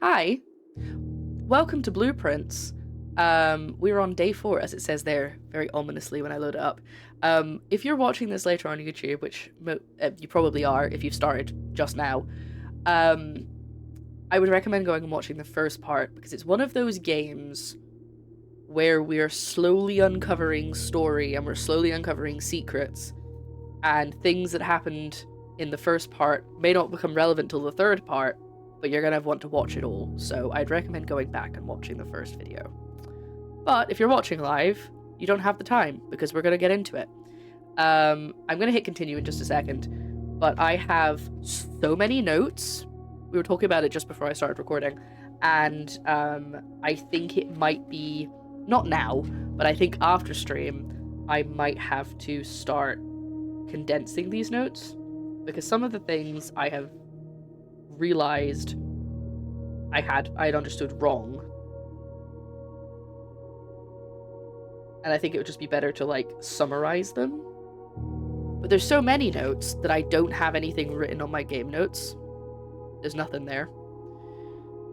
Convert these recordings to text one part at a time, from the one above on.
Hi, welcome to Blueprints. We're on day 4, as it says there, very ominously when I load it up. If you're watching this later on YouTube, which you probably are if you've started just now, I would recommend going and watching the first part, because it's one of those games where we're slowly uncovering story and we're slowly uncovering secrets, and things that happened in the first part may not become relevant till the third part, but you're gonna want to watch it all, so I'd recommend going back and watching the first video. But if you're watching live, you don't have the time, because we're gonna get into it. I'm gonna hit continue in just a second, but I have so many notes. We were talking about it just before I started recording, and I think it might be, not now, but I think after stream, I might have to start condensing these notes, because some of the things I have realized I had understood wrong, and I think it would just be better to like summarize them. But there's so many notes that I don't have anything written on my game notes. There's nothing there.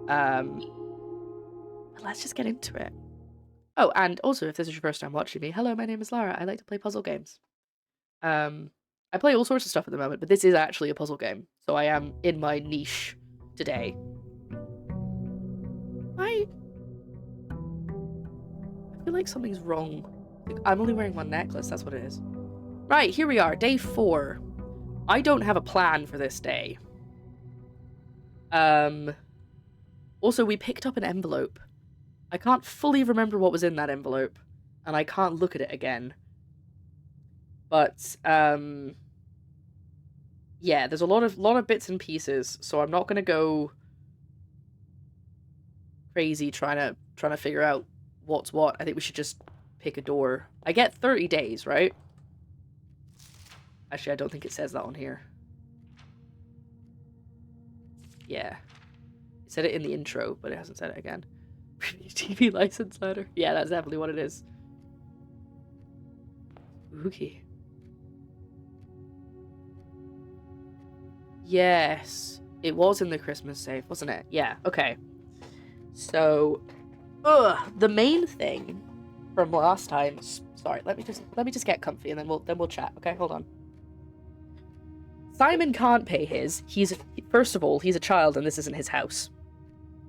But let's just get into it. Oh, and also, if this is your first time watching me, hello, my name is Lara. I like to play puzzle games. I play all sorts of stuff at the moment, but this is actually a puzzle game, so I am in my niche today. I feel like something's wrong. I'm only wearing one necklace, that's what it is. Right, here we are, day 4. I don't have a plan for this day. Also, we picked up an envelope. I can't fully remember what was in that envelope, and I can't look at it again. But, yeah, there's a lot of bits and pieces, so I'm not gonna go crazy trying to figure out what's what. I think we should just pick a door. I get 30 days, right? Actually, I don't think it says that on here. Yeah. It said it in the intro, but it hasn't said it again. TV license letter. Yeah, that's definitely what it is. Spooky. Yes. It was in the Christmas safe, wasn't it? Yeah, okay. So, the main thing from last time. Sorry, let me just get comfy and then we'll chat. Okay, hold on. Simon can't pay his. First of all, he's a child and this isn't his house,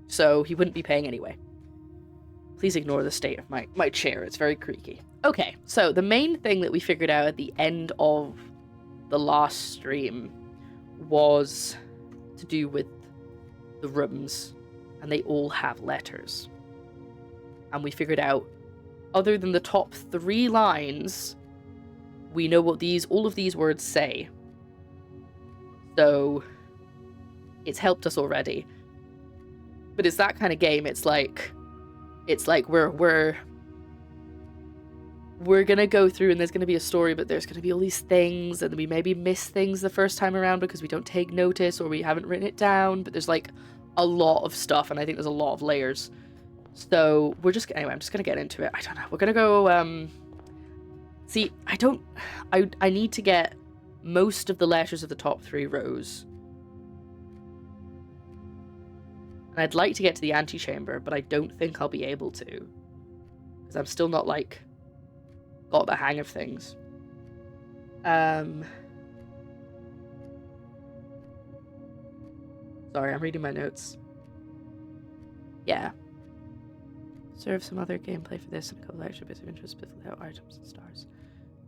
so he wouldn't be paying anyway. Please ignore the state of my chair. It's very creaky. Okay, so the main thing that we figured out at the end of the last stream was to do with the rooms, and they all have letters. And we figured out, other than the top 3 lines, we know what all of these words say. So it's helped us already. But it's that kind of game. It's like we're gonna go through and there's gonna be a story, but there's gonna be all these things, and we maybe miss things the first time around because we don't take notice or we haven't written it down, but there's like a lot of stuff, and I think there's a lot of layers. So anyway, I'm just gonna get into it. I don't know. We're gonna go, see, I need to get most of the letters of the top 3 rows. And I'd like to get to the antechamber, but I don't think I'll be able to, because I'm still not, like, got the hang of things. Sorry, I'm reading my notes. Yeah. Serve some other gameplay for this and a couple extra bits of interest, but without items and stars.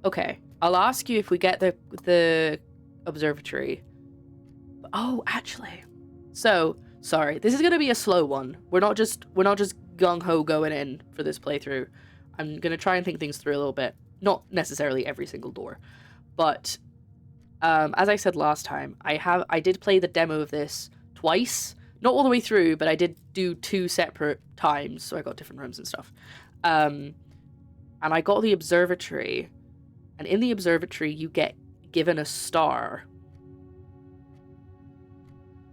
Okay, I'll ask you if we get the observatory. Oh, actually. So, sorry, this is gonna be a slow one. We're not just gung-ho going in for this playthrough. I'm gonna try and think things through a little bit. Not necessarily every single door, but as I said last time, I did play the demo of this twice. Not all the way through, but I did do 2 separate times, so I got different rooms and stuff. And I got the observatory, and in the observatory you get given a star.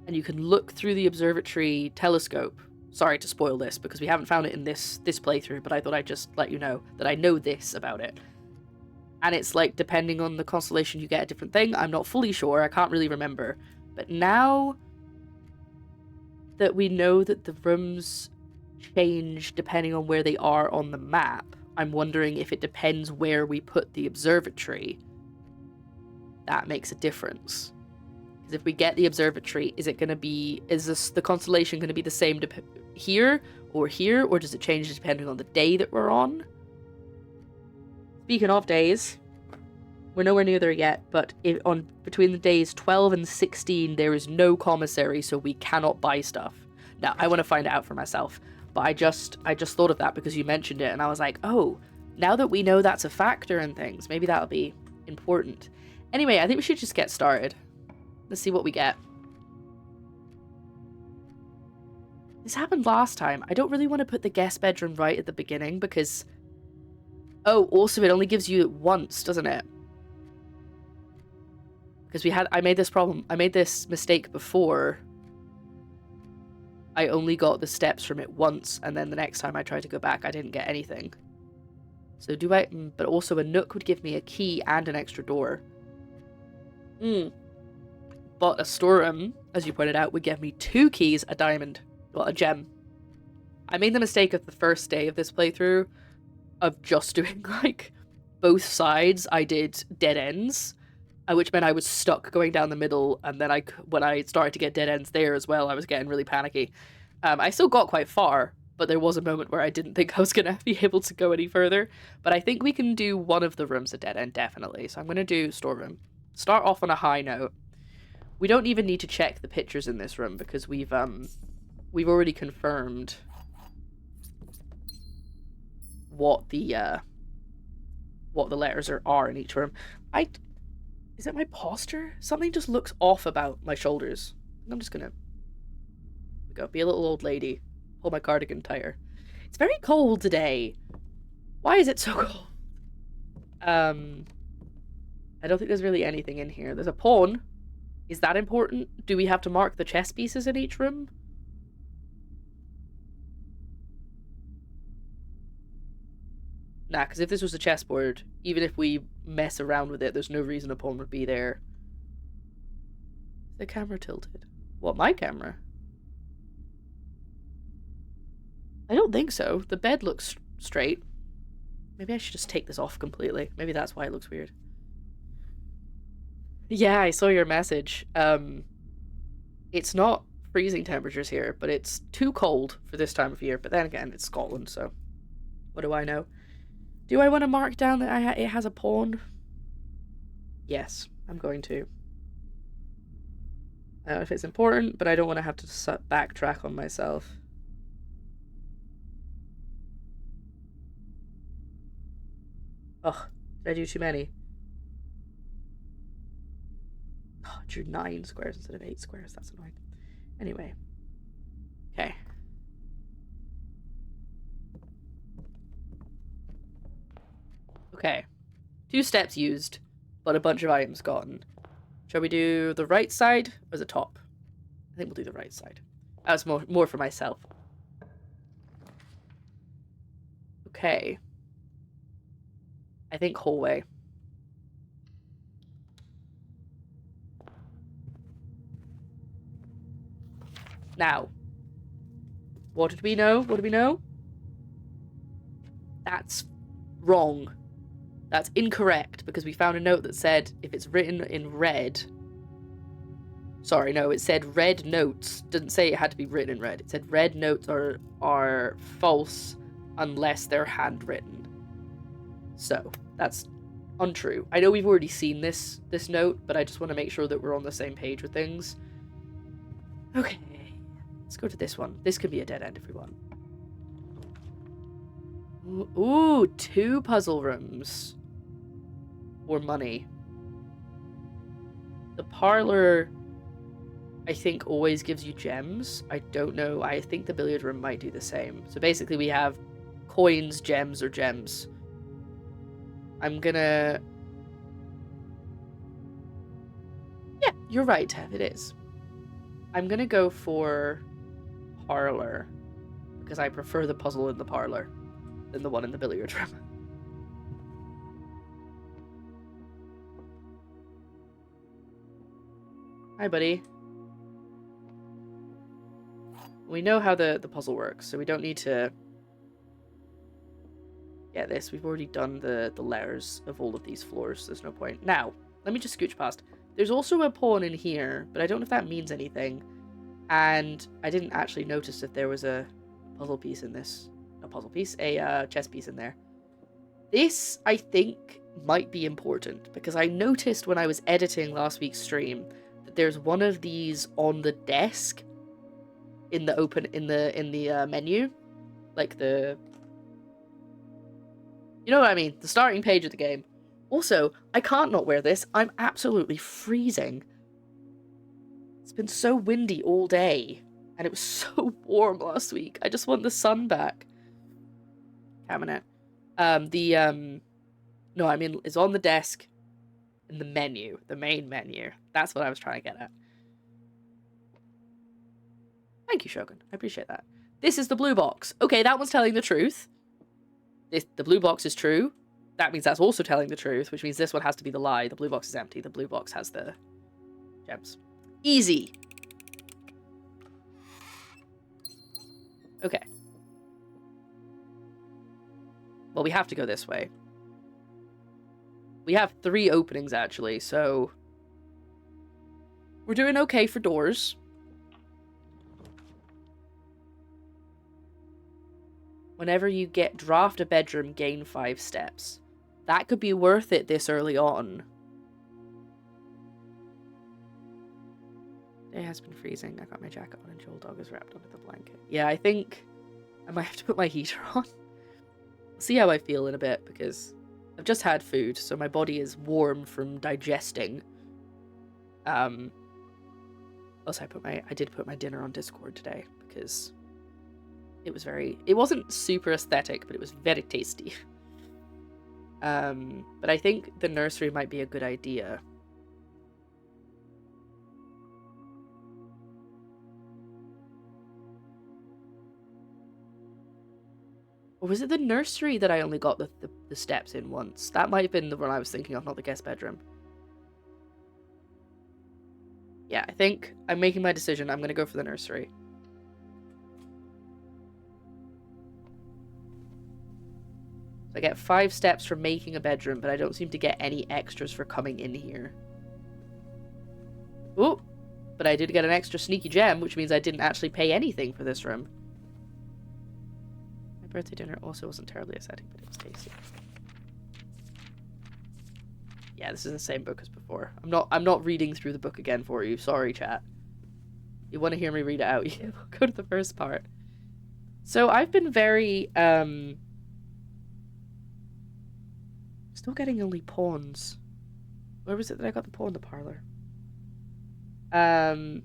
And you can look through the observatory telescope. Sorry to spoil this, because we haven't found it in this playthrough, but I thought I'd just let you know that I know this about it. And it's like, depending on the constellation, you get a different thing. I'm not fully sure, I can't really remember. But now that we know that the rooms change depending on where they are on the map, I'm wondering if it depends where we put the observatory. That makes a difference. Because if we get the observatory, is the constellation going to be the same here, or does it change depending on the day that we're on? Speaking of days, we're nowhere near there yet, but between the days 12 and 16, there is no commissary, so we cannot buy stuff. Now, I want to find out for myself, but I just thought of that because you mentioned it, and I was like, oh, now that we know that's a factor in things, maybe that'll be important. Anyway, I think we should just get started. Let's see what we get. This happened last time. I don't really want to put the guest bedroom right at the beginning because... Oh, also it only gives you it once, doesn't it? Because I made this mistake before. I only got the steps from it once, and then the next time I tried to go back, I didn't get anything. So but also a nook would give me a key and an extra door. But a storeroom, as you pointed out, would give me 2 keys, a diamond, well, a gem. I made the mistake of the first day of this playthrough of just doing, like, both sides. I did dead ends, which meant I was stuck going down the middle, and then when I started to get dead ends there as well, I was getting really panicky. I still got quite far, but there was a moment where I didn't think I was going to be able to go any further. But I think we can do one of the rooms a dead end, definitely. So I'm going to do storeroom. Start off on a high note. We don't even need to check the pictures in this room because we've already confirmed what the letters are in each room. Is it my posture? Something just looks off about my shoulders. I'm just gonna be a little old lady. Hold my cardigan tighter. It's very cold today. Why is it so cold? I don't think there's really anything in here. There's a pawn. Is that important? Do we have to mark the chess pieces in each room? Nah, because if this was a chessboard, even if we mess around with it, there's no reason a pawn would be there. Is the camera tilted? What, my camera? I don't think so. The bed looks straight. Maybe I should just take this off completely. Maybe that's why it looks weird. Yeah, I saw your message. It's not freezing temperatures here, but it's too cold for this time of year. But then again, it's Scotland, so what do I know? Do I want to mark down that it has a pawn? Yes, I'm going to. I don't know if it's important, but I don't want to have to backtrack on myself. Ugh, did I do too many? Oh, I drew 9 squares instead of 8 squares. That's annoying. Anyway. Okay. Okay. 2 steps used, but a bunch of items gotten. Shall we do the right side or the top? I think we'll do the right side. That was more for myself. Okay. I think hallway. Now. What did we know? What do we know? That's wrong. That's incorrect, because we found a note that said if it's written in red... Sorry, no, it said red notes. Didn't say it had to be written in red. It said red notes are false unless they're handwritten. So, that's untrue. I know we've already seen this note, but I just want to make sure that we're on the same page with things. Okay, let's go to this one. This could be a dead end if we want. Ooh, 2 puzzle rooms. Or money. The parlor, I think, always gives you gems. I don't know. I think the billiard room might do the same. So basically we have coins, gems, or gems. I'm gonna... Yeah, you're right, Tev, it is. I'm gonna go for parlor, because I prefer the puzzle in the parlor than the one in the billiard room. Hi, buddy. We know how the puzzle works, so we don't need to get this. We've already done the layers of all of these floors. There's no point. Now, let me just scooch past. There's also a pawn in here, but I don't know if that means anything. And I didn't actually notice if there was a puzzle piece in this. A puzzle piece? A chess piece in there. This, I think, might be important, because I noticed when I was editing last week's stream that there's one of these on the desk in the menu. Like the... You know what I mean? The starting page of the game. Also, I can't not wear this. I'm absolutely freezing. It's been so windy all day, and it was so warm last week. I just want the sun back. Cabinet. No, I mean, it's on the desk in the menu, the main menu. That's what I was trying to get at. Thank you, Shogun. I appreciate that. This is the blue box. Okay, that one's telling the truth. The blue box is true. That means that's also telling the truth, which means this one has to be the lie. The blue box is empty. The blue box has the gems. Easy. Okay. Well, we have to go this way. We have 3 openings, actually, so... We're doing okay for doors. Whenever you draft a bedroom, gain 5 steps. That could be worth it this early on. It has been freezing. I got my jacket on and Joel Dog is wrapped under the blanket. Yeah, I think I might have to put my heater on. See how I feel in a bit, because I've just had food, so my body is warm from digesting. Also, I did put my dinner on Discord today, because it wasn't super aesthetic, but it was very tasty. But I think the nursery might be a good idea. Or was it the nursery that I only got the steps in once? That might have been the one I was thinking of, not the guest bedroom. Yeah, I think I'm making my decision. I'm going to go for the nursery. So I get 5 steps for making a bedroom, but I don't seem to get any extras for coming in here. Oh, but I did get an extra sneaky gem, which means I didn't actually pay anything for this room. My birthday dinner also wasn't terribly aesthetic, but it was tasty. Yeah, this is the same book as before. I'm not reading through the book again for you. Sorry, chat. You want to hear me read it out? Yeah, we'll go to the first part. So I've been very still getting only pawns. Where was it that I got the pawn in the parlor? I've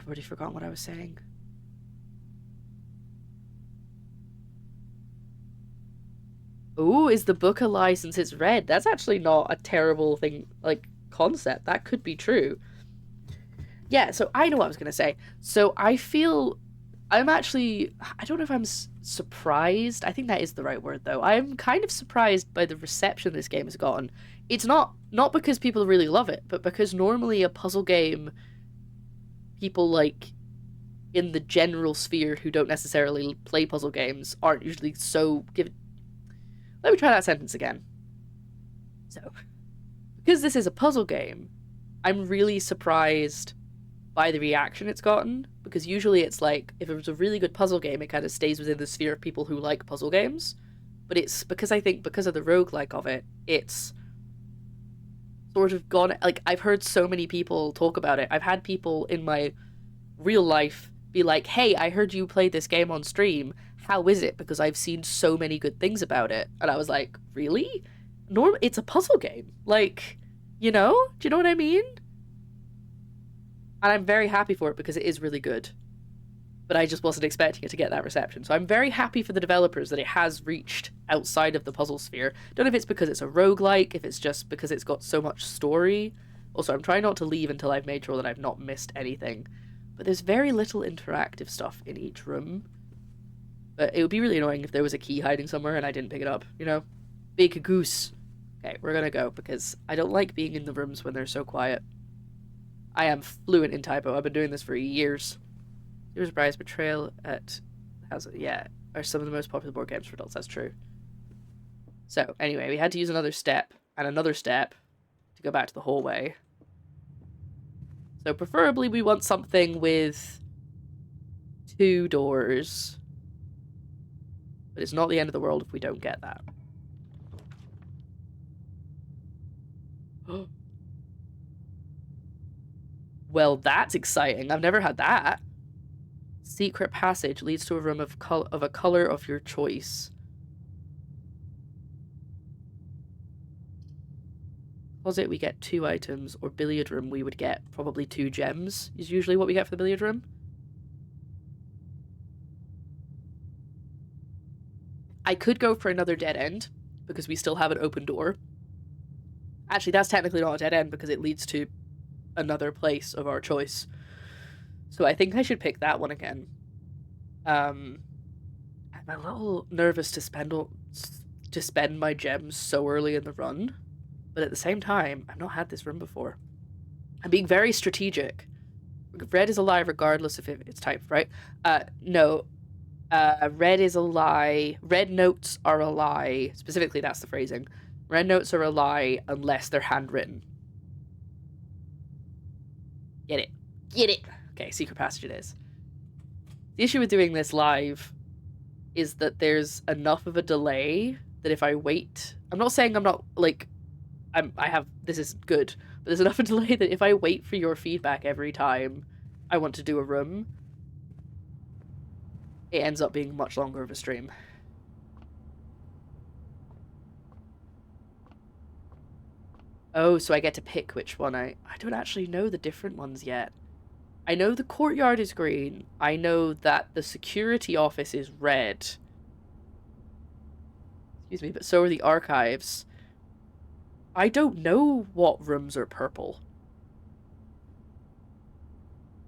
already forgotten what I was saying. Ooh, is the book a lie since it's red? That's actually not a terrible thing, like, concept. That could be true. Yeah, so I know what I was going to say. So I feel... I'm actually... I don't know if I'm surprised. I think that is the right word, though. I'm kind of surprised by the reception this game has gotten. It's not because people really love it, but because normally a puzzle game, people, like, in the general sphere who don't necessarily play puzzle games aren't usually so given... Let me try that sentence again. So, because this is a puzzle game, I'm really surprised by the reaction it's gotten, because usually it's like, if it was a really good puzzle game, it kind of stays within the sphere of people who like puzzle games. But it's because I think because of the roguelike of it, it's sort of gone, like, I've heard so many people talk about it. I've had people in my real life be like, hey, I heard you played this game on stream. How is it? Because I've seen so many good things about it. And I was like, really? It's a puzzle game. Like, you know? Do you know what I mean? And I'm very happy for it because it is really good. But I just wasn't expecting it to get that reception. So I'm very happy for the developers that it has reached outside of the puzzle sphere. Don't know if it's because it's a roguelike, if it's just because it's got so much story. Also, I'm trying not to leave until I've made sure that I've not missed anything. But there's very little interactive stuff in each room. But it would be really annoying if there was a key hiding somewhere and I didn't pick it up, you know? Big goose. Okay, we're gonna go, because I don't like being in the rooms when they're so quiet. I am fluent in typo. I've been doing this for years. Heroes Bride's Betrayal are some of the most popular board games for adults. That's true. So, anyway, we had to use another step and another step to go back to the hallway. So, preferably we want something with 2 doors. But it's not the end of the world if we don't get that. Well, that's exciting. I've never had that. Secret passage leads to a room of a color of your choice. Closet, we get 2 items, or billiard room, we would get probably 2 gems, is usually what we get for the billiard room. I could go for another dead end, because we still have an open door. Actually, that's technically not a dead end, because it leads to another place of our choice. So I think I should pick that one again. I'm a little nervous to spend my gems so early in the run. But at the same time, I've not had this room before. I'm being very strategic. Red is a lie regardless of its type, right? No. Red is a lie. Red notes are a lie. Specifically, that's the phrasing. Red notes are a lie unless they're handwritten. Get it. Get it! Okay, secret passage it is. The issue with doing this live is that there's enough of a delay that if I wait... I'm not saying I'm not, like... this is good, but there's enough of a delay that if I wait for your feedback every time I want to do a room, it ends up being much longer of a stream. Oh, so I get to pick which one I don't actually know the different ones yet. I know the courtyard is green. I know that the security office is red. Excuse me, but so are the archives. I don't know what rooms are purple.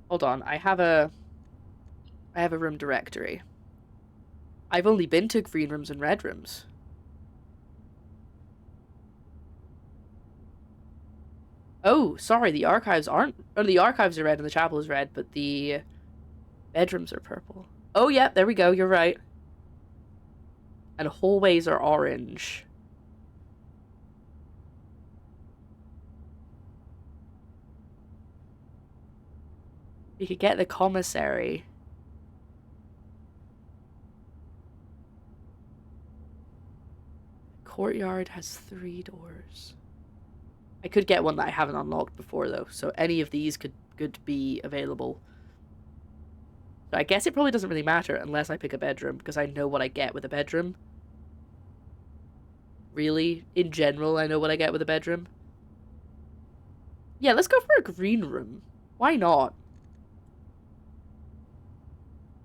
Hold on, I have a room directory. I've only been to green rooms and red rooms. Oh, sorry, the archives aren't... Oh, the archives are red and the chapel is red, but the bedrooms are purple. Oh, yeah, there we go, you're right. And hallways are orange. We could get the commissary. Courtyard has 3 doors. I could get one that I haven't unlocked before, though, so any of these could be available. So I guess it probably doesn't really matter unless I pick a bedroom, because I know what I get with a bedroom. Really, in general, I know what I get with a bedroom. Yeah, let's go for a green room. Why not?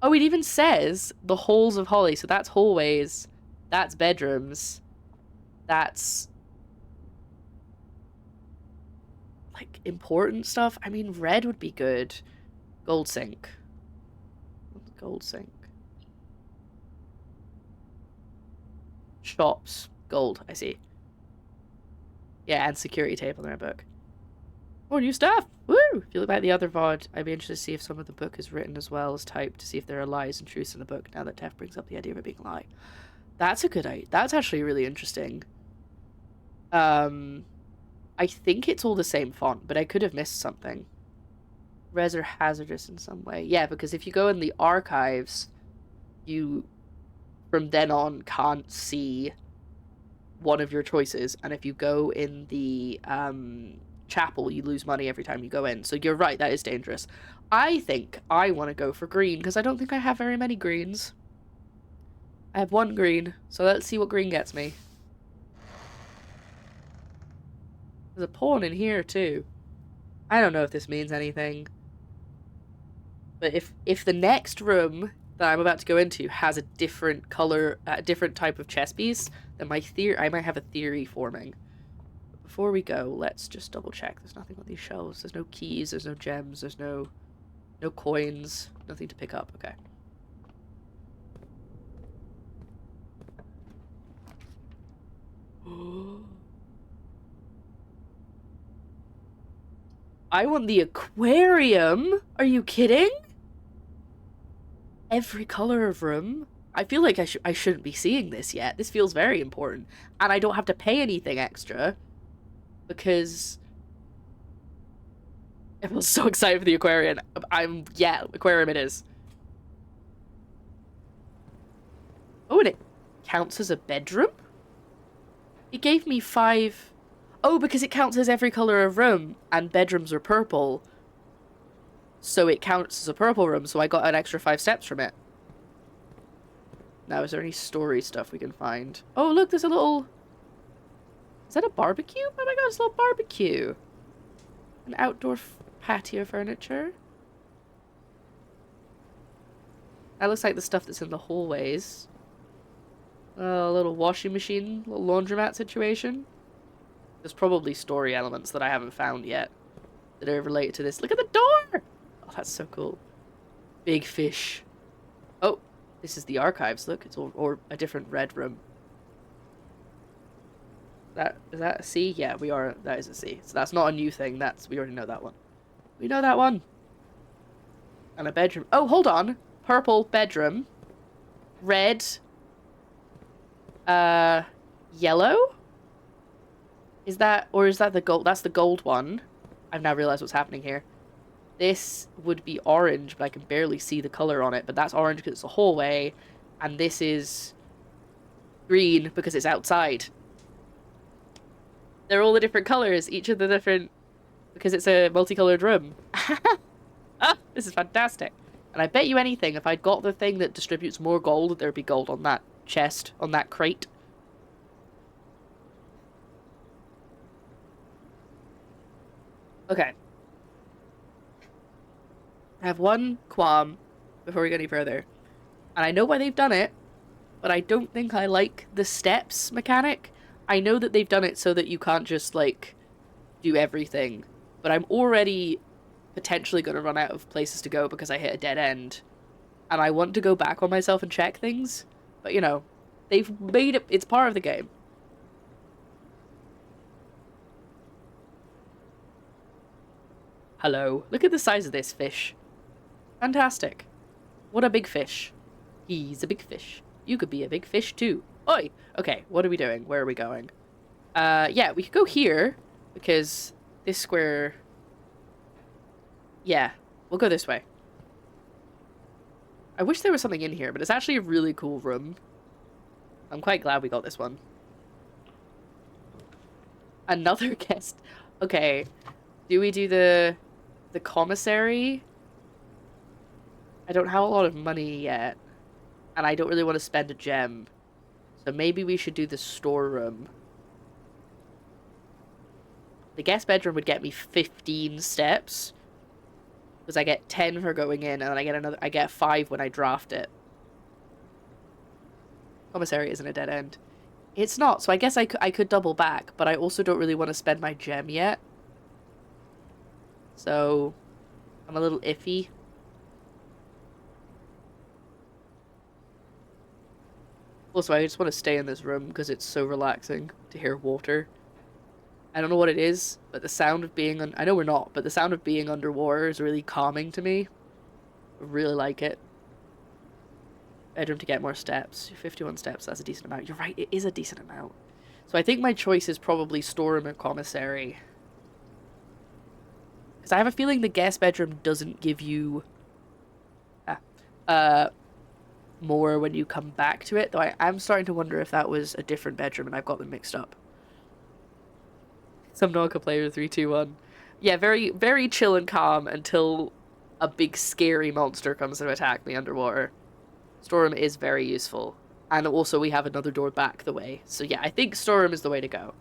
Oh, it even says the halls of Holly, so that's hallways, that's bedrooms, that's... like, important stuff. I mean, red would be good. Gold sink. Gold sink. Shops. Gold, I see. Yeah, and security table in our book. More new stuff! Woo! If you look back at the other VOD, I'd be interested to see if some of the book is written as well as typed, to see if there are lies and truths in the book, now that Tef brings up the idea of it being a lie. That's a good idea. That's actually really interesting. I think it's all the same font, but I could have missed something. Res are hazardous in some way. Yeah, because if you go in the archives, you, from then on, can't see one of your choices. And if you go in the chapel, you lose money every time you go in. So you're right, that is dangerous. I think I want to go for green, because I don't think I have very many greens. I have 1 green, so let's see what green gets me. There's a pawn in here, too. I don't know if this means anything. But if the next room that I'm about to go into has a different color, a different type of chess piece, then I might have a theory forming. But before we go, let's just double check. There's nothing on these shelves. There's no keys, there's no gems, there's no coins, nothing to pick up. Okay. I want the aquarium? Are you kidding? Every color of room? I feel like I shouldn't be seeing this yet. This feels very important. And I don't have to pay anything extra. Because... everyone's so excited for the aquarium. Yeah, aquarium it is. Oh, and it counts as a bedroom? It gave me 5... Oh, because it counts as every color of room, and bedrooms are purple. So it counts as a purple room, so I got an extra 5 steps from it. Now, is there any story stuff we can find? Oh, look, there's a little... Is that a barbecue? Oh my god, it's a little barbecue. An outdoor patio furniture. That looks like the stuff that's in the hallways. A little washing machine, little laundromat situation. There's probably story elements that I haven't found yet that are related to this. Look at the door! Oh, that's so cool. Big fish. Oh, this is the archives. Look, it's or a different red room. Is that a C? Yeah, we are. That is a C. So that's not a new thing. We already know that one. We know that one. And a bedroom. Oh, hold on. Purple bedroom. Red. Yellow? Is that the gold? That's the gold one. I've now realized what's happening here. This would be orange, but I can barely see the color on it. But that's orange because it's a hallway. And this is green because it's outside. They're all the different colors, each of the different... because it's a multicolored room. Ah, this is fantastic. And I bet you anything, if I'd got the thing that distributes more gold, there'd be gold on that chest, on that crate. Okay. I have one qualm before we go any further. And I know why they've done it, but I don't think I like the steps mechanic. I know that they've done it so that you can't just, like, do everything. But I'm already potentially going to run out of places to go because I hit a dead end. And I want to go back on myself and check things. But, you know, they've made it... it's part of the game. Hello. Look at the size of this fish. Fantastic. What a big fish. He's a big fish. You could be a big fish too. Oi! Okay, what are we doing? Where are we going? Yeah, we could go here, because this square... yeah, we'll go this way. I wish there was something in here, but it's actually a really cool room. I'm quite glad we got this one. Another guest. Okay, do we do the commissary? I don't have a lot of money yet, and I don't really want to spend a gem. So maybe we should do the storeroom. The guest bedroom would get me 15 steps. Because I get 10 for going in, and then I get 5 when I draft it. Commissary isn't a dead end. It's not, so I guess I could double back, but I also don't really want to spend my gem yet. So, I'm a little iffy. Also, I just want to stay in this room because it's so relaxing to hear water. I don't know what it is, but the sound of being... I know we're not, but the sound of being underwater is really calming to me. I really like it. Bedroom to get more steps. 51 steps, that's a decent amount. You're right, it is a decent amount. So I think my choice is probably storeroom and commissary. Because I have a feeling the guest bedroom doesn't give you... more when you come back to it, though I am starting to wonder if that was a different bedroom and I've got them mixed up. Some Nonka player 3-2-1. Yeah, very, very chill and calm until a big scary monster comes to attack me underwater. Storeroom is very useful. And also we have another door back the way. So yeah, I think storeroom is the way to go.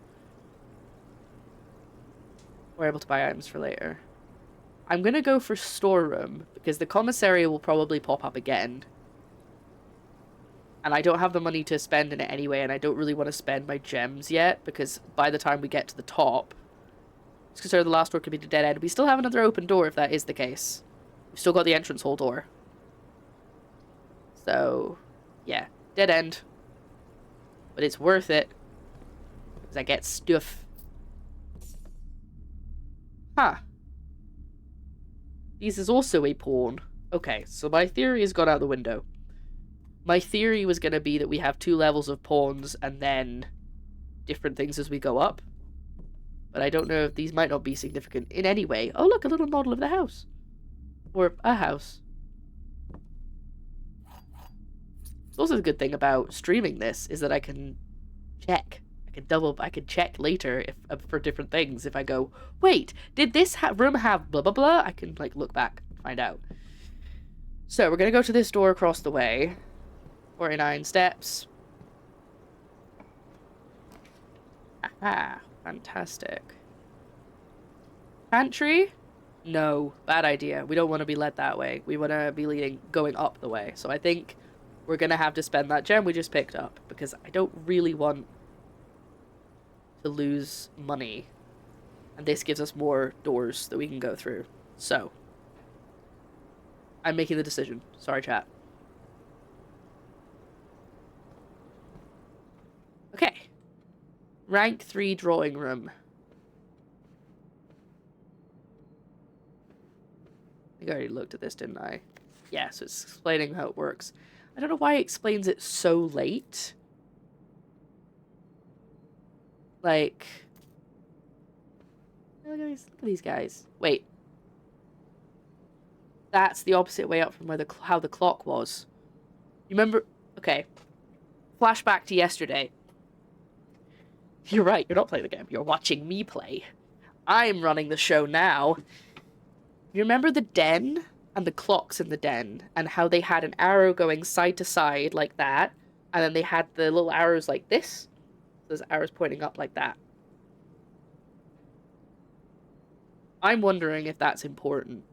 We're able to buy items for later. I'm gonna go for storeroom because the commissary will probably pop up again. And I don't have the money to spend in it anyway, and I don't really want to spend my gems yet, because by the time we get to the top, it's considered the last door could be the dead end. We still have another open door if that is the case. We've still got the entrance hall door. So, yeah, dead end. But it's worth it, because I get stuff. Huh. This is also a pawn. Okay, so my theory has gone out the window. My theory was going to be that we have 2 levels of pawns and then different things as we go up. But I don't know if these might not be significant in any way. Oh, look, a little model of the house. Or a house. It's also the good thing about streaming this is that I can check. I can check later if for different things. If I go, wait, did this room have blah blah blah? I can like look back and find out. So we're gonna go to this door across the way. 49 steps. Aha, fantastic. Pantry? No, bad idea. We don't want to be led that way. We want to be going up the way. So I think we're gonna have to spend that gem we just picked up because I don't really want to lose money. And this gives us more doors that we can go through. So, I'm making the decision. Sorry, chat. Okay. Rank 3 drawing room. I think I already looked at this, didn't I? Yeah, so it's explaining how it works. I don't know why it explains it so late. Like... Look at these guys. Wait. That's the opposite way up from where how the clock was. You remember? Okay. Flashback to yesterday. You're right, you're not playing the game. You're watching me play. I'm running the show now. You remember the den? And the clocks in the den? And how they had an arrow going side to side like that? And then they had the little arrows like this? Those arrows pointing up like that. I'm wondering if that's important.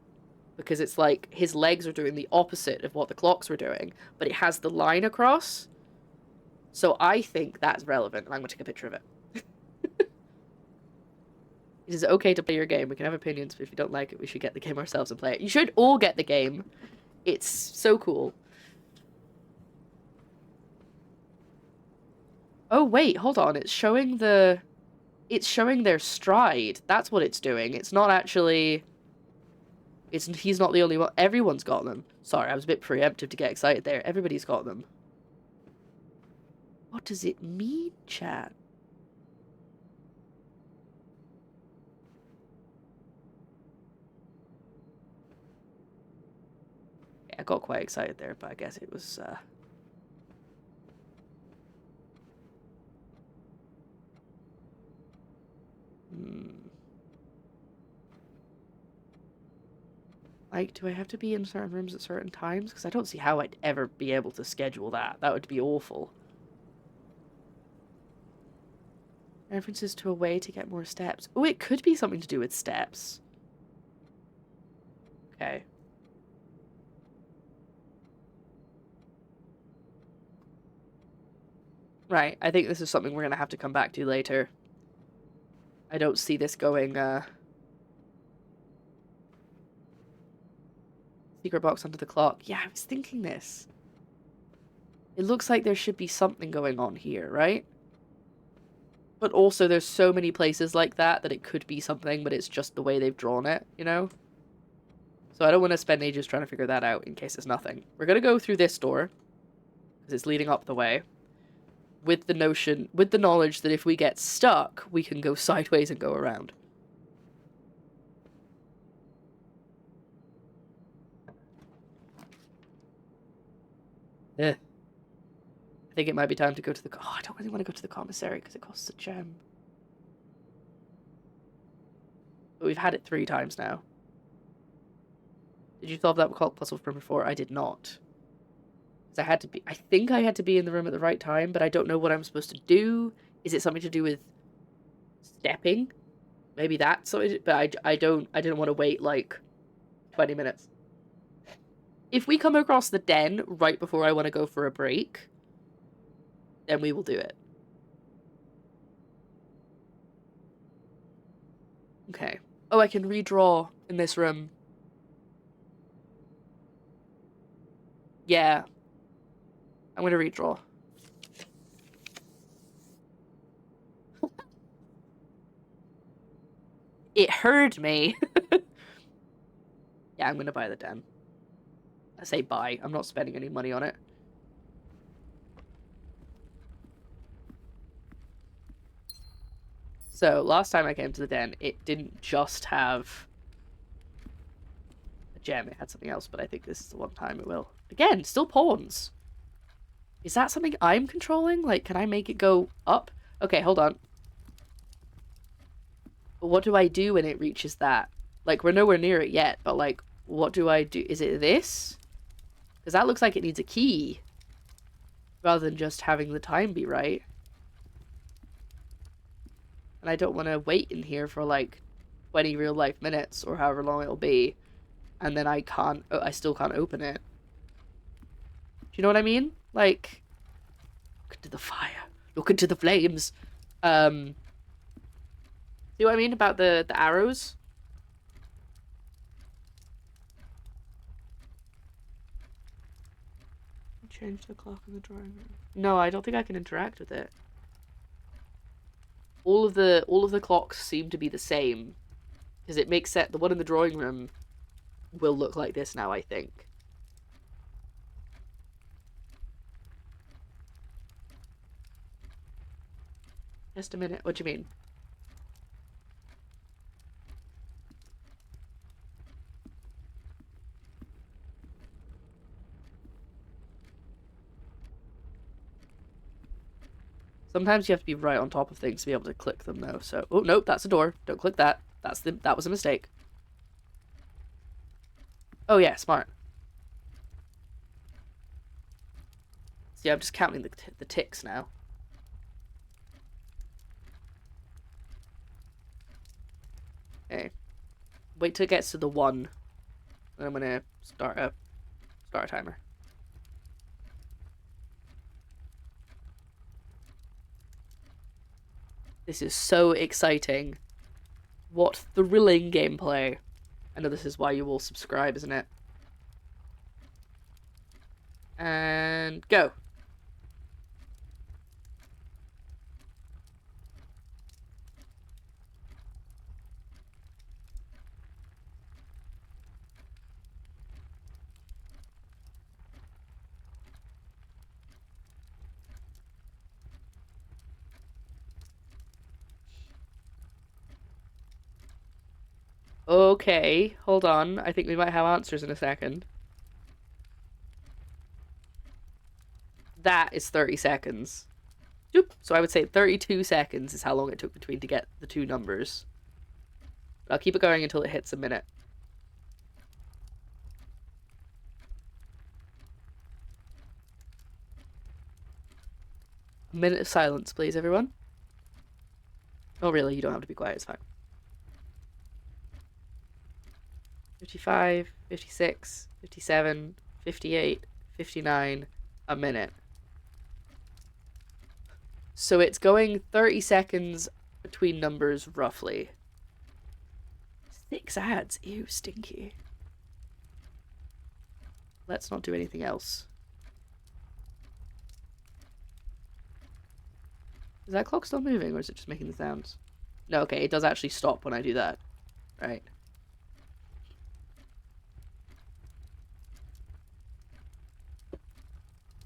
Because it's like his legs are doing the opposite of what the clocks were doing. But it has the line across. So I think that's relevant. And I'm going to take a picture of it. It is okay to play your game. We can have opinions, but if you don't like it, we should get the game ourselves and play it. You should all get the game. It's so cool. Oh, wait, hold on. It's showing their stride. That's what it's doing. It's not actually... He's not the only one. Everyone's got them. Sorry, I was a bit preemptive to get excited there. Everybody's got them. What does it mean, chat? I got quite excited there, but I guess it was, Like, do I have to be in certain rooms at certain times? Because I don't see how I'd ever be able to schedule that. That would be awful. References to a way to get more steps. Oh, it could be something to do with steps. Okay. Right, I think this is something we're going to have to come back to later. I don't see this going, secret box under the clock. Yeah, I was thinking this. It looks like there should be something going on here, right? But also there's so many places like that that it could be something, but it's just the way they've drawn it, you know? So I don't want to spend ages trying to figure that out in case it's nothing. We're going to go through this door, because it's leading up the way, with the knowledge that if we get stuck, we can go sideways and go around. I think it might be time to go to the... Oh, I don't really want to go to the commissary because it costs a gem. But we've had it 3 times now. Did you solve that clock puzzle from before? I did not. Because I think I had to be in the room at the right time, but I don't know what I'm supposed to do. Is it something to do with stepping? Maybe that's something, but I didn't want to wait like 20 minutes. If we come across the den right before I want to go for a break, then we will do it. Okay. Oh, I can redraw in this room. Yeah. I'm gonna redraw. It heard me. Yeah, I'm gonna buy the den. I say buy. I'm not spending any money on it. So, last time I came to the den, it didn't just have a gem. It had something else, but I think this is the one time it will. Again, still pawns. Is that something I'm controlling? Like, can I make it go up? Okay, hold on. But what do I do when it reaches that? Like, we're nowhere near it yet, but, like, what do I do? Is it this? Because that looks like it needs a key. Rather than just having the time be right. And I don't want to wait in here for, like, 20 real-life minutes, or however long it'll be. And then I still can't open it. Do you know what I mean? Like, look into the fire. Look into the flames. See what I mean about the arrows? Change the clock in the drawing room. No, I don't think I can interact with it. All of the clocks seem to be the same. Because it makes the one in the drawing room will look like this now, I think. Just a minute. What do you mean? Sometimes you have to be right on top of things to be able to click them, though. So, oh nope, that's a door. Don't click that. That was a mistake. Oh yeah, smart. See, I'm just counting the ticks now. Okay. Wait till it gets to the 1. Then I'm gonna start a timer. This is so exciting. What thrilling gameplay. I know this is why you all subscribe, isn't it? And go. Okay, hold on. I think we might have answers in a second. That is 30 seconds. Doop. So I would say 32 seconds is how long it took between to get the two numbers. I'll keep it going until it hits a minute. A minute of silence, please, everyone. Oh, really? You don't have to be quiet. It's fine. 55, 56, 57, 58, 59, a minute. So it's going 30 seconds between numbers, roughly. 6 ads. Ew, stinky. Let's not do anything else. Is that clock still moving, or is it just making the sounds? No, okay, it does actually stop when I do that. Right.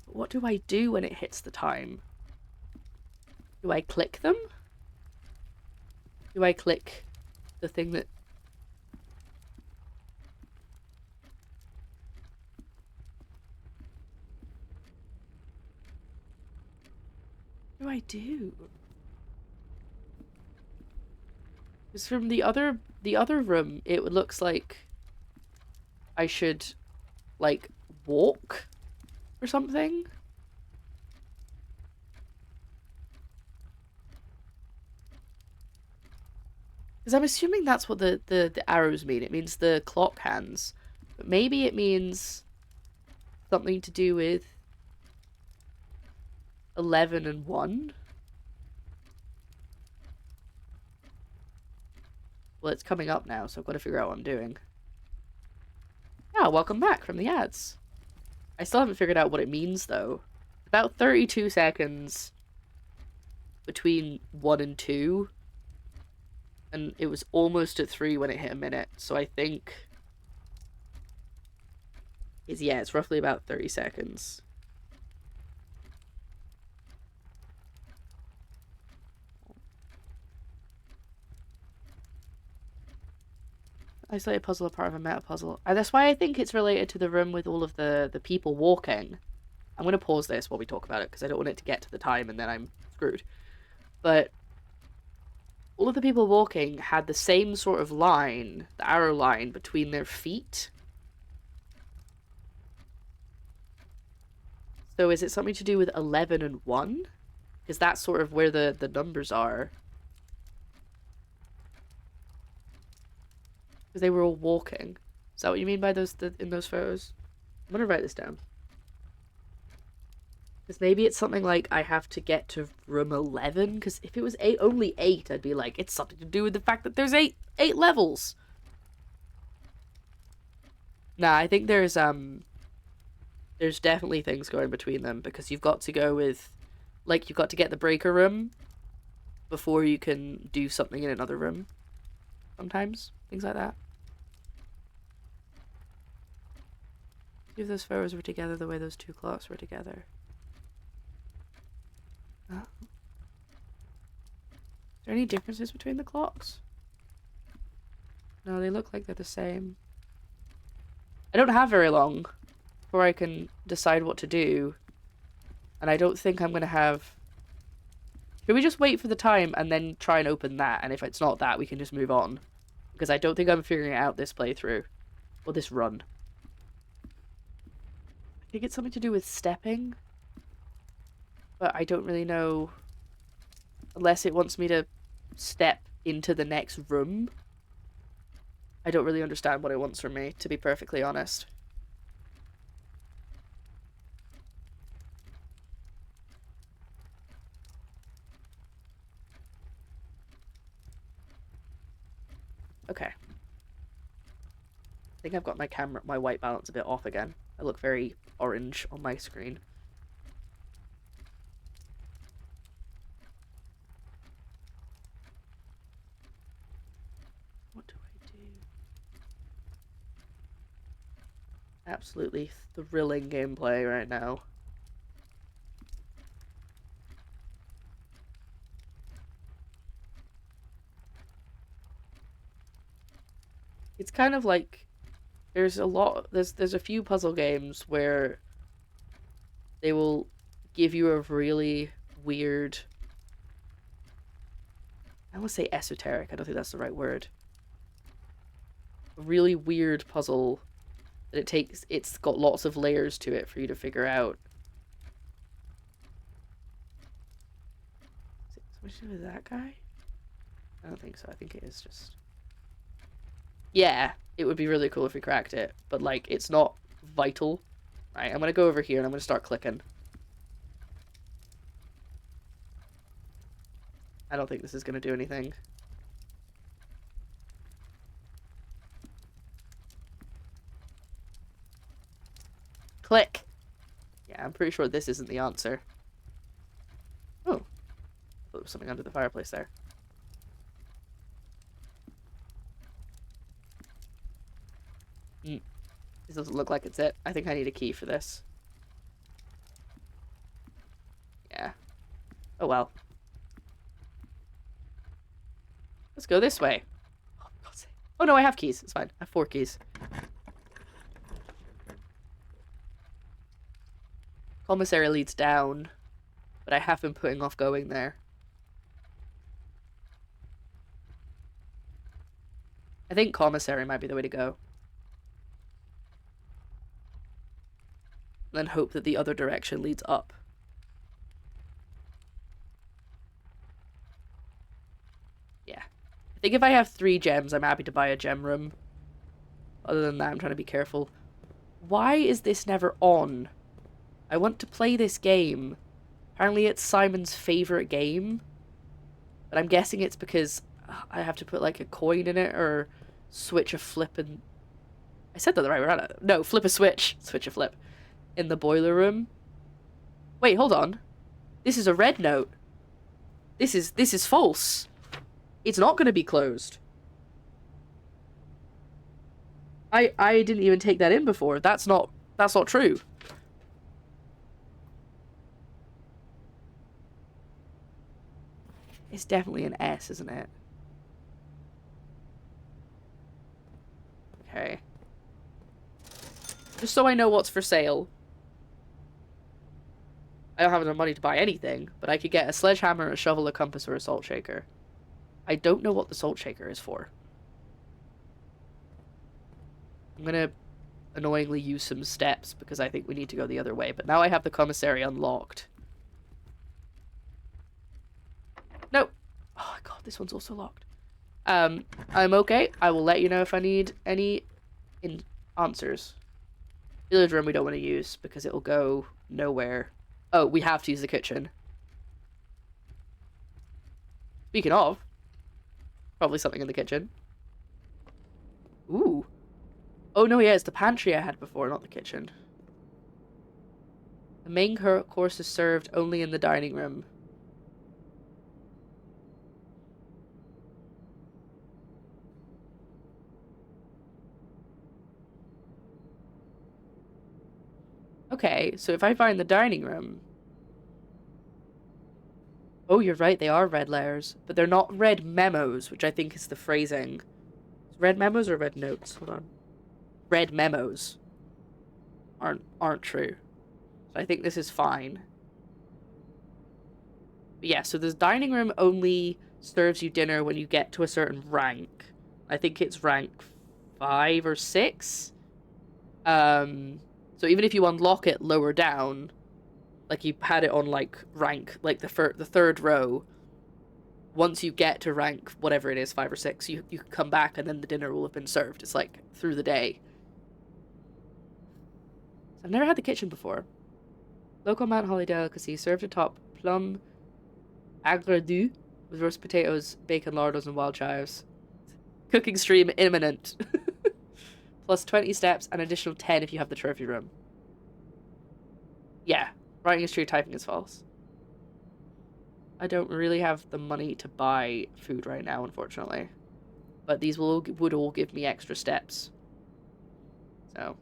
What do I do when it hits the time? Do I click them? Do I click the thing that... What do I do? Because from the other room, it looks like I should, like, walk or something. Because I'm assuming that's what the arrows mean. It means the clock hands. But maybe it means something to do with 11 and 1. Well, it's coming up now, so I've got to figure out what I'm doing. Yeah, welcome back from the ads. I still haven't figured out what it means, though. About 32 seconds between 1 and 2. And it was almost at 3 when it hit a minute, so I think... is, yeah, it's roughly about 30 seconds. Isolated puzzle, a part of a meta puzzle. That's why I think it's related to the room with all of the people walking. I'm going to pause this while we talk about it, because I don't want it to get to the time and then I'm screwed. But all of the people walking had the same sort of line, the arrow line, between their feet. So is it something to do with 11 and 1? Because that's sort of where the numbers are. Because they were all walking. Is that what you mean by those in those photos? I'm gonna write this down. Because maybe it's something like I have to get to room 11. Because if it was only 8, I'd be like, it's something to do with the fact that there's 8 levels. Nah, I think there's definitely things going between them, because you've got to go with, like, you've got to get the breaker room before you can do something in another room. Sometimes. Things like that. If those photos were together the way those two clocks were together. Oh. Is there any differences between the clocks? No, they look like they're the same. I don't have very long before I can decide what to do. And I don't think I'm going to have... Should we just wait for the time and then try and open that? And if it's not that, we can just move on. Because I don't think I'm figuring it out this playthrough. Or this run. I think it's something to do with stepping. But I don't really know. Unless it wants me to step into the next room. I don't really understand what it wants from me, to be perfectly honest. Okay. I think I've got my white balance a bit off again. I look very orange on my screen. What do I do? Absolutely thrilling gameplay right now. It's kind of like there's a few puzzle games where they will give you a really weird, I want to say esoteric, I don't think that's the right word. A really weird puzzle that it's got lots of layers to it for you to figure out. Is it something to do with that guy? I don't think so. I think it is just... Yeah, it would be really cool if we cracked it, but, like, it's not vital. Right, I'm gonna go over here and I'm gonna start clicking. I don't think this is gonna do anything. Click! Yeah, I'm pretty sure this isn't the answer. Oh. I thought there was something under the fireplace there. This doesn't look like it's it. I think I need a key for this. Yeah. Oh well. Let's go this way. Oh, God's sake. Oh no, I have keys. It's fine. I have 4 keys. Commissary leads down, but I have been putting off going there. I think commissary might be the way to go. Then hope that the other direction leads up. Yeah. I think if I have 3 gems, I'm happy to buy a gem room. Other than that, I'm trying to be careful. Why is this never on? I want to play this game. Apparently it's Simon's favourite game. But I'm guessing it's because I have to put like a coin in it or switch a flip and... I said that the right way around. No, flip a switch. Switch a flip. In the boiler room. Wait, hold on. This is a red note. This is false. It's not going to be closed. I didn't even take that in before. That's not That's not true. It's definitely an S, isn't it? Okay. Just so I know what's for sale. I don't have enough money to buy anything, but I could get a sledgehammer, a shovel, a compass, or a salt shaker. I don't know what the salt shaker is for. I'm gonna annoyingly use some steps because I think we need to go the other way, but now I have the commissary unlocked. No. Oh god, this one's also locked. I'm okay. I will let you know if I need any answers. Village room we don't want to use because it'll go nowhere. Oh, we have to use the kitchen. Speaking of, probably something in the kitchen. Ooh. Oh no, yeah, it's the pantry I had before, not the kitchen. The main course is served only in the dining room. Okay, so if I find the dining room... Oh, you're right, they are red letters. But they're not red memos, which I think is the phrasing. Red memos or red notes? Hold on. Red memos aren't true. So I think this is fine. But yeah, so this dining room only serves you dinner when you get to a certain rank. I think it's rank 5 or 6. So even if you unlock it lower down, like you had it on like rank, like the third row, once you get to rank whatever it is, 5 or 6, you can come back and then the dinner will have been served. It's like through the day. So I've never had the kitchen before. Local Mount Holly delicacy served atop plum agredu with roast potatoes, bacon lardos, and wild chives. Cooking stream imminent. Plus 20 steps and additional 10 if you have the trophy room. Yeah, writing is true, typing is false. I don't really have the money to buy food right now, unfortunately. But these would all give me extra steps. So.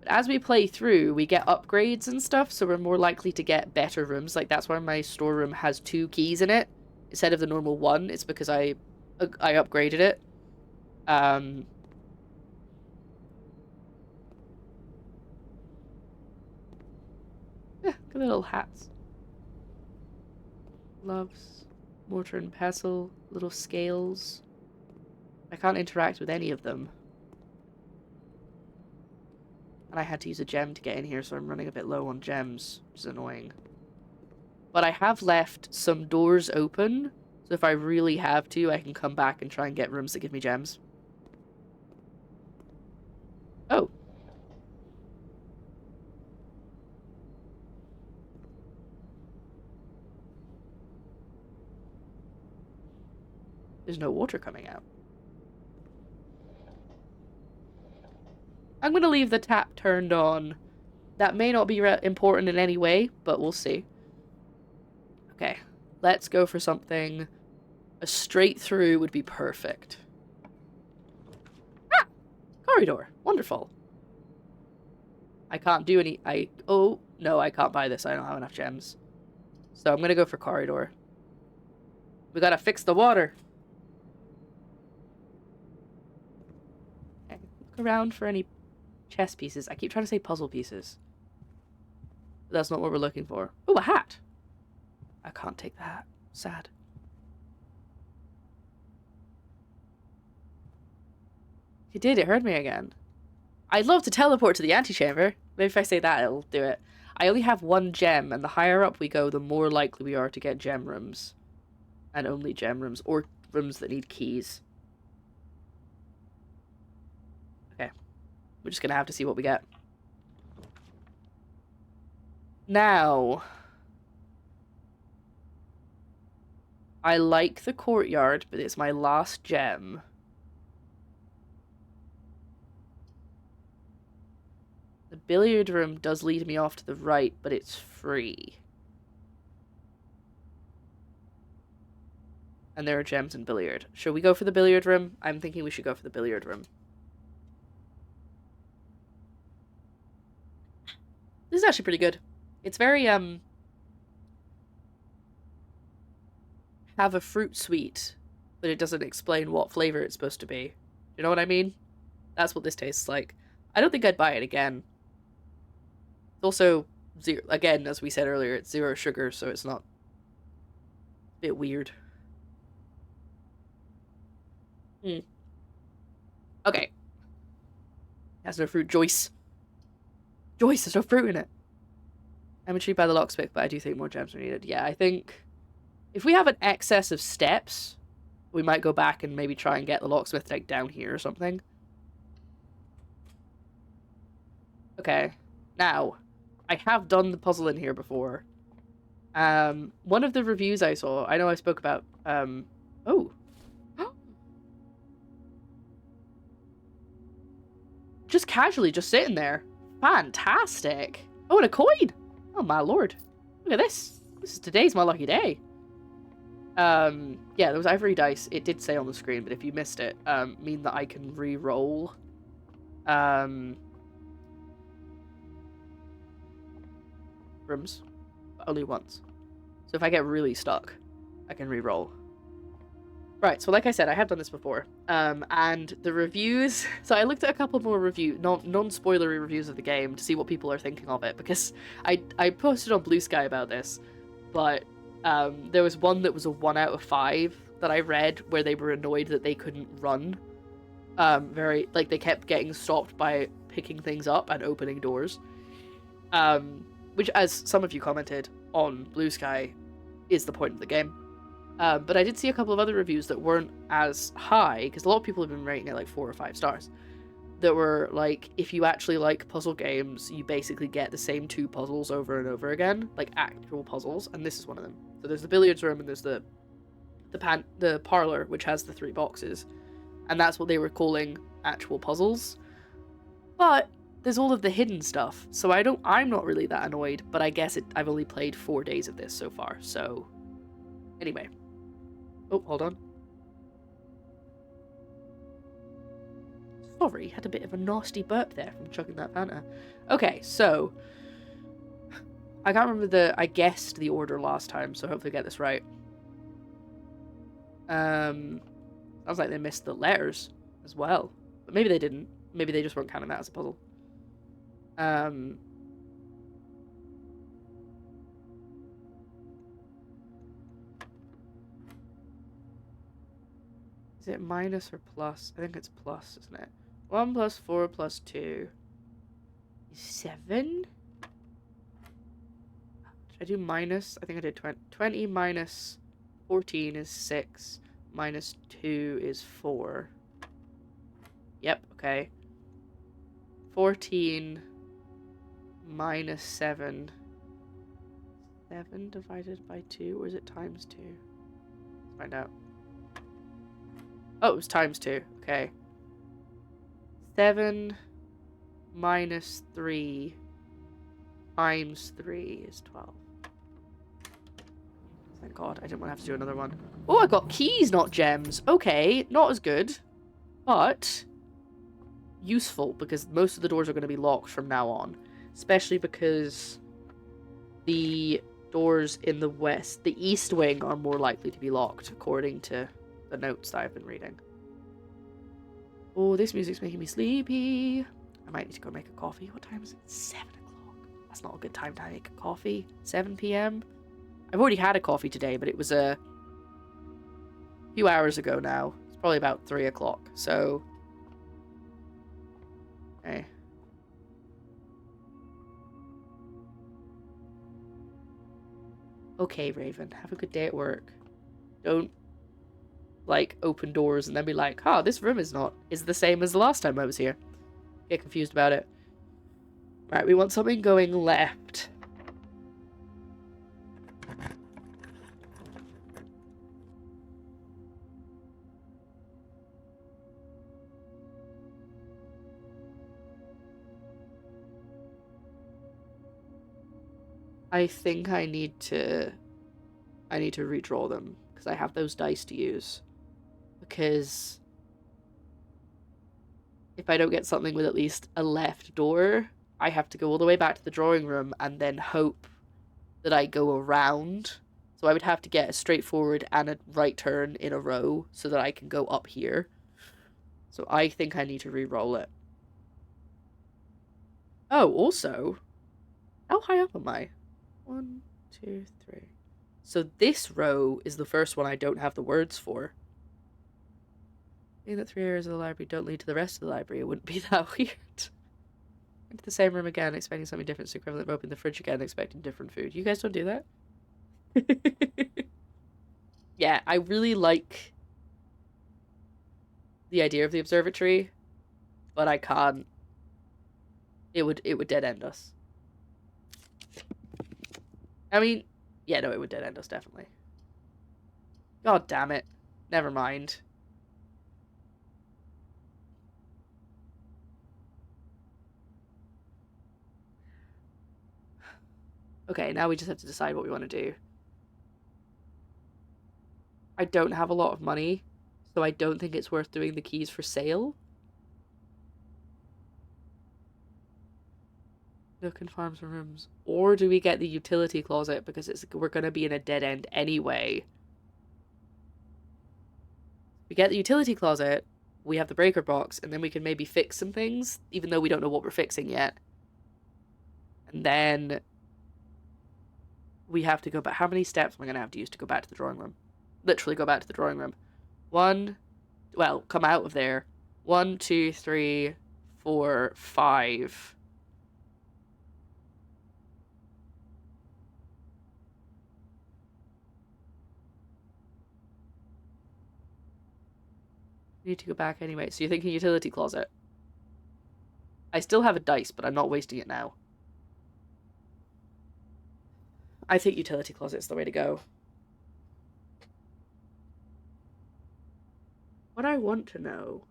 But as we play through, we get upgrades and stuff, so we're more likely to get better rooms. Like, that's why my storeroom has 2 keys in it instead of the normal 1. It's because I upgraded it. Yeah, good little hats. Gloves, mortar and pestle, little scales. I can't interact with any of them. And I had to use a gem to get in here, so I'm running a bit low on gems, which is annoying. But I have left some doors open, so if I really have to, I can come back and try and get rooms that give me gems. Oh. There's no water coming out. I'm going to leave the tap turned on. That may not be important in any way, but we'll see. Okay, let's go for something. A straight through would be perfect. Ah! Corridor. Wonderful. I can't do any... Oh, no, I can't buy this. I don't have enough gems. So I'm going to go for corridor. We gotta fix the water. Okay, look around for any chess pieces. I keep trying to say puzzle pieces. But that's not what we're looking for. Oh, a hat. I can't take the hat. Sad. You did. It hurt me again. I'd love to teleport to the antechamber. Maybe if I say that, it'll do it. I only have 1 gem, and the higher up we go, the more likely we are to get gem rooms. And only gem rooms, or rooms that need keys. Okay. We're just gonna have to see what we get. Now... I like the courtyard, but it's my last gem. The billiard room does lead me off to the right, but it's free. And there are gems in billiard. Should we go for the billiard room? I'm thinking we should go for the billiard room. This is actually pretty good. It's very, have a fruit sweet, but it doesn't explain what flavor it's supposed to be. You know what I mean? That's what this tastes like. I don't think I'd buy it again. It's also zero, again, as we said earlier, it's 0 sugar, so it's not a bit weird. Okay. Has no fruit. Joyce. Joyce, there's no fruit in it. I'm intrigued by the locksmith, but I do think more gems are needed. Yeah, I think if we have an excess of steps, we might go back and maybe try and get the locksmith like down here or something. Okay. Now, I have done the puzzle in here before. One of the reviews I saw, I know I spoke about, oh. Just casually, just sitting there. Fantastic. Oh, and a coin. Oh, my lord. Look at this. Today's my lucky day. Yeah, there was ivory dice. It did say on the screen, but if you missed it, mean that I can re-roll. Rooms. But only once. So if I get really stuck, I can re-roll. Right, so like I said, I have done this before. And the reviews... So I looked at a couple more non-spoilery reviews of the game to see what people are thinking of it, because I posted on Blue Sky about this, but there was one that was a 1 out of 5 that I read where they were annoyed that they couldn't run. They kept getting stopped by picking things up and opening doors. Which, as some of you commented on Blue Sky, is the point of the game. But I did see a couple of other reviews that weren't as high, because a lot of people have been rating it like 4 or 5 stars, that were like, if you actually like puzzle games, you basically get the same 2 puzzles over and over again, like actual puzzles, and this is one of them. So there's the billiards room and there's the parlor, which has the 3 boxes, and that's what they were calling actual puzzles. But there's all of the hidden stuff, so I'm not really that annoyed, but I guess I've only played 4 days of this so far, so anyway. Oh, hold on. Sorry, had a bit of a nasty burp there from chugging that Fanta. Okay, so I can't remember I guessed the order last time, so hopefully I get this right. Sounds like they missed the letters as well, but maybe they didn't. Maybe they just weren't counting that as a puzzle. Is it minus or plus? I think it's plus, isn't it? 1 plus 4 plus 2 is 7? Should I do minus? I think I did 20. 20 minus 14 is 6. Minus 2 is 4. Yep, okay. 14 minus 7. 7 divided by 2, or is it times 2? Let's find out. Oh, it was times 2. Okay. 7 minus 3 times 3 is 12. Thank God, I didn't want to have to do another one. Oh, I got keys, not gems. Okay, not as good, but useful, because most of the doors are going to be locked from now on. Especially because the doors in the east wing are more likely to be locked, according to the notes that I've been reading. Oh, this music's making me sleepy. I might need to go make a coffee. What time is it? 7 o'clock. That's not a good time to make a coffee. 7 p.m. I've already had a coffee today, but it was a few hours ago now. It's probably about 3 o'clock, so... Okay. Okay, Raven. Have a good day at work. Don't like open doors and then be like, oh, this room is the same as the last time I was here. Get confused about it. Right, we want something going left. I think I need to redraw them, because I have those dice to use. Because if I don't get something with at least a left door, I have to go all the way back to the drawing room and then hope that I go around. So I would have to get a straightforward and a right turn in a row so that I can go up here. So I think I need to re-roll it. Oh, also, how high up am I? 1, 2, 3. So this row is the first one I don't have the words for. Being that 3 areas of the library don't lead to the rest of the library, it wouldn't be that weird. Into the same room again, expecting something different, so equivalent of opening the fridge again, expecting different food. You guys don't do that? Yeah, I really like the idea of the observatory, but I can't. It would dead end us. I mean, yeah, no, it would dead end us, definitely. God damn it. Never mind. Okay, now we just have to decide what we want to do. I don't have a lot of money, so I don't think it's worth doing the keys for sale. Nook and farms and rooms. Or do we get the utility closet because we're going to be in a dead end anyway? We get the utility closet, we have the breaker box, and then we can maybe fix some things, even though we don't know what we're fixing yet. And then we have to go back. How many steps am I going to have to use to go back to the drawing room? Literally go back to the drawing room. Come out of there. 1, 2, 3, 4, 5. Need to go back anyway. So you're thinking utility closet? I still have a dice, but I'm not wasting it now. I think utility closet's the way to go. What I want to know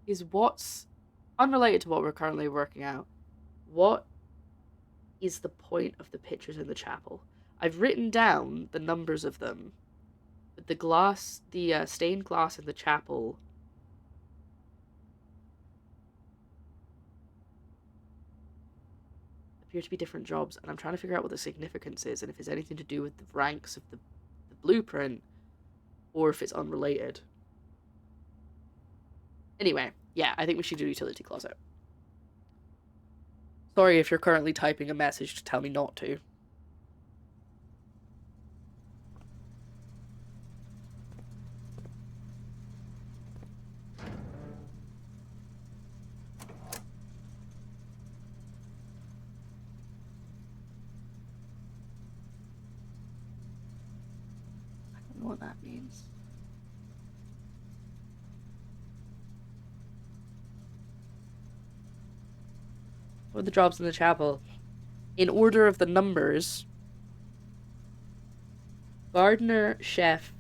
is what's unrelated to what we're currently working out. What is the point of the pictures in the chapel? I've written down the numbers of them, but the stained glass in the chapel appear to be different jobs, and I'm trying to figure out what the significance is and if it's anything to do with the ranks of the blueprint or if it's unrelated. Anyway, yeah, I think we should do utility closet. Sorry if you're currently typing a message to tell me not to. I don't know what that means. What are the jobs in the chapel? In order of the numbers: gardener, chef,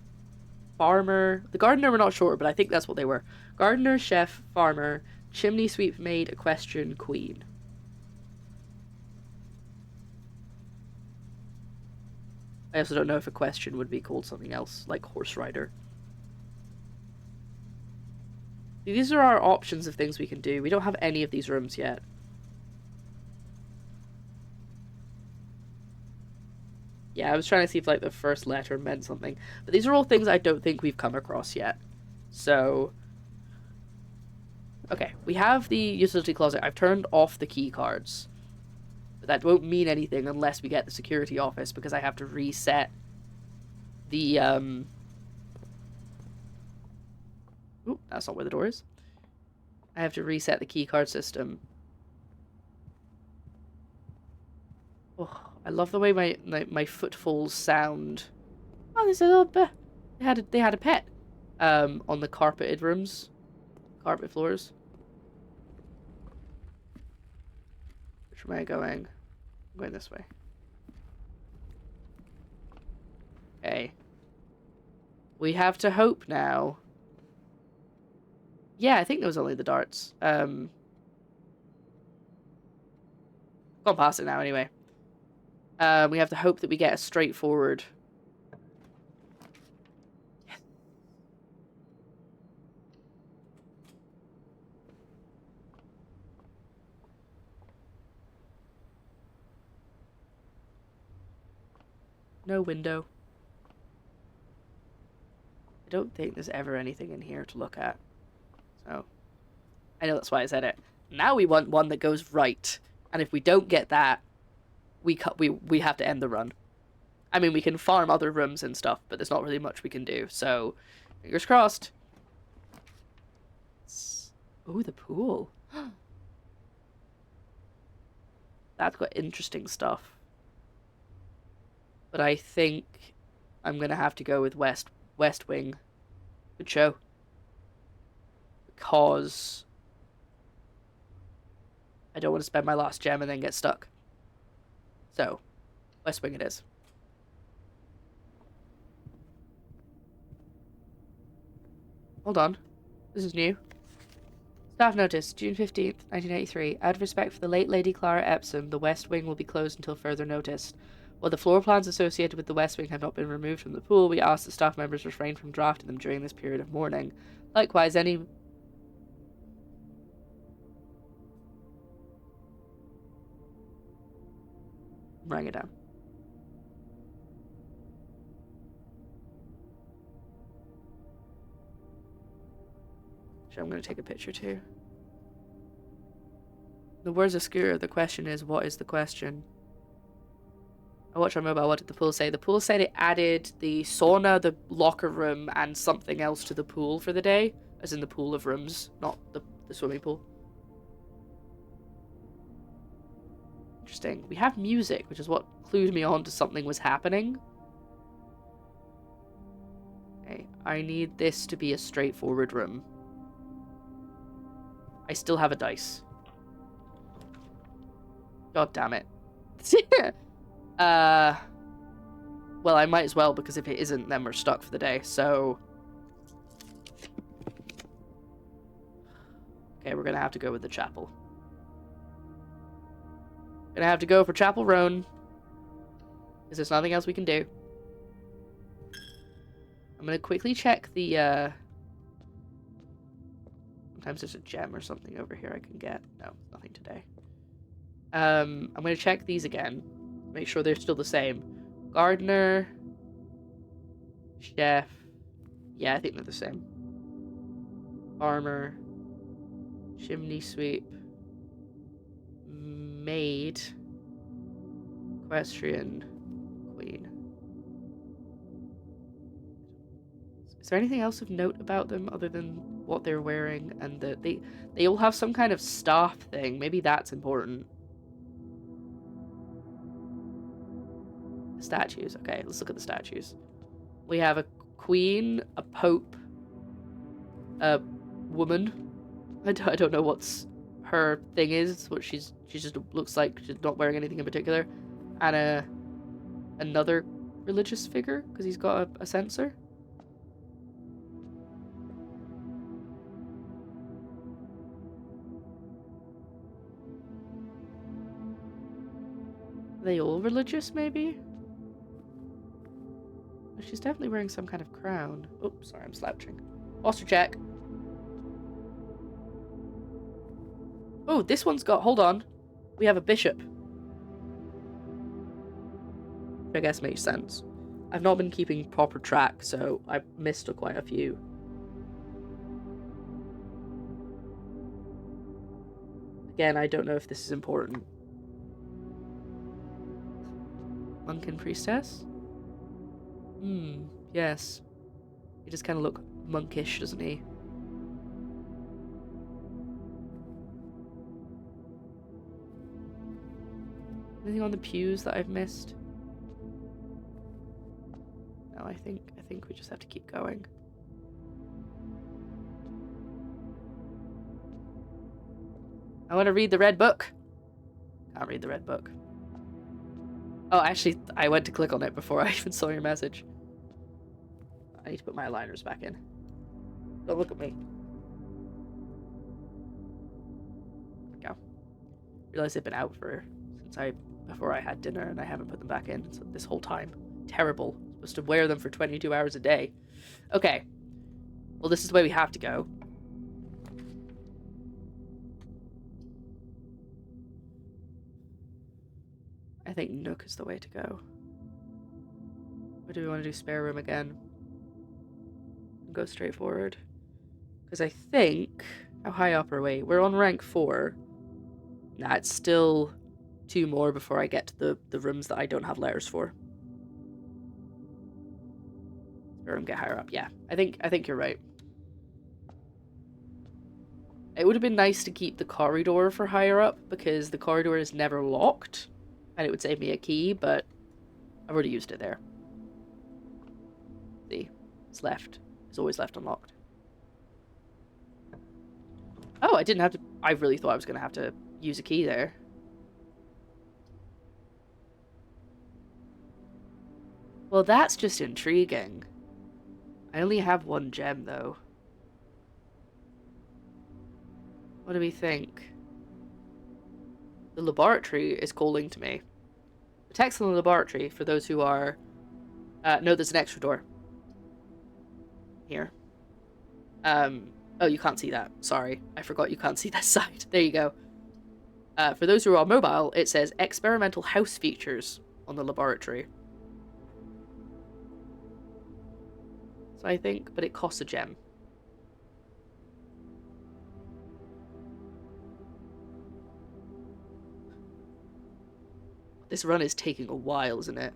farmer. The gardener we're not sure, but I think that's what they were. Gardener, chef, farmer, chimney sweep, maid, equestrian, queen. I also don't know if equestrian would be called something else, like horse rider. These are our options of things we can do. We don't have any of these rooms yet. Yeah, I was trying to see if, like, the first letter meant something. But these are all things I don't think we've come across yet. So... okay, we have the utility closet. I've turned off the key cards. But that won't mean anything unless we get the security office, because I have to reset the, Ooh, that's not where the door is. I have to reset the key card system. Oh, I love the way my footfalls sound. Oh, there's a little bit. They had a pet. On the carpeted rooms, carpet floors. Which way am I going? I'm going this way. Okay. We have to hope now. Yeah, I think there was only the darts. Gone past it now anyway. We have to hope that we get a straightforward. Yes. No window. I don't think there's ever anything in here to look at. So, I know that's why I said it. Now we want one that goes right. And if we don't get that, we have to end the run. I mean, we can farm other rooms and stuff, but there's not really much we can do. So, fingers crossed. Oh, the pool. That's got interesting stuff. But I think I'm going to have to go with West Wing. Good show. Because I don't want to spend my last gem and then get stuck. So, West Wing it is. Hold on. This is new. Staff notice, June 15th, 1983. Out of respect for the late Lady Clara Epsom, the West Wing will be closed until further notice. While the floor plans associated with the West Wing have not been removed from the pool, we ask that staff members refrain from drafting them during this period of mourning. Likewise, any... I'm writing it down. Actually, I'm going to take a picture too. The words obscure. The question is, what is the question? I watched on mobile. What did the pool say? The pool said it added the sauna, the locker room, and something else to the pool for the day. As in the pool of rooms, not the swimming pool. Interesting. We have music, which is what clued me on to something was happening. Okay, I need this to be a straightforward room. I still have a dice. God damn it. Well, I might as well, because if it isn't, then we're stuck for the day, so... Okay, we're gonna have to go with the chapel. Gonna have to go for Chapel Roan. Because there's nothing else we can do. I'm gonna quickly check the, Sometimes there's a gem or something over here I can get. No, nothing today. I'm gonna check these again. Make sure they're still the same. Gardener. Chef. Yeah, I think they're the same. Farmer. Chimney sweep. Maid. Equestrian. Queen. Is there anything else of note about them other than what they're wearing? And they all have some kind of staff thing. Maybe that's important. Statues. Okay, let's look at the statues. We have a queen, a pope, a woman. I don't know what's her thing is. What she just looks like she's not wearing anything in particular, and another religious figure because he's got a censer. Are they all religious, maybe? She's definitely wearing some kind of crown. Oh, sorry, I'm slouching. Posture check. Oh, this one's got... Hold on. We have a bishop. Which I guess makes sense. I've not been keeping proper track, so I've missed quite a few. Again, I don't know if this is important. Monk and priestess? Yes. He just kind of look monkish, doesn't he? Anything on the pews that I've missed? No, I think we just have to keep going. I want to read the red book. Can't read the red book. Oh, actually, I went to click on it before I even saw your message. I need to put my aligners back in. Don't look at me. There we go. Realized they've been out before I had dinner and I haven't put them back in this whole time. Terrible. I'm supposed to wear them for 22 hours a day. Okay. Well, this is the way we have to go. I think Nook is the way to go. Or do we want to do spare room again? Go straight forward. Because I think... How high up are we? We're on rank 4. Nah, it's still 2 more before I get to the rooms that I don't have letters for. Spare room, get higher up. Yeah, I think you're right. It would have been nice to keep the corridor for higher up, because the corridor is never locked, and it would save me a key, but I've already used it there. See? It's left. It's always left unlocked. Oh, I didn't have to... I really thought I was going to have to use a key there. Well, that's just intriguing. I only have 1 gem, though. What do we think? The laboratory is calling to me. The text on the laboratory, for those who are... no, there's an extra door. Here. Oh, you can't see that. Sorry. I forgot you can't see that side. There you go. For those who are mobile, it says experimental house features on the laboratory. So I think, but it costs a gem. This run is taking a while, isn't it?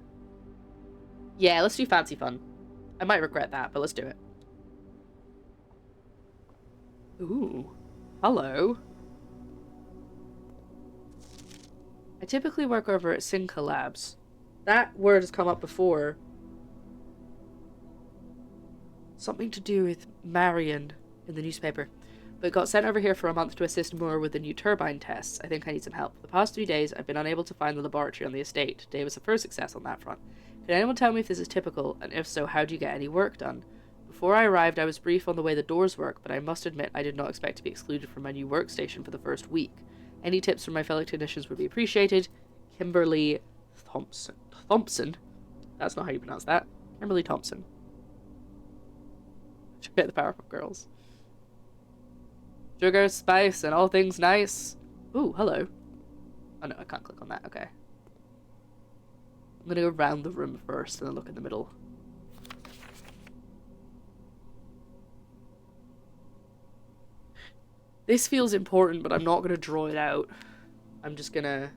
Yeah, let's do fancy fun. I might regret that, but let's do it. Ooh. Hello. I typically work over at Synca Labs. That word has come up before. Something to do with Marion in the newspaper. But got sent over here for a month to assist more with the new turbine tests. I think I need some help. The past 3 days, I've been unable to find the laboratory on the estate. Today was the first success on that front. Can anyone tell me if this is typical, and if so, how do you get any work done? Before I arrived, I was briefed on the way the doors work, but I must admit I did not expect to be excluded from my new workstation for the first week. Any tips from my fellow technicians would be appreciated. Kimberly Thompson. Thompson? That's not how you pronounce that. Kimberly Thompson. Forget the Powerpuff Girls. Sugar, spice, and all things nice. Ooh, hello. Oh no, I can't click on that. Okay. I'm gonna go around the room first and then look in the middle. This feels important, but I'm not gonna draw it out. I'm just gonna...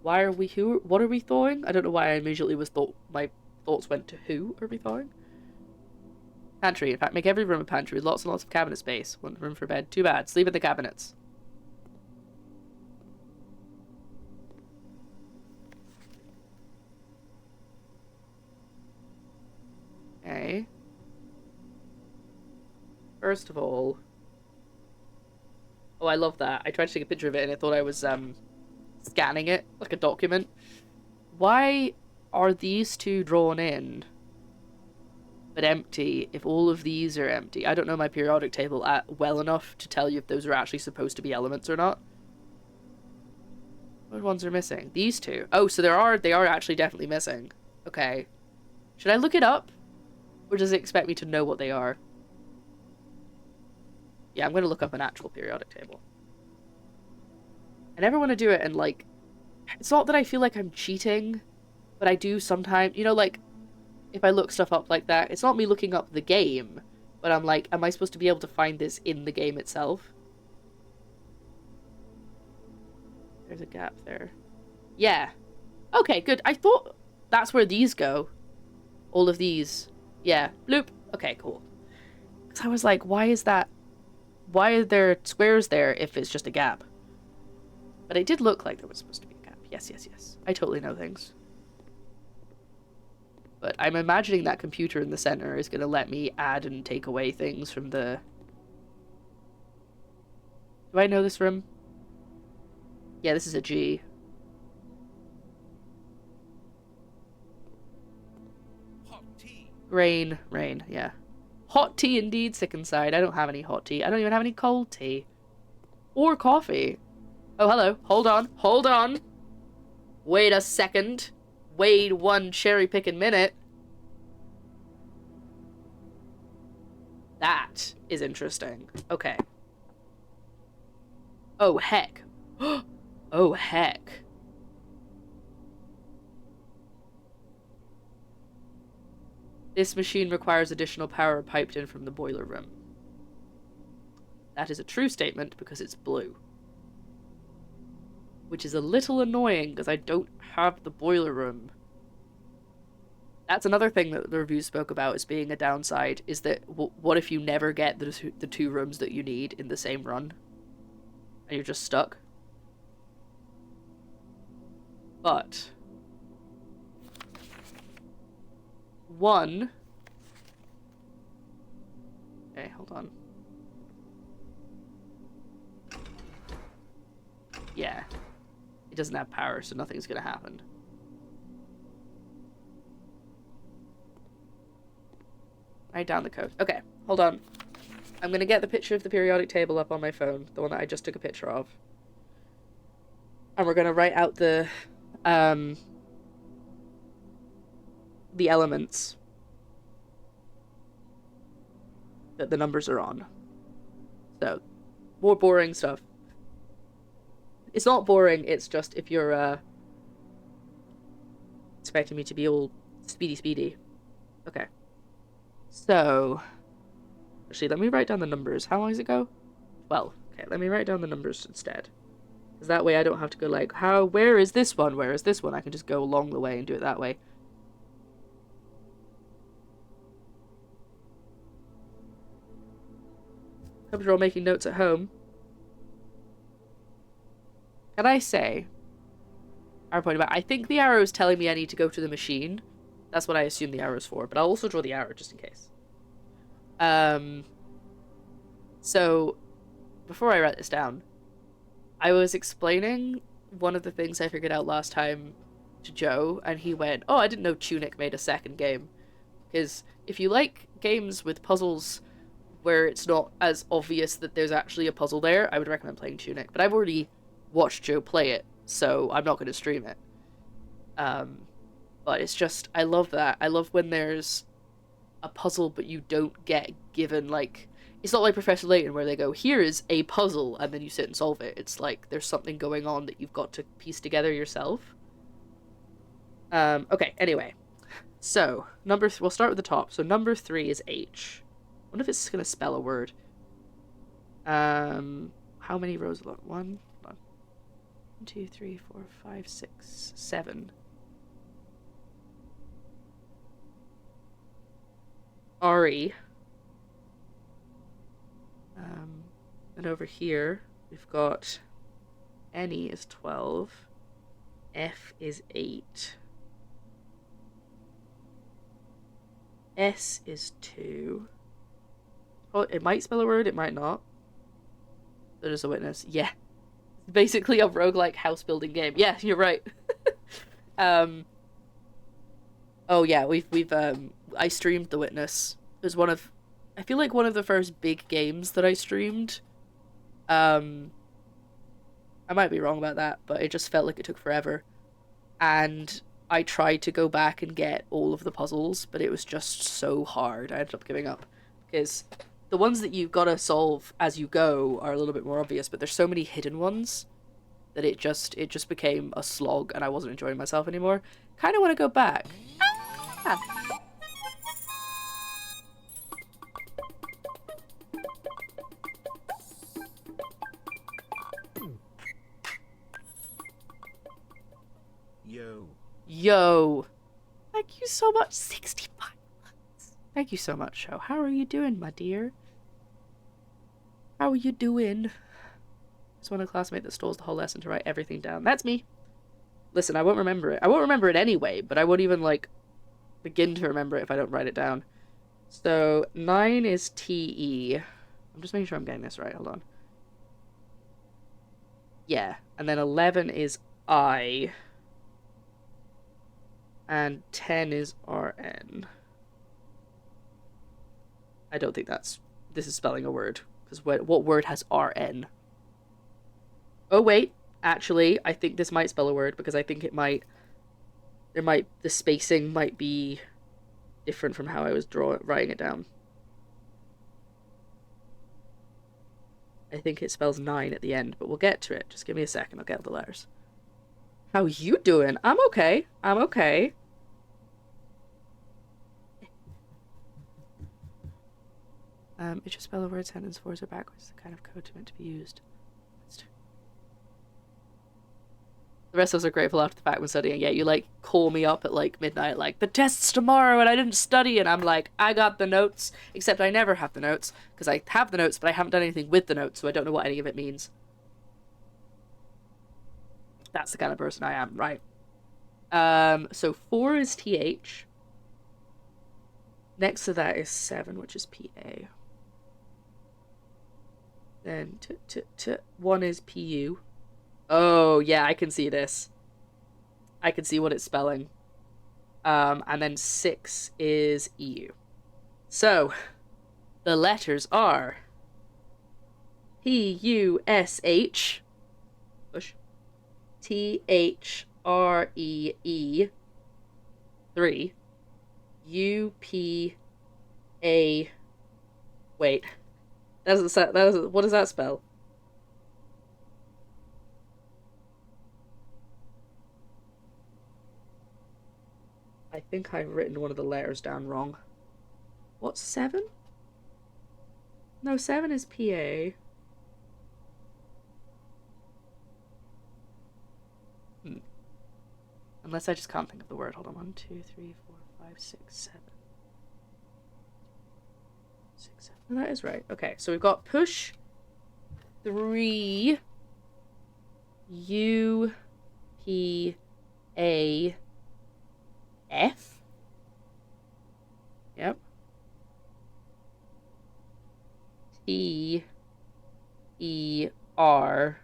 Why are we... What are we thawing? I don't know why I immediately my thoughts went to who are we thawing? Pantry. In fact, make every room a pantry with lots and lots of cabinet space. 1 room for bed. Too bad. Sleep in the cabinets. Okay. First of all... Oh, I love that. I tried to take a picture of it and I thought I was, scanning it like a document. Why are these 2 drawn in but empty if all of these are empty? I don't know my periodic table well enough to tell you if those are actually supposed to be elements or not. What ones are missing? These 2. Oh, so they are actually definitely missing. Okay. Should I look it up? Or does it expect me to know what they are? Yeah, I'm going to look up an actual periodic table. I never want to do it and, like... It's not that I feel like I'm cheating, but I do sometimes... You know, like, if I look stuff up like that, it's not me looking up the game, but I'm like, am I supposed to be able to find this in the game itself? There's a gap there. Yeah. Okay, good. I thought that's where these go. All of these. Yeah. Bloop. Okay, cool. Because I was like, why is that... Why are there squares there if it's just a gap? But it did look like there was supposed to be a gap. Yes, yes, yes. I totally know things. But I'm imagining that computer in the center is going to let me add and take away things from the... Do I know this room? Yeah, this is a G. Hot tea. Rain, yeah. Hot tea indeed, sick inside. I don't have any hot tea. I don't even have any cold tea. Or coffee. Oh, hello. Hold on. Wait a second. Wait 1 cherry-picking minute. That is interesting. Okay. Oh, heck. Oh, heck. This machine requires additional power piped in from the boiler room. That is a true statement because it's blue. Which is a little annoying because I don't have the boiler room. That's another thing that the reviews spoke about as being a downside, is that what if you never get the two rooms that you need in the same run? And you're just stuck? But one... Okay, hold on. Yeah. It doesn't have power, so nothing's gonna happen. Write down the code. Okay, hold on. I'm gonna get the picture of the periodic table up on my phone, the one that I just took a picture of. And we're gonna write out the elements that the numbers are on. So, more boring stuff. It's not boring, it's just if you're expecting me to be all speedy. Okay. So, actually, let me write down the numbers. How long does it go? 12. Okay, let me write down the numbers instead. Because that way I don't have to go like, where is this one? Where is this one? I can just go along the way and do it that way. Hope you're all making notes at home. Can I say, I think the arrow is telling me I need to go to the machine. That's what I assume the arrow is for, but I'll also draw the arrow just in case. So, before I write this down, I was explaining one of the things I figured out last time to Joe, and he went, oh, I didn't know Tunic made a second game. Because if you like games with puzzles where it's not as obvious that there's actually a puzzle there, I would recommend playing Tunic. But I've already watched Joe play it, so I'm not going to stream it. But it's just, I love that. I love when there's a puzzle but you don't get given, like, it's not like Professor Layton where they go, here is a puzzle, and then you sit and solve it. It's like there's something going on that you've got to piece together yourself. Okay, anyway. So, we'll start with the top. So number 3 is H. I wonder if it's going to spell a word. How many rows? 1, 2, 3, 4, 5, 6, 7. RE. And over here, we've got NE is 12. F is 8. S is 2. Oh, it might spell a word, it might not. There is a witness. Yeah. It's basically a roguelike house building game. Yeah, you're right. Oh yeah, I streamed The Witness. It was I feel like one of the first big games that I streamed. I might be wrong about that, but it just felt like it took forever. And I tried to go back and get all of the puzzles, but it was just so hard. I ended up giving up. Because the ones that you've got to solve as you go are a little bit more obvious, but there's so many hidden ones that it just became a slog and I wasn't enjoying myself anymore. Kind of want to go back. Ah. Yo. Thank you so much. 65 months. Thank you so much, Show. How are you doing, my dear? How are you doing? Just want a classmate that stores the whole lesson to write everything down. That's me. Listen, I won't remember it. I won't remember it anyway, but I won't even, like, begin to remember it if I don't write it down. So, 9 is TE. I'm just making sure I'm getting this right. Hold on. Yeah. And then 11 is I. And 10 is RN. I don't think this is spelling a word. Because what word has RN? Oh, wait. Actually, I think this might spell a word because I think the spacing might be different from how I was writing it down. I think it spells 9 at the end, but we'll get to it. Just give me a second. I'll get all the letters. How you doing? I'm okay. I'm okay. It should spell a word sentence forwards or backwards, the kind of code meant to be used. The rest of us are grateful after the fact when studying. Yeah, you like call me up at like midnight, like the test's tomorrow and I didn't study, and I'm like, I got the notes, except I never have the notes because I have the notes, but I haven't done anything with the notes, so I don't know what any of it means. That's the kind of person I am, right? So 4 is TH. Next to that is 7, which is PA. Then 1 is PU. Oh, yeah, I can see this. I can see what it's spelling. And then 6 is EU. So, the letters are PUSH, push, THREE, 3, UPA, wait, what does that spell? I think I've written one of the letters down wrong. What's 7? No, 7 is PA. Unless I just can't think of the word. Hold on. 1, 2, 3, 4, 5, 6, 7. 6, 7. Oh, that is right. Okay, so we've got push 3 U P A F. Yep. T E R.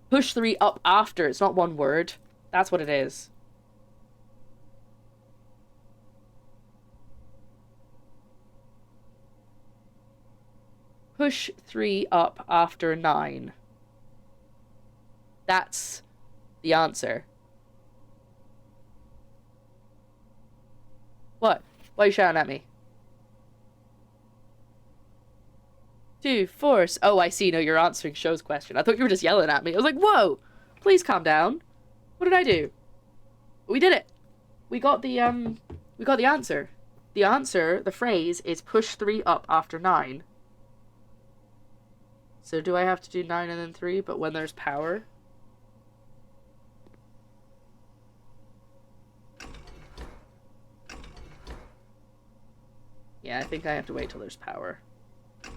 Push 3 up after. It's not one word. That's what it is. Push 3 up after 9. That's the answer. What? Why are you shouting at me? 2 force. Oh, I see. No, you're answering Show's question. I thought you were just yelling at me. I was like, whoa! Please calm down. What did I do? We did it. We got the answer. The answer, the phrase, is push 3 up after 9. So do I have to do 9 and then 3, but when there's power? Yeah, I think I have to wait till there's power. Oh,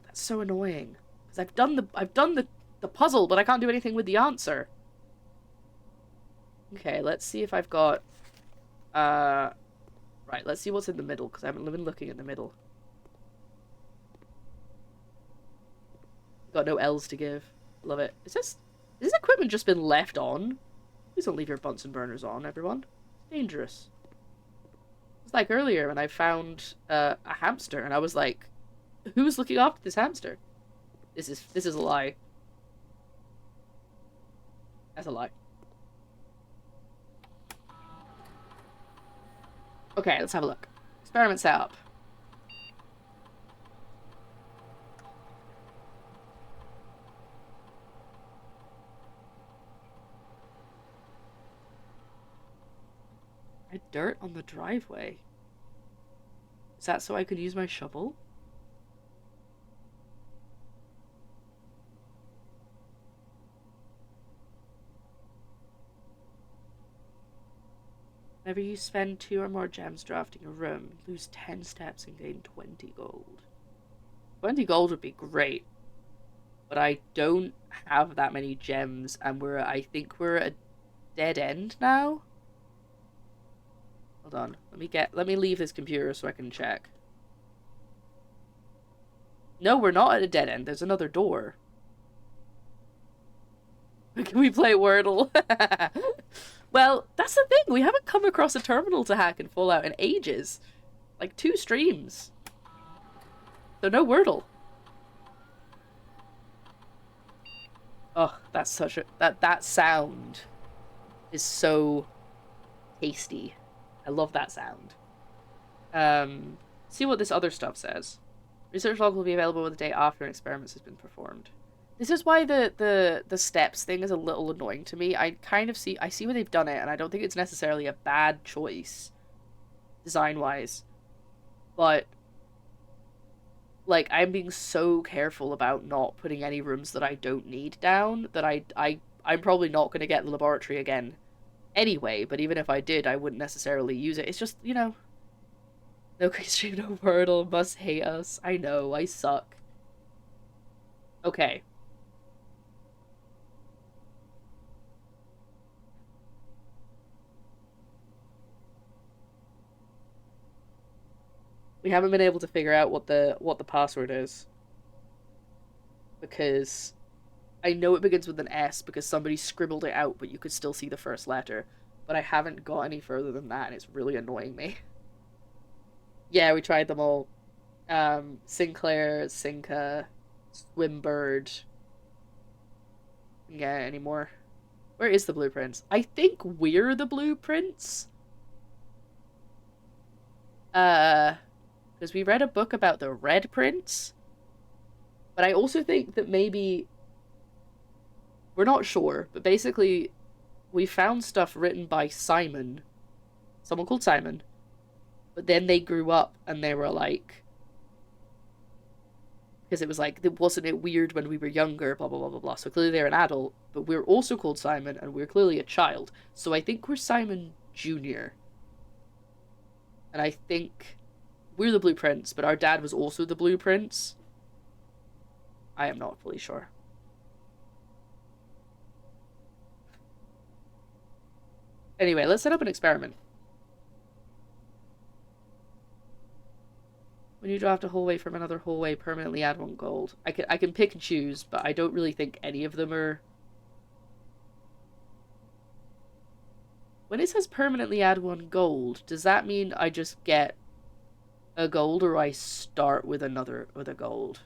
that's so annoying. Because I've done the puzzle, but I can't do anything with the answer. Okay, let's see if I've got right, let's see what's in the middle, because I haven't been looking at the middle. Got no L's to give. Love it. Is this equipment just been left on? Please don't leave your Bunsen burners on, everyone. It's dangerous. It's like earlier when I found a hamster and I was like, who's looking after this hamster? This is a lie. That's a lie. Okay, let's have a look. Experiment setup. Red dirt on the driveway. Is that so I could use my shovel? Whenever you spend 2 or more gems drafting a room, lose 10 steps and gain 20 gold. 20 gold would be great. But I don't have that many gems, and I think we're at a dead end now. Hold on. Let me leave this computer so I can check. No, we're not at a dead end. There's another door. Can we play Wordle? Well, that's the thing. We haven't come across a terminal to hack in Fallout in ages. Like 2 streams. So no Wordle. Oh, that's such a... That sound is so tasty. I love that sound. See what this other stuff says. Research log will be available the day after an experiment has been performed. This is why the steps thing is a little annoying to me. I see where they've done it, and I don't think it's necessarily a bad choice, design-wise. But Like, I'm being so careful about not putting any rooms that I don't need down that I'm probably not going to get the laboratory again anyway, but even if I did, I wouldn't necessarily use it. It's just, you know, no Stream, no Wordle, must hate us. I know, I suck. Okay. We haven't been able to figure out what the password is. Because I know it begins with an S because somebody scribbled it out, but you could still see the first letter. But I haven't got any further than that, and it's really annoying me. Yeah, we tried them all. Sinclair, Sinka, Swimbird. Yeah, anymore. Where is the blueprints? I think we're the blueprints. Because we read a book about the red prints. But I also think that maybe we're not sure, but basically we found stuff written by Simon. Someone called Simon. But then they grew up and they were like, because it was like, wasn't it weird when we were younger, blah, blah, blah, blah, blah. So clearly they're an adult, but we're also called Simon, and we're clearly a child. So I think we're Simon Jr. And I think we're the blueprints, but our dad was also the blueprints. I am not fully sure. Anyway, let's set up an experiment. When you draft a hallway from another hallway, permanently add 1 gold. I can pick and choose, but I don't really think any of them are... When it says permanently add 1 gold, does that mean I just get a gold, or I start with a gold?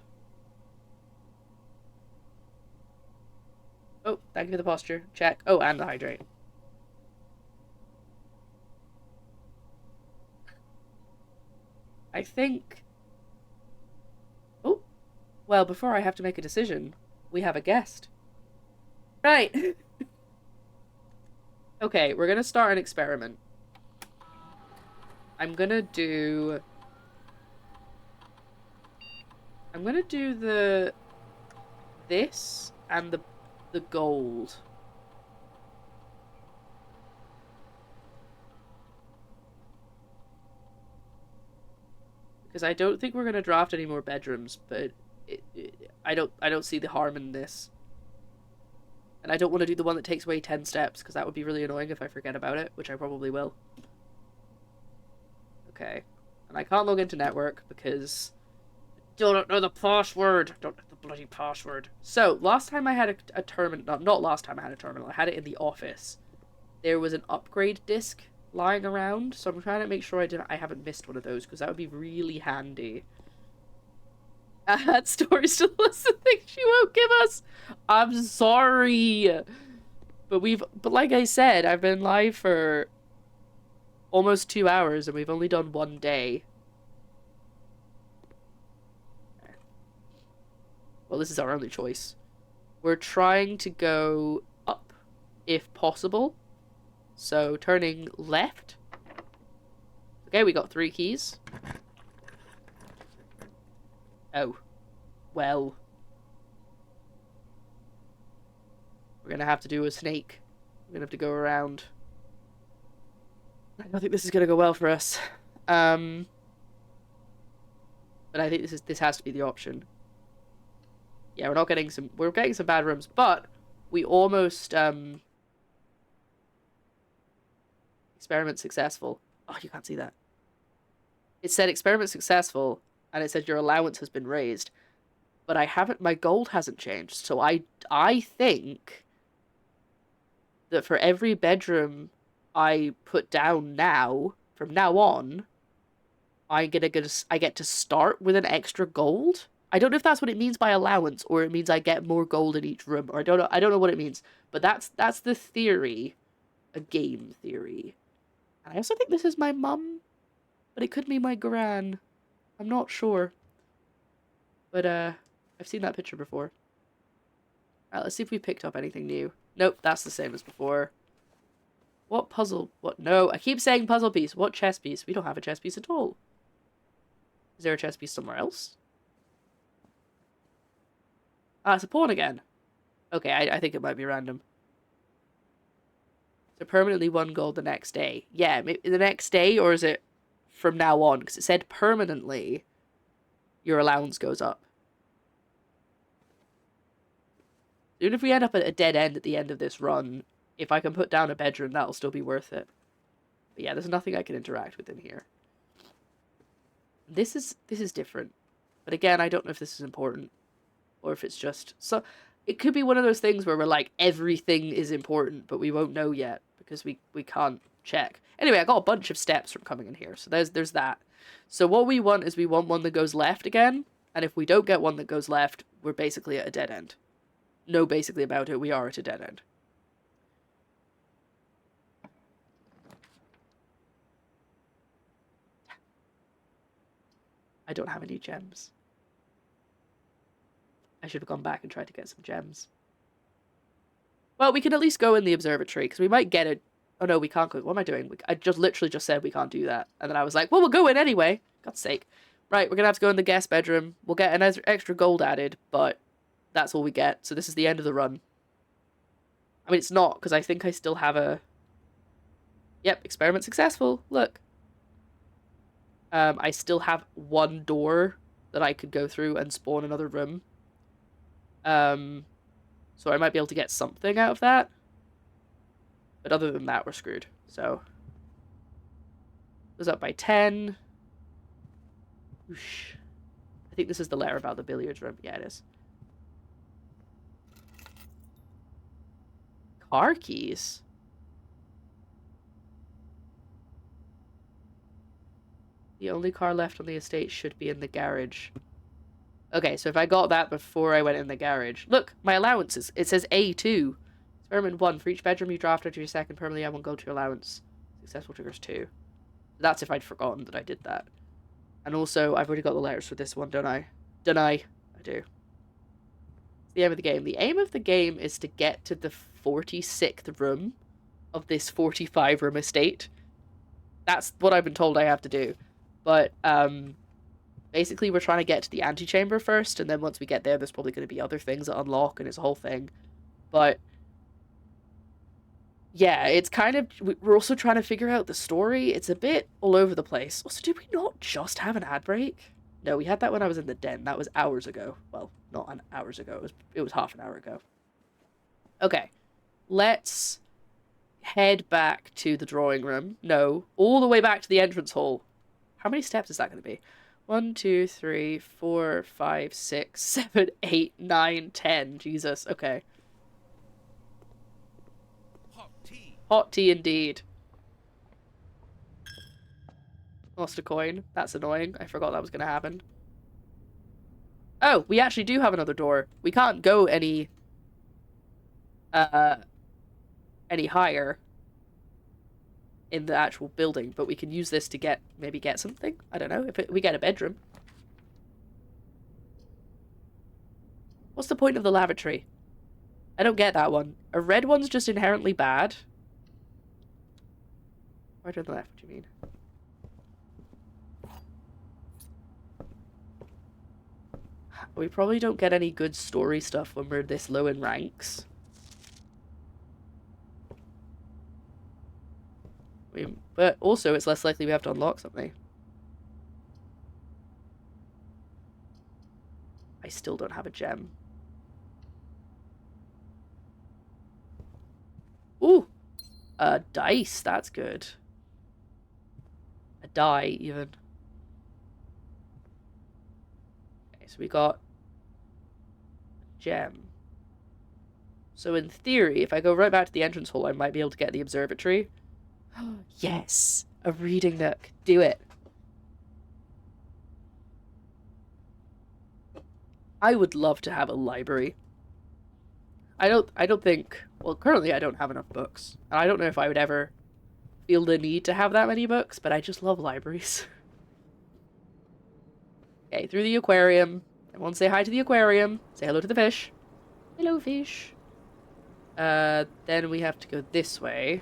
Oh, thank you for the posture. Check. Oh, and the hydrate. I think... Oh, well, before I have to make a decision, we have a guest. Right. Okay, we're gonna start an experiment. I'm gonna do this and the gold. Because I don't think we're gonna draft any more bedrooms, but I don't see the harm in this. And I don't want to do the one that takes away 10 steps, because that would be really annoying if I forget about it, which I probably will. Okay. And I can't log into network because I don't know the password. I don't know the bloody password. So, last time I had a terminal, not last time I had a terminal, I had it in the office. There was an upgrade disc lying around, so I'm trying to make sure I haven't missed one of those, because that would be really handy. That story still was the thing she won't give us. I'm sorry. But like I said, I've been live for almost 2 hours and we've only done 1 day. Well, this is our only choice. We're trying to go up, if possible. So, turning left. Okay, we got 3 keys. Oh. Well. We're gonna have to do a snake. We're gonna have to go around. I don't think this is gonna go well for us. But I think this has to be the option. Yeah, we're getting some bad rooms, but we almost experiment successful. Oh, you can't see that. It said experiment successful, and it said your allowance has been raised. But my gold hasn't changed, so I think that for every bedroom I put down now, from now on, I get to start with an extra gold. I don't know if that's what it means by allowance, or it means I get more gold in each room, or I don't know what it means. But that's the theory, a game theory. And I also think this is my mum, but it could be my gran. I'm not sure. But I've seen that picture before. Alright, let's see if we picked up anything new. Nope, that's the same as before. What puzzle? What? No, I keep saying puzzle piece. What chess piece? We don't have a chess piece at all. Is there a chess piece somewhere else? Ah, it's a pawn again. Okay, I think it might be random. So permanently 1 gold the next day. Yeah, maybe the next day, or is it from now on? Because it said permanently your allowance goes up. Even if we end up at a dead end at the end of this run, if I can put down a bedroom, that'll still be worth it. But yeah, there's nothing I can interact with in here. This is different. But again, I don't know if this is important. Or if it's just... So, it could be one of those things where we're like, everything is important, but we won't know yet. Because we can't check. Anyway, I got a bunch of steps from coming in here. So there's that. So what we want is we want one that goes left again. And if we don't get one that goes left, we're basically at a dead end. No, basically about it, we are at a dead end. I don't have any gems. I should have gone back and tried to get some gems. Well, we can at least go in the observatory, because we might get it. Oh no, we can't go. What am I doing? I just literally just said we can't do that. And then I was like, well, we'll go in anyway. God's sake. Right, we're going to have to go in the guest bedroom. We'll get an extra gold added, but that's all we get. So this is the end of the run. I mean, it's not, because I think I still have a... Yep, experiment successful. Look. I still have 1 door that I could go through and spawn another room. So I might be able to get something out of that. But other than that, we're screwed. So, it was up by 10. Whoosh. I think this is the letter about the billiards room. Yeah, it is. Car keys? The only car left on the estate should be in the garage. Okay, so if I got that before I went in the garage... Look, my allowances. It says A2. Experiment 1. For each bedroom you draft after your second, permanently I won't go to your allowance. Successful triggers 2. That's if I'd forgotten that I did that. And also, I've already got the letters for this one, don't I? Don't I? I do. It's the aim of the game. The aim of the game is to get to the 46th room of this 45-room estate. That's what I've been told I have to do. But, basically, we're trying to get to the antechamber first, and then once we get there, there's probably going to be other things that unlock, and it's a whole thing. But, yeah, it's kind of... We're also trying to figure out the story. It's a bit all over the place. Also, did we not just have an ad break? No, we had that when I was in the den. That was hours ago. Well, not hours ago. It was half an hour ago. Okay. Let's head back to the drawing room. No, all the way back to the entrance hall. How many steps is that going to be? 1, 2, 3, 4, 5, 6, 7, 8, 9, 10. Jesus, okay. Hot tea. Hot tea indeed. Lost a coin. That's annoying. I forgot that was going to happen. Oh, we actually do have another door. We can't go any higher in the actual building, but we can use this to maybe get something. I don't know, if we get a bedroom. What's the point of the lavatory? I don't get that one. A red one's just inherently bad. Right or the left, what do you mean? We probably don't get any good story stuff when we're this low in ranks. But also, it's less likely we have to unlock something. I still don't have a gem. Ooh! A dice, that's good. A die, even. Okay, so we got a gem. So in theory, if I go right back to the entrance hall, I might be able to get the observatory. Yes! A reading nook. Do it. I would love to have a library. I don't think... Well, currently I don't have enough books. And I don't know if I would ever feel the need to have that many books, but I just love libraries. Okay, through the aquarium. Everyone say hi to the aquarium. Say hello to the fish. Hello, fish. Then we have to go this way.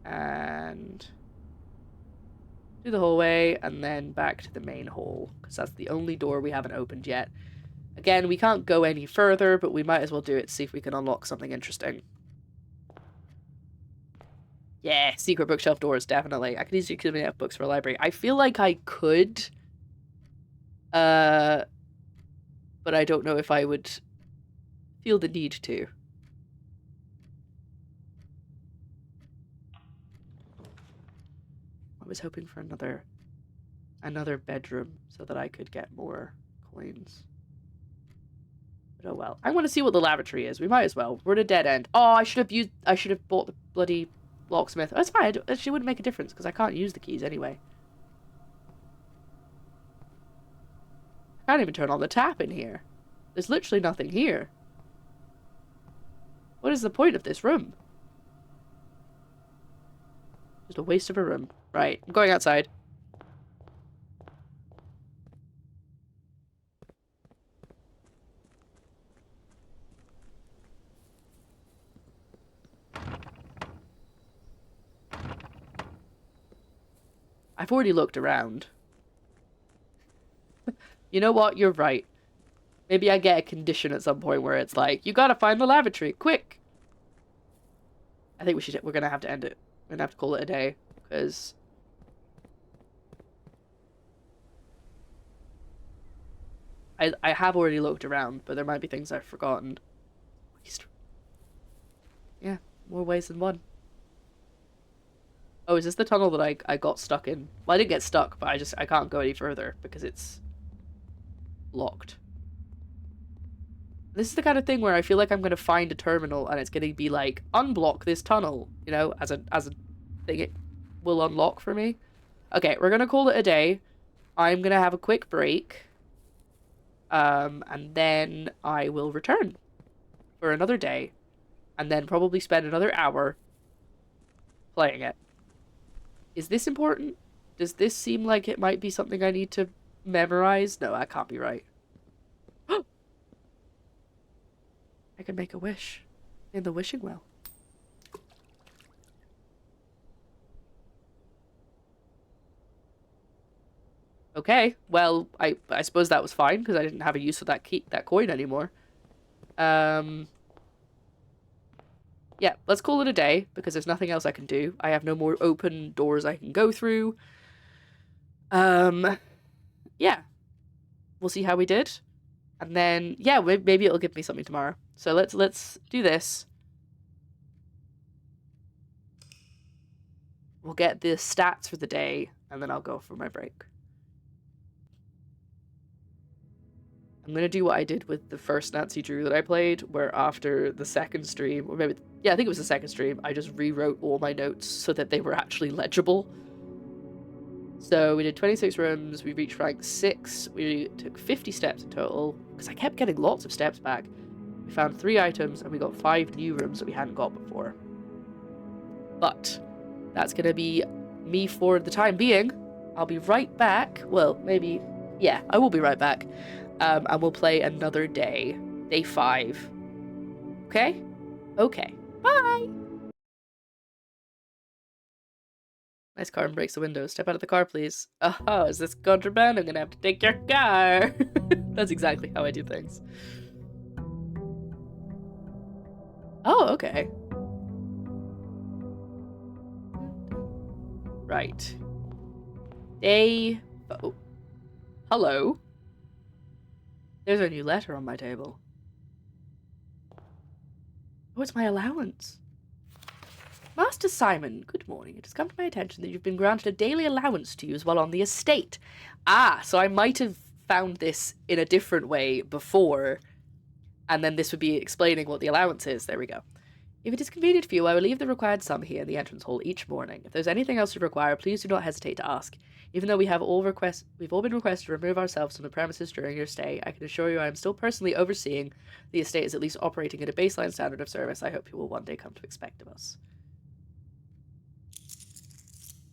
And through the hallway, and then back to the main hall, because that's the only door we haven't opened yet. Again, we can't go any further, but we might as well do it to see if we can unlock something interesting. Yeah, secret bookshelf doors, definitely. I could easily clean up books for a library. I feel like I could, but I don't know if I would feel the need to. I was hoping for another bedroom so that I could get more coins. But oh well. I want to see what the lavatory is. We might as well. We're at a dead end. Oh, I should have bought the bloody locksmith. That's fine. It actually wouldn't make a difference because I can't use the keys anyway. I can't even turn on the tap in here. There's literally nothing here. What is the point of this room? Just a waste of a room. Right, I'm going outside. I've already looked around. You know what? You're right. Maybe I get a condition at some point where it's like, you gotta find the lavatory, quick! I think we're gonna have to end it. We're gonna have to call it a day, because... I have already looked around, but there might be things I've forgotten. Yeah, more ways than one. Oh, is this the tunnel that I got stuck in? Well, I didn't get stuck, but I can't go any further because it's locked. This is the kind of thing where I feel like I'm going to find a terminal and it's going to be like, unblock this tunnel, you know, as a thing it will unlock for me. Okay, we're going to call it a day. I'm going to have a quick break. And then I will return for another day and then probably spend another hour playing it. Is this important? Does this seem like it might be something I need to memorize? No, that can't be right. I can make a wish in the wishing well. Okay, well, I suppose that was fine because I didn't have a use for that coin anymore. Yeah, let's call it a day because there's nothing else I can do. I have no more open doors I can go through. Yeah. We'll see how we did. And then, yeah, maybe it'll give me something tomorrow. So let's do this. We'll get the stats for the day, and then I'll go for my break. I'm gonna do what I did with the first Nancy Drew that I played, where after the second stream, or maybe, yeah, I think it was the second stream, I just rewrote all my notes so that they were actually legible. So we did 26 rooms, we reached rank 6, we took 50 steps in total, because I kept getting lots of steps back. We found 3 items, and we got 5 new rooms that we hadn't got before. But that's gonna be me for the time being. I'll be right back. Well, maybe, yeah, I will be right back. And we'll play another day. Day 5. Okay? Okay. Bye! Nice car and breaks the window. Step out of the car, please. Oh, is this contraband? I'm gonna have to take your car! That's exactly how I do things. Oh, okay. Right. Day... Oh. Hello. There's a new letter on my table. Oh, it's my allowance. Master Simon, good morning. It has come to my attention that you've been granted a daily allowance to use while on the estate. Ah, so I might have found this in a different way before, and then this would be explaining what the allowance is. There we go. If it is convenient for you, I will leave the required sum here in the entrance hall each morning. If there's anything else you require, please do not hesitate to ask. Even though we've all been requested to remove ourselves from the premises during your stay, I can assure you I am still personally overseeing the estate is at least operating at a baseline standard of service I hope you will one day come to expect of us.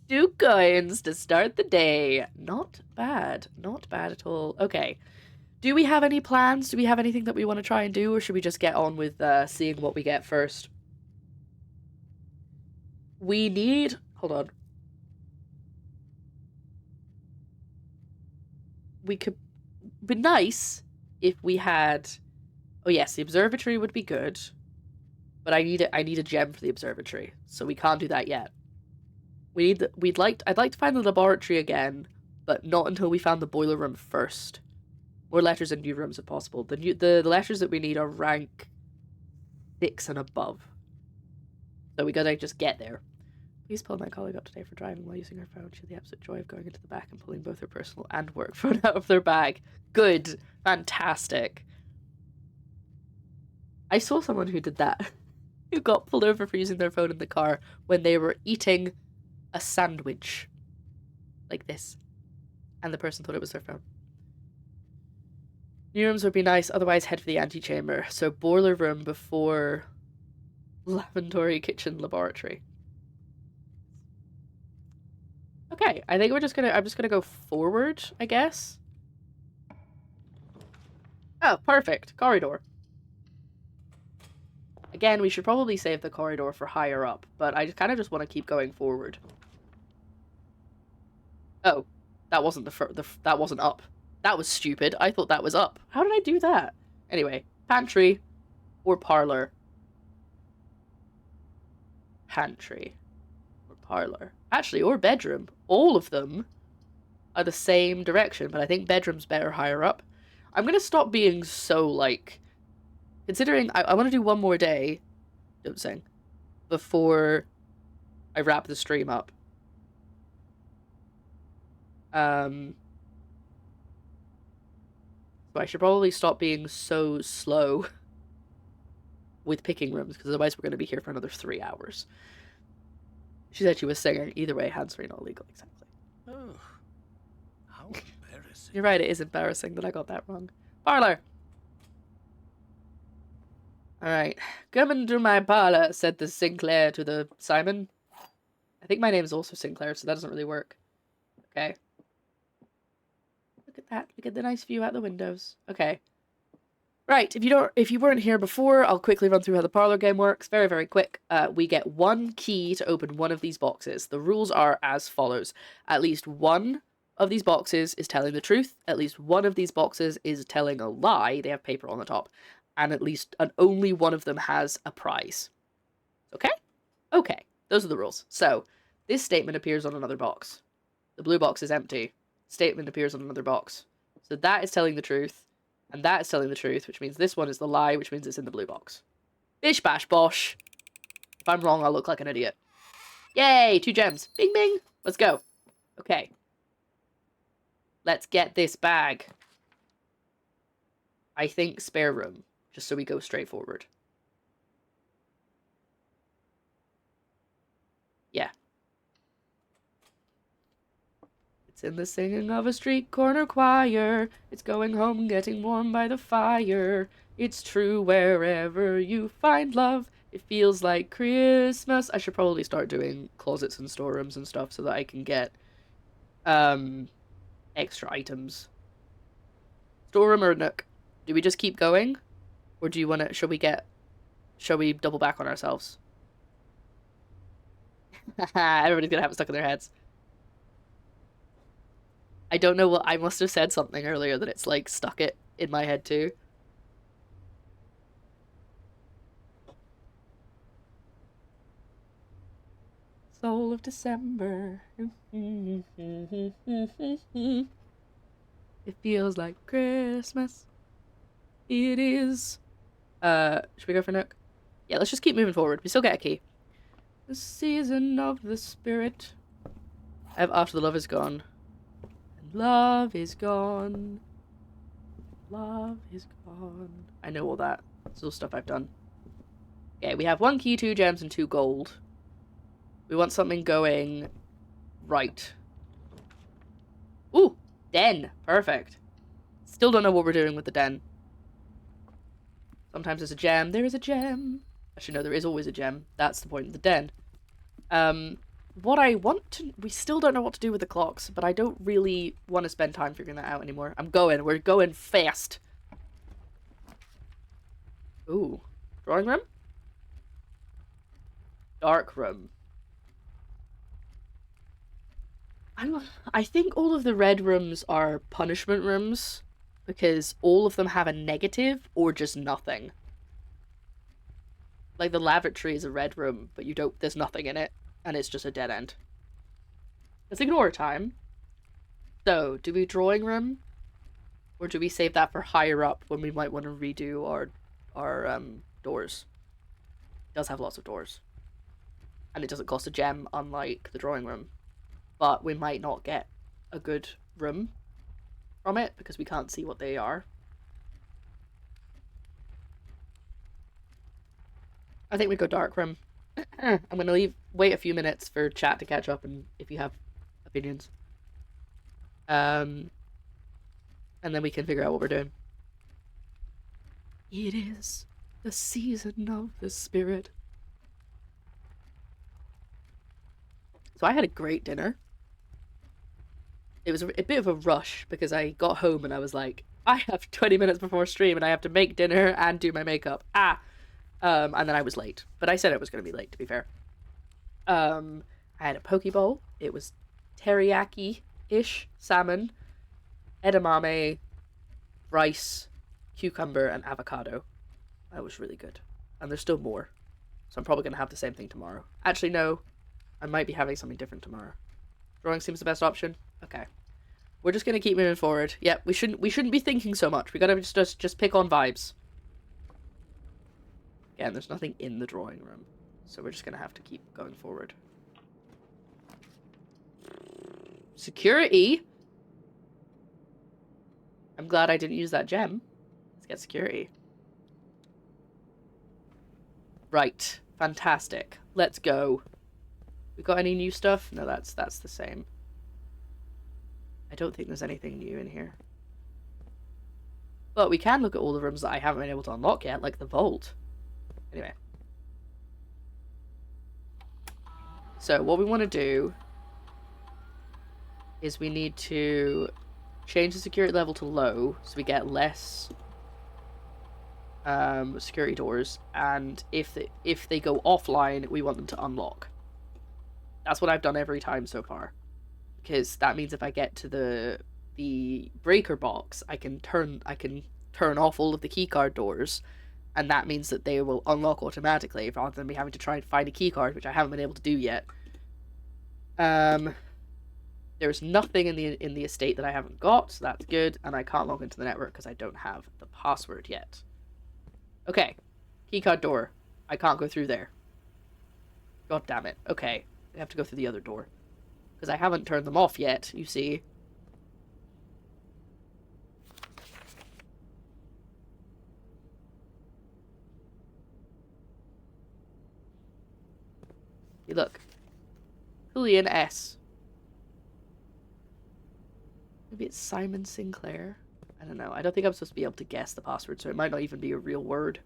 2 coins to start the day. Not bad. Not bad at all. Okay. Do we have any plans? Do we have anything that we want to try and do, or should we just get on with seeing what we get first? We need... Hold on. we could be nice if we had. Oh yes, the observatory would be good, but I need a gem for the observatory, so we can't do that yet. I'd like to find the laboratory again, but not until we found the boiler room first. More letters in new rooms if possible. The letters that we need are rank 6 and above. So we gotta just get there. Please pull my colleague up today for driving while using her phone. She had the absolute joy of going into the back and pulling both her personal and work phone out of their bag. Good. Fantastic. I saw someone who did that. Who got pulled over for using their phone in the car when they were eating a sandwich. Like this. And the person thought it was their phone. New rooms would be nice, otherwise head for the antechamber. So boiler room before lavatory, kitchen, laboratory. Okay, I think I'm just gonna go forward, I guess. Oh, perfect. Corridor. Again, we should probably save the corridor for higher up, but I kind of just want to keep going forward. Oh, that wasn't that wasn't up. That was stupid. I thought that was up. How did I do that? Anyway, pantry or parlor. Pantry or parlor. Actually, or bedroom. All of them are the same direction, but I think bedroom's better higher up. I'm gonna stop being so, like... Considering I want to do one more day, don't sing, before I wrap the stream up. So I should probably stop being so slow with picking rooms, because otherwise we're going to be here for another 3 hours. She said she was singing. Either way, hands-free, not legal, exactly. Oh, how embarrassing. You're right, it is embarrassing that I got that wrong. Parlor! Alright. Come into my parlor, said the Sinclair to the Simon. I think my name is also Sinclair, so that doesn't really work. Okay. Look at that. Look at the nice view out the windows. Okay. Right, if you weren't here before, I'll quickly run through how the parlor game works. Very, very quick. We get one key to open one of these boxes. The rules are as follows. At least one of these boxes is telling the truth. At least one of these boxes is telling a lie. They have paper on the top. And only one of them has a prize. Okay? Okay. Those are the rules. So, this statement appears on another box. The blue box is empty. Statement appears on another box. So that is telling the truth. And that is telling the truth, which means this one is the lie, which means it's in the blue box. Bish bash bosh. If I'm wrong, I'll look like an idiot. Yay! 2 gems. Bing bing! Let's go. Okay. Let's get this bag. I think spare room. Just so we go straight forward. Yeah. It's in the singing of a street corner choir. It's going home getting warm by the fire. It's true wherever you find love. It feels like Christmas. I should probably start doing closets and storerooms and stuff so that I can get extra items. Storeroom or nook? Do we just keep going? Or do you want to, shall we double back on ourselves? Everybody's gonna have it stuck in their heads. I don't know what, I must have said something earlier that it's like stuck it in my head too. Soul of December. It feels like Christmas. It is. Should we go for Nook? Yeah, let's just keep moving forward. We still get a key. The season of the spirit. After the love is gone. And love is gone. Love is gone. I know all that. It's all stuff I've done. Okay, we have 1 key, 2 gems, and 2 gold. We want something going right. Ooh! Den! Perfect. Still don't know what we're doing with the den. Sometimes there's a gem. There is a gem. Actually, no, there is always a gem. That's the point of the den. What I want to... We still don't know what to do with the clocks, but I don't really want to spend time figuring that out anymore. We're going fast. Ooh. Drawing room? Dark room. I think all of the red rooms are punishment rooms because all of them have a negative or just nothing. Like the lavatory is a red room, but there's nothing in it, and it's just a dead end. Let's ignore time. So, do we drawing room? Or do we save that for higher up when we might want to redo our doors? It does have lots of doors. And it doesn't cost a gem, unlike the drawing room. But we might not get a good room from it because we can't see what they are. I think we go dark room. I'm gonna wait a few minutes for chat to catch up and if you have opinions. And then we can figure out what we're doing. It is the season of the spirit. So I had a great dinner. It was a bit of a rush because I got home and I was like, I have 20 minutes before stream and I have to make dinner and do my makeup. And then I was late. But I said I was going to be late, to be fair. I had a poke bowl. It was teriyaki-ish salmon, edamame, rice, cucumber, and avocado. That was really good. And there's still more. So I'm probably going to have the same thing tomorrow. Actually, no. I might be having something different tomorrow. Drawing seems the best option. Okay. We're just going to keep moving forward. Yep, we shouldn't be thinking so much. We got to just pick on vibes. Again, there's nothing in the drawing room. So we're just going to have to keep going forward. Security? I'm glad I didn't use that gem. Let's get security. Right. Fantastic. Let's go. We got any new stuff? No, that's the same. I don't think there's anything new in here. But we can look at all the rooms that I haven't been able to unlock yet, like the vault. Anyway. So what we want to do is we need to change the security level to low so we get less security doors, and if they go offline, we want them to unlock. That's what I've done every time so far, because that means if I get to the breaker box, I can turn off all of the keycard doors, and that means that they will unlock automatically rather than me having to try and find a keycard, which I haven't been able to do yet. There's nothing in the estate that I haven't got, so that's good, and I can't log into the network because I don't have the password yet. Okay, keycard door. I can't go through there. God damn it. Okay, I have to go through the other door because I haven't turned them off yet, you see. Hey, look. Julian S. Maybe it's Simon Sinclair. I don't know. I don't think I'm supposed to be able to guess the password, so it might not even be a real word.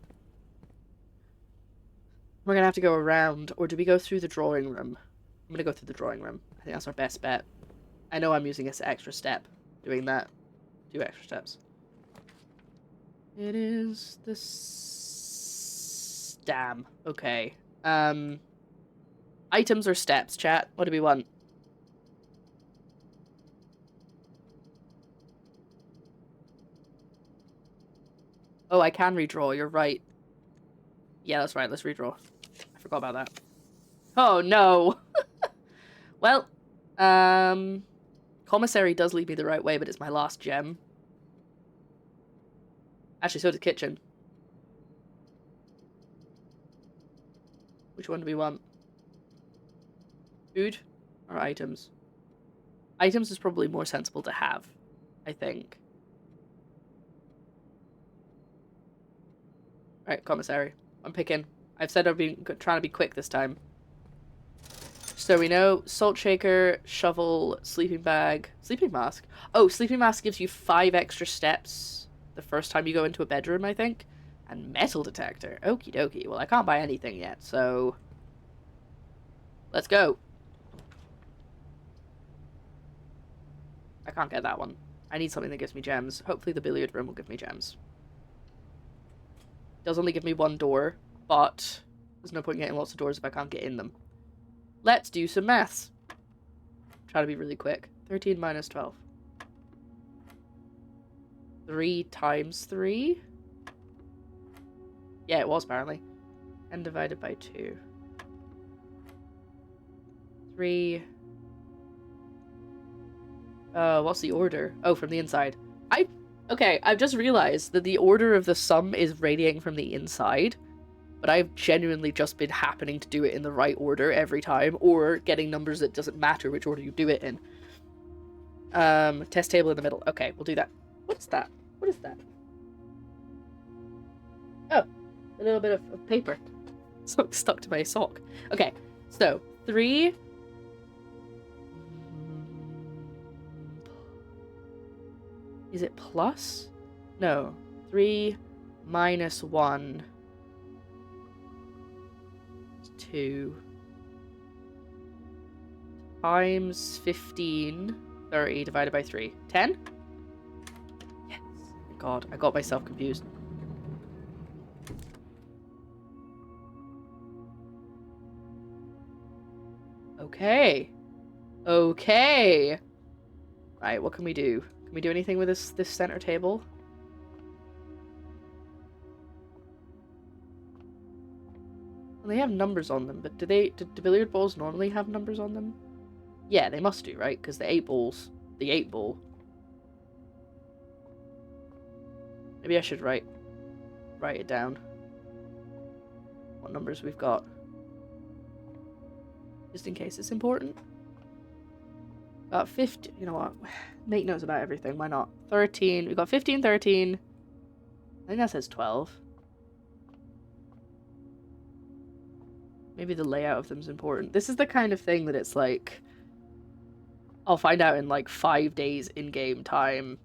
We're gonna have to go around, or do we go through the drawing room? I'm gonna go through the drawing room. I think that's our best bet. I know I'm using this extra step doing that. 2 extra steps. It is the damn. Okay. Items or steps, chat? What do we want? Oh, I can redraw. You're right. Yeah, that's right. Let's redraw. I forgot about that. Oh, no. Well, commissary does lead me the right way, but it's my last gem. Actually, so does kitchen. Which one do we want? Food or items? Items is probably more sensible to have, I think. Right, commissary. I'm picking. I've said I've been trying to be quick this time. So we know salt shaker, shovel, sleeping bag, sleeping mask. Oh, sleeping mask gives you 5 extra steps the first time you go into a bedroom, I think. And metal detector. Okie dokie. Well, I can't buy anything yet, so let's go. I can't get that one. I need something that gives me gems. Hopefully the billiard room will give me gems. It does only give me 1 door, but there's no point in getting lots of doors if I can't get in them. Let's do some maths. Try to be really quick. 13 minus 12. 3 times 3? Yeah, it was apparently. 10 divided by 2. 3. What's the order? Oh, from the inside. Okay, I've just realized that the order of the sum is radiating from the inside, but I've genuinely just been happening to do it in the right order every time, or getting numbers that doesn't matter which order you do it in. Test table in the middle. Okay, we'll do that. What's that? What is that? Oh, a little bit of paper. Stuck to my sock. Okay, so 3... Is it plus? No. 3 minus 1 is 2 times 15, 30 divided by 3. 10? Yes. God, I got myself confused. Okay. Okay. Right, what can we do? Can we do anything with this center table? Well, they have numbers on them, but do billiard balls normally have numbers on them? Yeah, they must do, right? Because the 8 ball. Maybe I should write it down. What numbers we've got. Just in case it's important. Got 50, you know what? Make notes about everything, why not? 13, we've got 15, 13. I think that says 12. Maybe the layout of them is important. This is the kind of thing that it's like, I'll find out in like 5 days in-game time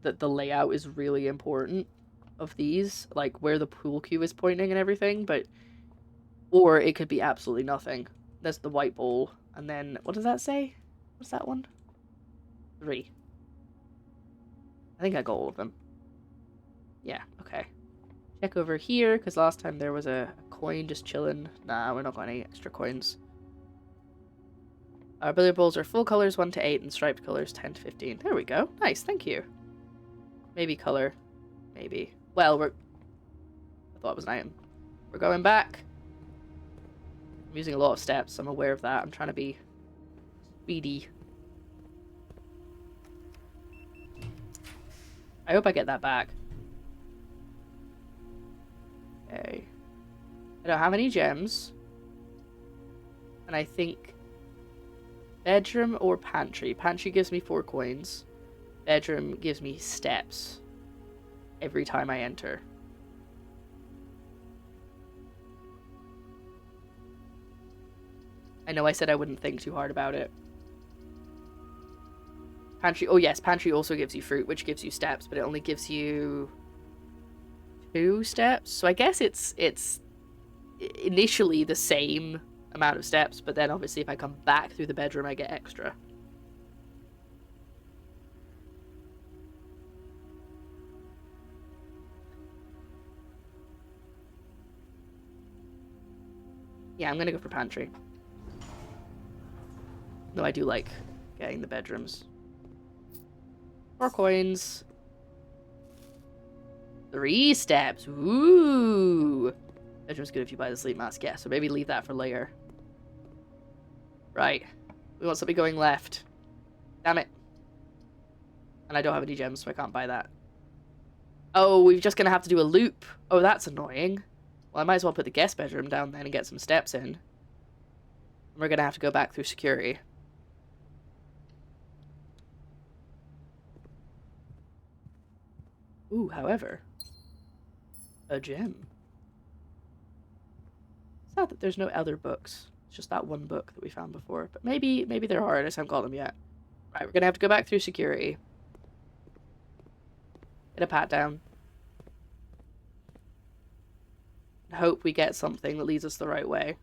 that the layout is really important of these, like where the pool cue is pointing and everything, but, or it could be absolutely nothing. There's the white ball, and then, what does that say? What's that one? 3. I think I got all of them. Yeah, okay. Check over here, because last time there was a coin just chilling. Nah, we're not got any extra coins. Our billiard balls are full colors 1 to 8 and striped colors 10 to 15. There we go. Nice, thank you. Maybe color. Maybe. Well, I thought it was an item. We're going back. I'm using a lot of steps. I'm aware of that. I'm trying to be speedy. I hope I get that back. Okay. I don't have any gems. And I think bedroom or pantry. Pantry gives me 4 coins. Bedroom gives me steps every time I enter. I know I said I wouldn't think too hard about it. Pantry, oh yes, pantry also gives you fruit, which gives you steps, but it only gives you 2 steps. So I guess it's initially the same amount of steps, but then obviously if I come back through the bedroom, I get extra. Yeah, I'm gonna go for pantry. Though I do like getting the bedrooms. 4 coins. 3 steps. Ooh. Bedroom's good if you buy the sleep mask. Yeah, so maybe leave that for later. Right. We want something going left. Damn it. And I don't have any gems, so I can't buy that. Oh, we're just gonna have to do a loop. Oh, that's annoying. Well, I might as well put the guest bedroom down then and get some steps in. And we're gonna have to go back through security. Ooh, however, a gem. It's not that there's no other books. It's just that one book that we found before. But maybe there are. I just haven't got them yet. Right, we're gonna have to go back through security. Get a pat down. And hope we get something that leads us the right way.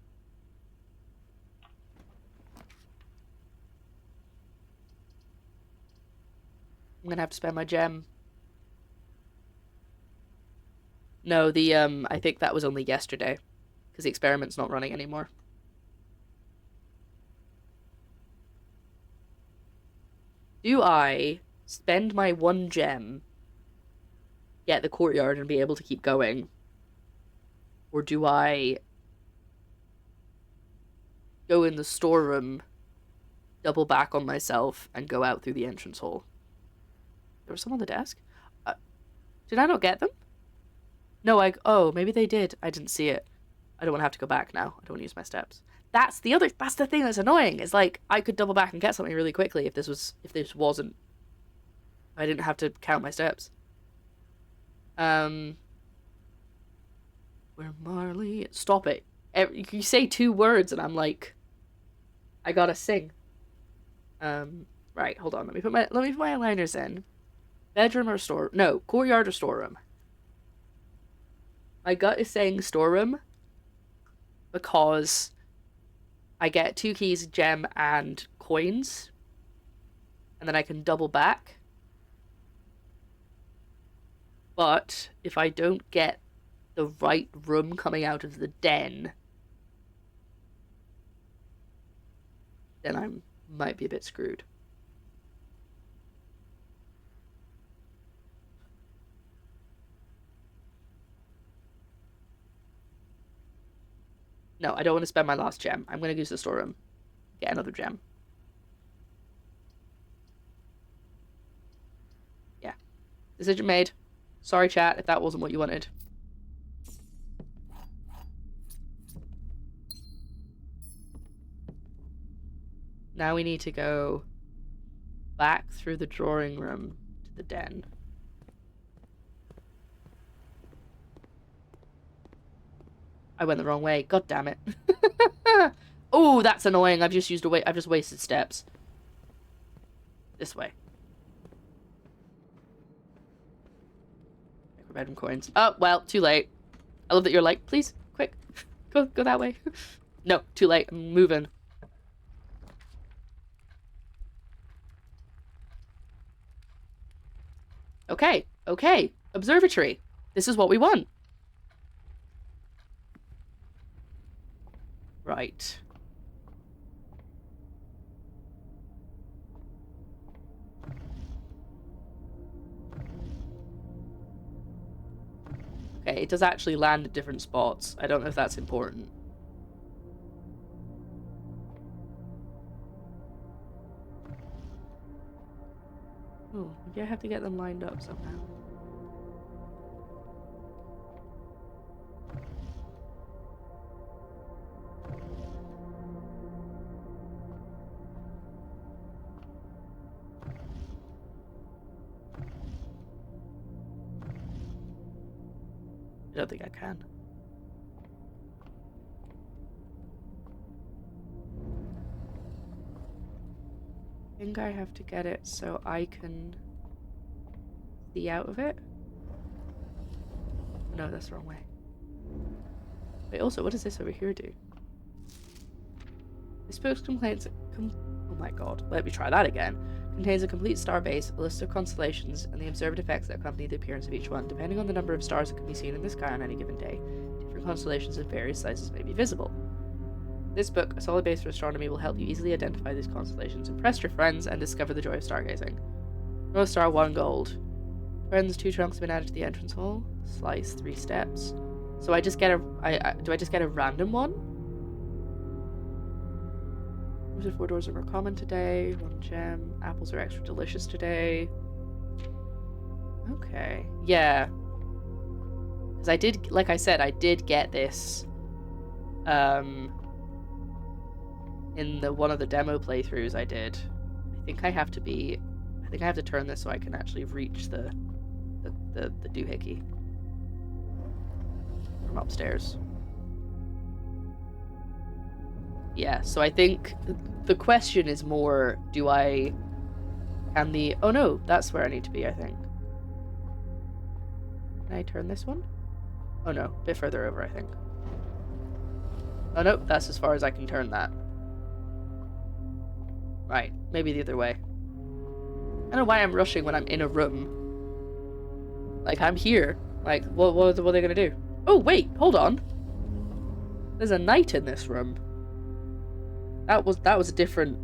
I'm gonna have to spend my gem. No, I think that was only yesterday. Because the experiment's not running anymore. Do I spend my 1 gem, get the courtyard, and be able to keep going? Or do I go in the storeroom, double back on myself, and go out through the entrance hall? There was some on the desk? Did I not get them? No, oh, maybe they did. I didn't see it. I don't want to have to go back now. I don't want to use my steps. That's the thing that's annoying. Is like, I could double back and get something really quickly if this wasn't. I didn't have to count my steps. Where Marley? Stop it. You say 2 words and I'm like, I gotta sing. Right, hold on. Let me put my aligners in. Bedroom or store? No, courtyard or storeroom. My gut is saying storeroom because I get 2 keys, gem, and coins, and then I can double back. But if I don't get the right room coming out of the den, then I might be a bit screwed. No, I don't want to spend my last gem. I'm going to use the storeroom. Get another gem. Yeah. Decision made. Sorry, chat, if that wasn't what you wanted. Now we need to go back through the drawing room to the den. I went the wrong way. God damn it. Oh, that's annoying. I've just wasted steps. This way. Bedroom coins. Oh, well, too late. I love that you're like, please, quick. Go that way. No, too late. I'm moving. Okay. Observatory. This is what we want. Right. Okay, it does actually land at different spots. I don't know if that's important. Oh, maybe I have to get them lined up somehow. I don't think I can. I think I have to get it so I can see out of it. No, that's the wrong way. Wait, also, what does this over here do? This book contains oh my god, let me try that again. Contains a complete star base, a list of constellations, and the observed effects that accompany the appearance of each one. Depending on the number of stars that can be seen in the sky on any given day, different constellations of various sizes may be visible. This book, a solid base for astronomy, will help you easily identify these constellations, impress your friends, and discover the joy of stargazing. North Star, 1 gold. Friends, 2 trunks have been added to the entrance hall. Slice, 3 steps. So I just get a... do I just get a random one? Rooms and 4 doors are more common today. 1 gem. Apples are extra delicious today. Okay. Yeah. Because I did... Like I said, I did get this... in one of the demo playthroughs I did. I think I have to turn this so I can actually reach the doohickey from upstairs. Yeah, so I think the question is more, oh no, that's where I need to be, I think. Can I turn this one? Oh no, a bit further over, I think. Oh no, that's as far as I can turn that. Right, maybe the other way. I don't know why I'm rushing when I'm in a room. Like, I'm here. Like, what are they gonna do? Oh, wait, hold on. There's a knight in this room. That was a different...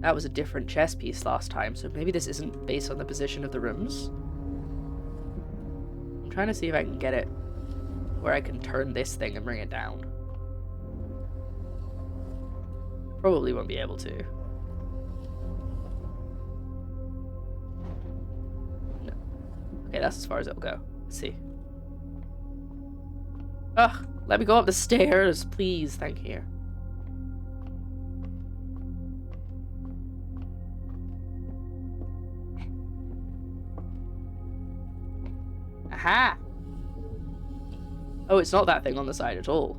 that was a different chess piece last time, so maybe this isn't based on the position of the rooms. I'm trying to see if I can get it where I can turn this thing and bring it down. Probably won't be able to. No. Okay, that's as far as it'll go. Let's see. Ugh, let me go up the stairs, please. Thank you. Aha! Oh, it's not that thing on the side at all.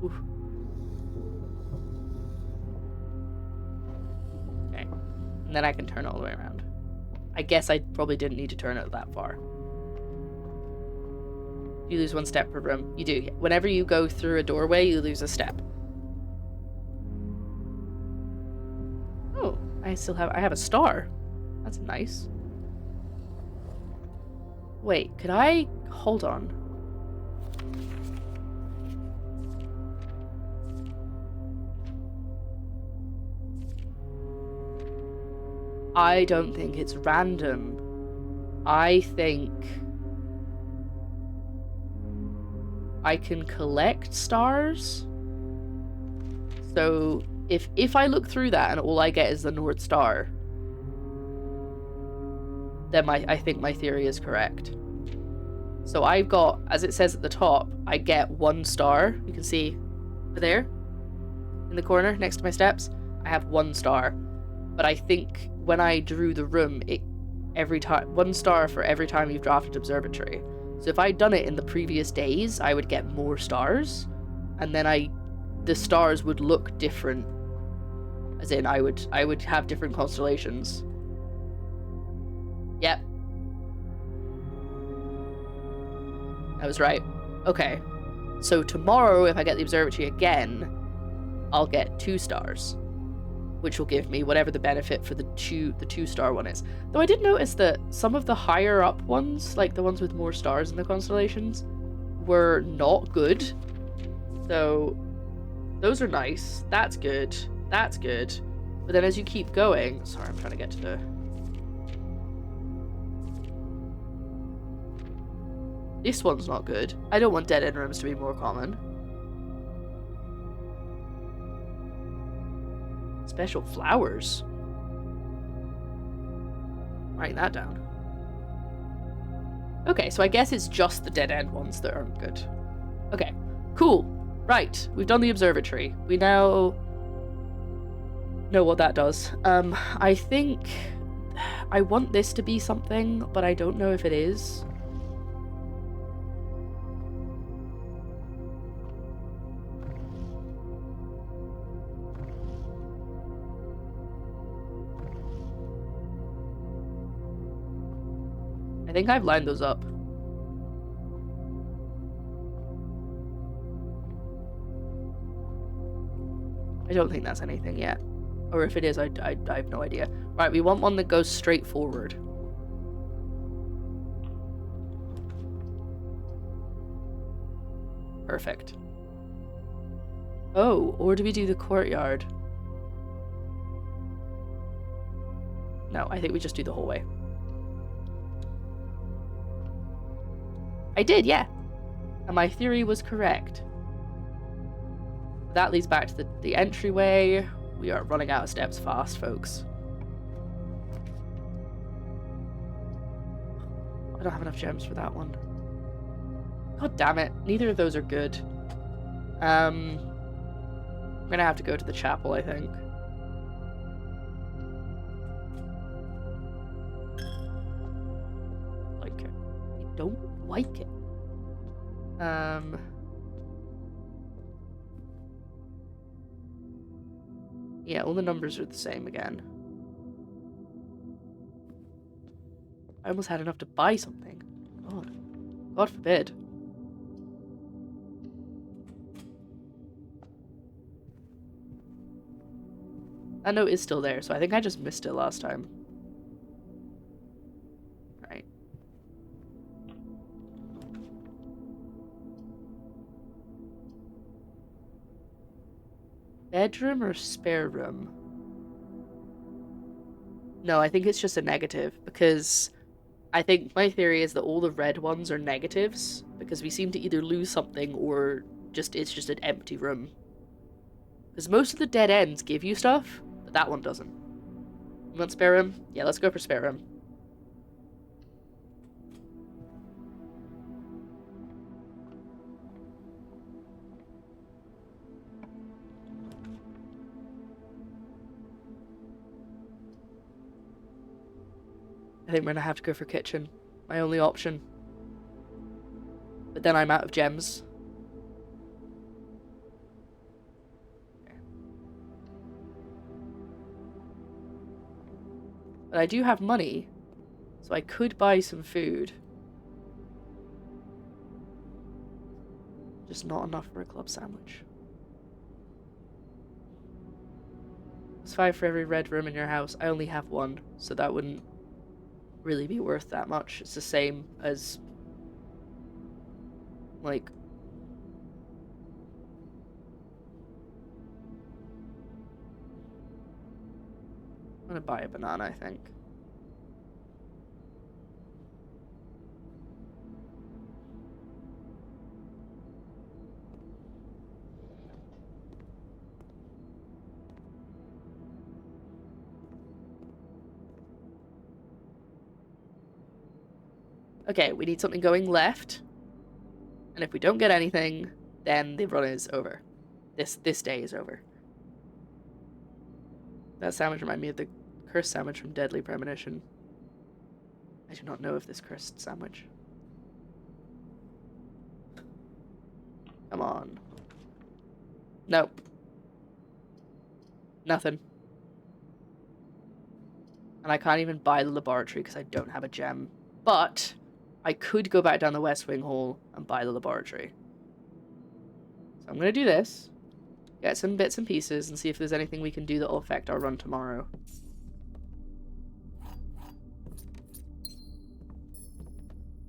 Oof. Okay. And then I can turn it all the way around. I guess I probably didn't need to turn it that far. You lose 1 step per room. You do. Whenever you go through a doorway, you lose a step. Oh, I have a star. That's nice. Wait, could I... Hold on. I don't think it's random. I think I can collect stars. So if I look through that and all I get is the North Star, then I think my theory is correct. So I've got, as it says at the top, I get 1 star. You can see over there in the corner next to my steps, I have 1 star. But I think when I drew the room, every time 1 star for every time you've drafted observatory. So if I'd done it in the previous days, I would get more stars, and then the stars would look different. As in, I would have different constellations. Yep. I was right. Okay. So tomorrow, if I get the observatory again, I'll get 2 stars, which will give me whatever the benefit for the 2-star one is. Though I did notice that some of the higher up ones, like the ones with more stars in the constellations, were not good. So those are nice. That's good. That's good. But then as you keep going... Sorry, I'm trying to get to the... This one's not good. I don't want dead-end rooms to be more common. Special flowers. Writing that down. Okay, so I guess it's just the dead-end ones that aren't good. Okay, cool. Right, we've done the observatory. We now know what that does. I think I want this to be something, but I don't know if it is. I think I've lined those up. I don't think that's anything yet. Or if it is, I have no idea. Right, we want one that goes straight forward. Perfect. Oh, or do we do the courtyard? No, I think we just do the whole way. I did, yeah. And my theory was correct. That leads back to the entryway. We are running out of steps fast, folks. I don't have enough gems for that one. God damn it. Neither of those are good. I'm gonna have to go to the chapel, I think. Like it. I don't like it. Yeah, all the numbers are the same again. I almost had enough to buy something. God forbid. That note is still there, so I think I just missed it last time. Right. Bedroom or spare room? No, I think it's just a negative, because I think my theory is that all the red ones are negatives, because we seem to either lose something or it's just an empty room. Because most of the dead ends give you stuff, but that one doesn't. You want spare room? Yeah, let's go for spare room. I think we're gonna have to go for kitchen. My only option. But then I'm out of gems. But I do have money, so I could buy some food. Just not enough for a club sandwich. It's 5 for every red room in your house. I only have 1, so that wouldn't really be worth that much. It's the same as, like, I'm gonna buy a banana, I think. Okay, we need something going left. And if we don't get anything, then the run is over. This day is over. That sandwich reminded me of the cursed sandwich from Deadly Premonition. I do not know of this cursed sandwich. Come on. Nope. Nothing. And I can't even buy the laboratory because I don't have a gem. But I could go back down the West Wing Hall and buy the laboratory. So I'm going to do this. Get some bits and pieces and see if there's anything we can do that will affect our run tomorrow.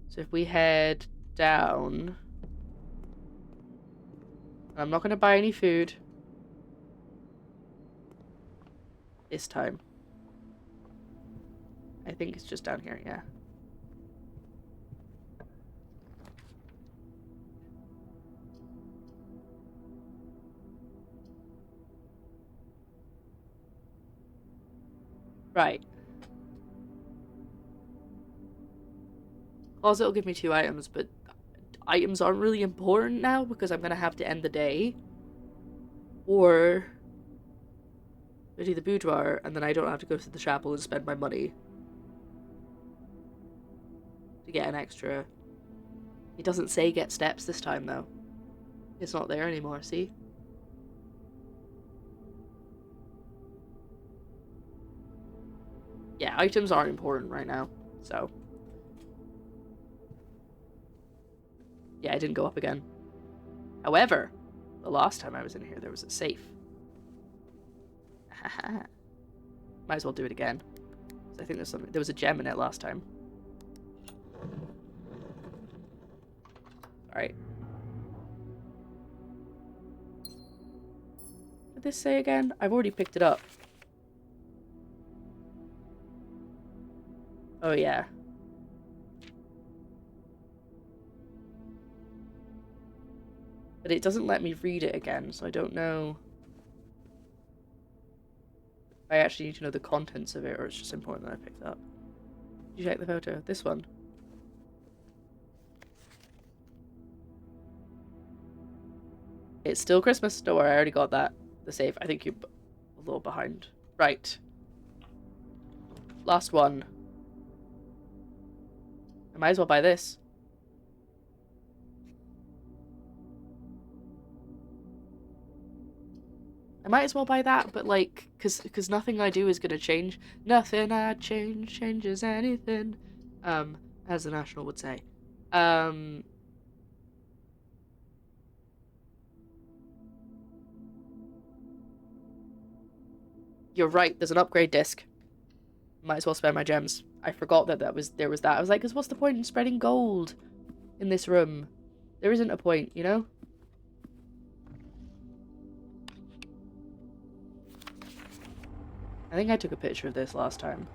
So if we head down... I'm not going to buy any food. This time. I think it's just down here, yeah. Right. Closet will give me 2 items, but items aren't really important now because I'm gonna have to end the day. Or I do the boudoir and then I don't have to go to the chapel and spend my money to get an extra. It doesn't say get steps this time though. It's not there anymore, see? Yeah, items aren't important right now, so. Yeah, I didn't go up again. However, the last time I was in here, there was a safe. Haha. Might as well do it again. I think there was a gem in it last time. Alright. What did this say again? I've already picked it up. Oh, yeah. But it doesn't let me read it again, so I don't know. I actually need to know the contents of it, or it's just important that I picked it up. Did you check the photo? This one. It's still Christmas. Don't worry, I already got that. The save. I think you're a little behind. Right. Last one. I might as well buy this. I might as well buy that, but like, cause nothing I do is gonna change. Nothing I change changes anything. As the National would say. You're right. There's an upgrade disc. Might as well spend my gems. I forgot that there was that. I was like, 'cause what's the point in spreading gold in this room? There isn't a point, you know? I think I took a picture of this last time.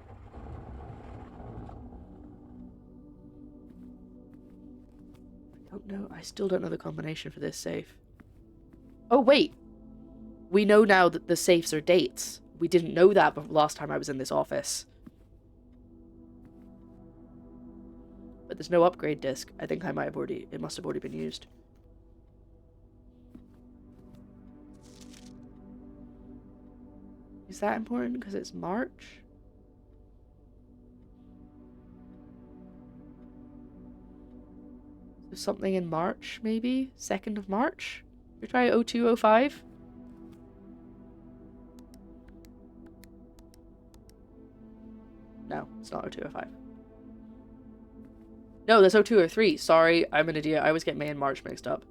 I don't know. I still don't know the combination for this safe. Oh, wait. We know now that the safes are dates. We didn't know that last time I was in this office. But there's no upgrade disc. I think I might have already... It must have already been used. Is that important? Because it's March? So something in March, maybe? 2nd of March? We try 0205? No, it's not 0205. No, that's 0203. Sorry, I'm an idiot. I always get May and March mixed up.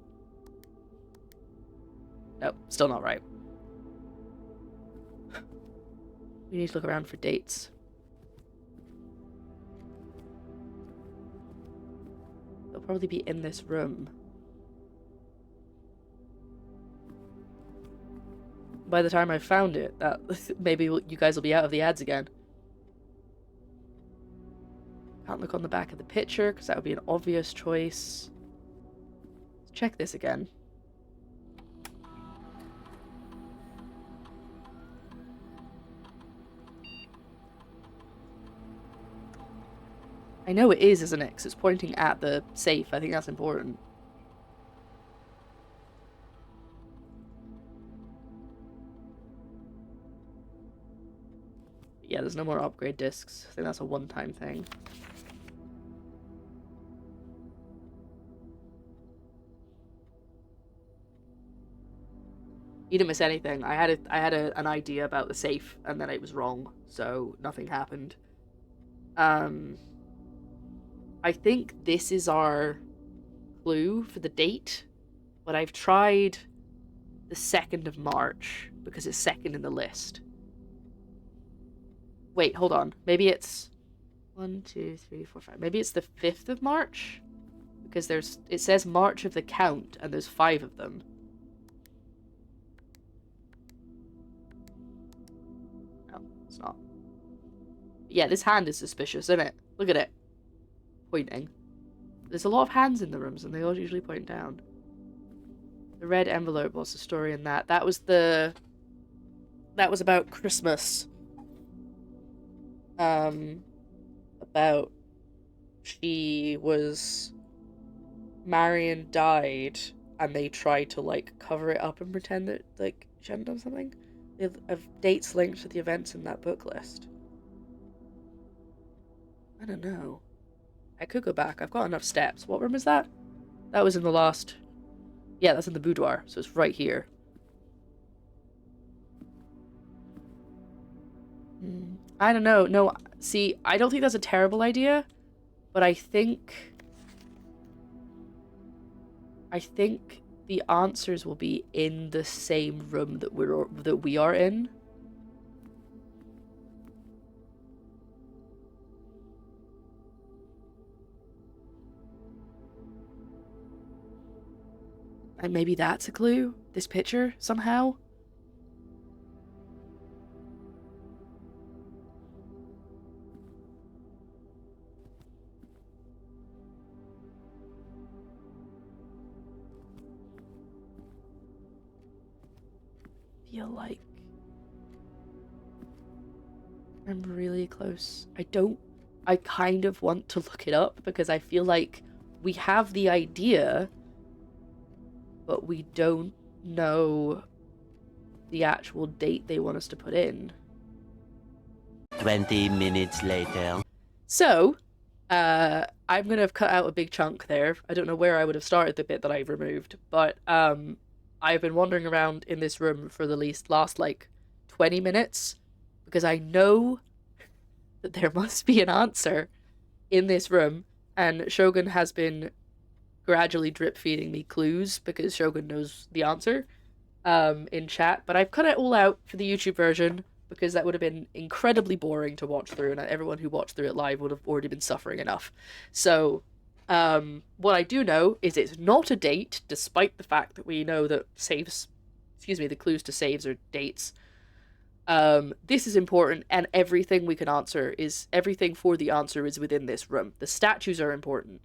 Nope, still not right. We need to look around for dates. They'll probably be in this room. By the time I've found it, that maybe you guys will be out of the ads again. Can't look on the back of the picture because that would be an obvious choice. Let's check this again. I know it is, isn't it? Because it's pointing at the safe. I think that's important. Yeah, there's no more upgrade discs. I think that's a one-time thing. You didn't miss anything. I had an idea about the safe, and then it was wrong, so nothing happened. I think this is our clue for the date, but I've tried the 2nd of March because it's second in the list. Wait, hold on. Maybe it's 1, 2, 3, 4, 5. Maybe it's the 5th of March because it says March of the Count, and there's 5 of them. No, it's not. Yeah, this hand is suspicious, isn't it? Look at it. Pointing. There's a lot of hands in the rooms, and they all usually point down. The red envelope, what's the story in that? That was about Christmas. About Marion died, and they tried to, like, cover it up and pretend that, like, she hadn't done something. They have dates linked to the events in that book list. I don't know. I could go back. I've got enough steps. What room is that? That was in the last... Yeah, that's in the boudoir, so it's right here. I don't know. No, see, I don't think that's a terrible idea, but I think the answers will be in the same room that we are in. And maybe that's a clue? This picture, somehow? Feel like I'm really close. I kind of want to look it up because I feel like we have the idea, but we don't know the actual date they want us to put in. 20 minutes later. So, I'm gonna have cut out a big chunk there. I don't know where I would have started the bit that I've removed, but I've been wandering around in this room for the last like 20 minutes because I know that there must be an answer in this room, and Shogun has been gradually drip feeding me clues because Shogun knows the answer in chat, but I've cut it all out for the YouTube version because that would have been incredibly boring to watch through, and everyone who watched through it live would have already been suffering enough. So what I do know is it's not a date, despite the fact that we know that the clues to saves are dates. This is important, and everything we can answer is everything for the answer is within this room. The statues are important.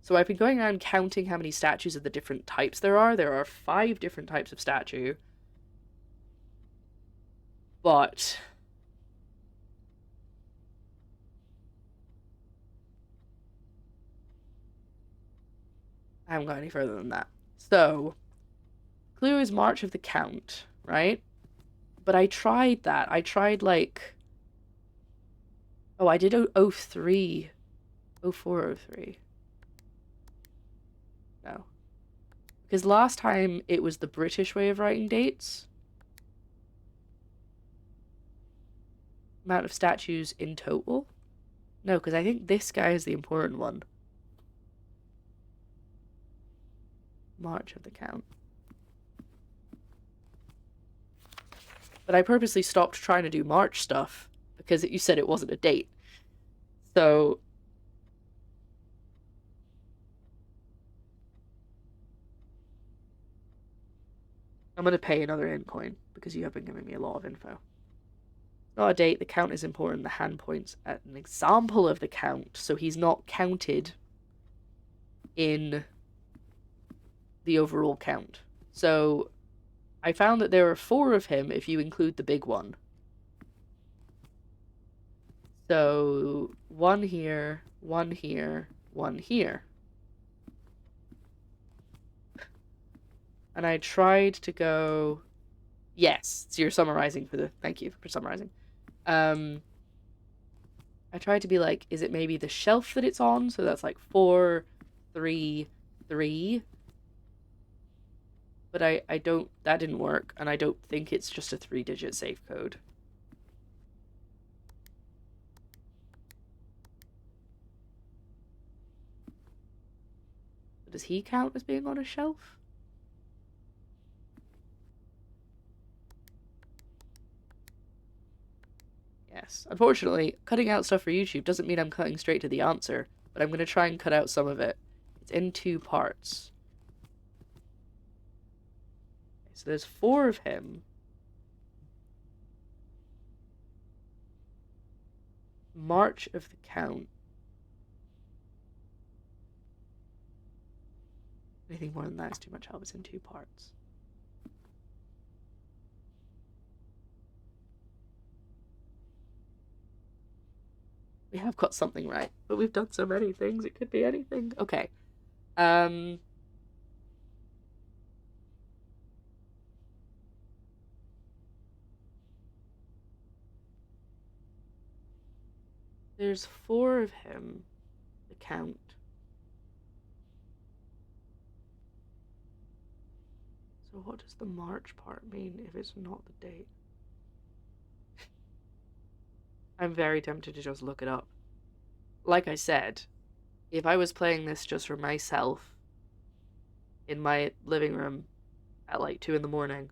So I've been going around counting how many statues of the different types there are. There are 5 different types of statue. But I haven't got any further than that. So clue is March of the Count, right? But I tried that. I tried like... Oh, I did 03. 04, 03. No. Because last time it was the British way of writing dates. Amount of statues in total? No, because I think this guy is the important one. March of the Count. But I purposely stopped trying to do March stuff because you said it wasn't a date. So I'm going to pay another in coin because you have been giving me a lot of info. Not a date, the count is important. The hand points at an example of the count, so he's not counted in the overall count. So I found that there are 4 of him if you include the big one. So 1 here, 1 here, 1 here. And I tried to go... Yes, so you're summarizing for the... Thank you for summarizing. I tried to be like, is it maybe the shelf that it's on? So that's like 4, 3, 3. But I don't... That didn't work, and I don't think it's just a 3-digit safe code. Does he count as being on a shelf? Yes. Unfortunately, cutting out stuff for YouTube doesn't mean I'm cutting straight to the answer, but I'm going to try and cut out some of it. It's in 2 parts. Okay, so there's 4 of him. March of the Count. Anything more than that is too much help. It's in 2 parts. We have got something right, but we've done so many things. It could be anything. Okay. There's 4 of him. The count. So what does the March part mean if it's not the date? I'm very tempted to just look it up. Like I said, if I was playing this just for myself in my living room at like 2 in the morning,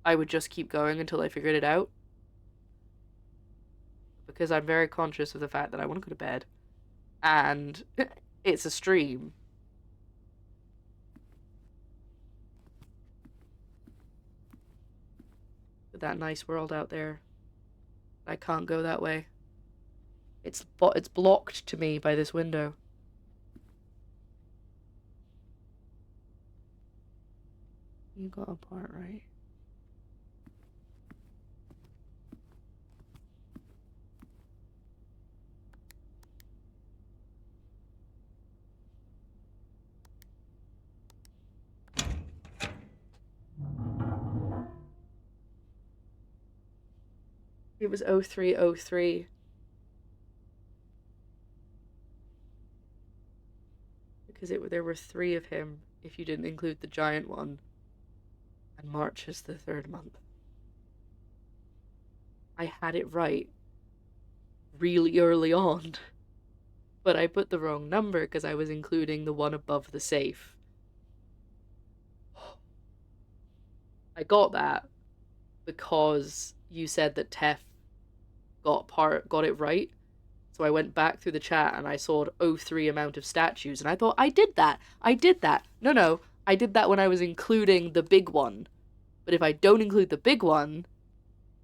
I would just keep going until I figured it out. Because I'm very conscious of the fact that I want to go to bed. And it's a stream. With that nice world out there. I can't go that way. It's blocked to me by this window. You got a part right. It was 0303. Because there were 3 of him if you didn't include the giant one. And March is the 3rd month. I had it right really early on. But I put the wrong number because I was including the one above the safe. I got that because you said that Tef got it right. So I went back through the chat and I saw 03 amount of statues and I thought, I did that. No, I did that when I was including the big one. But if I don't include the big one,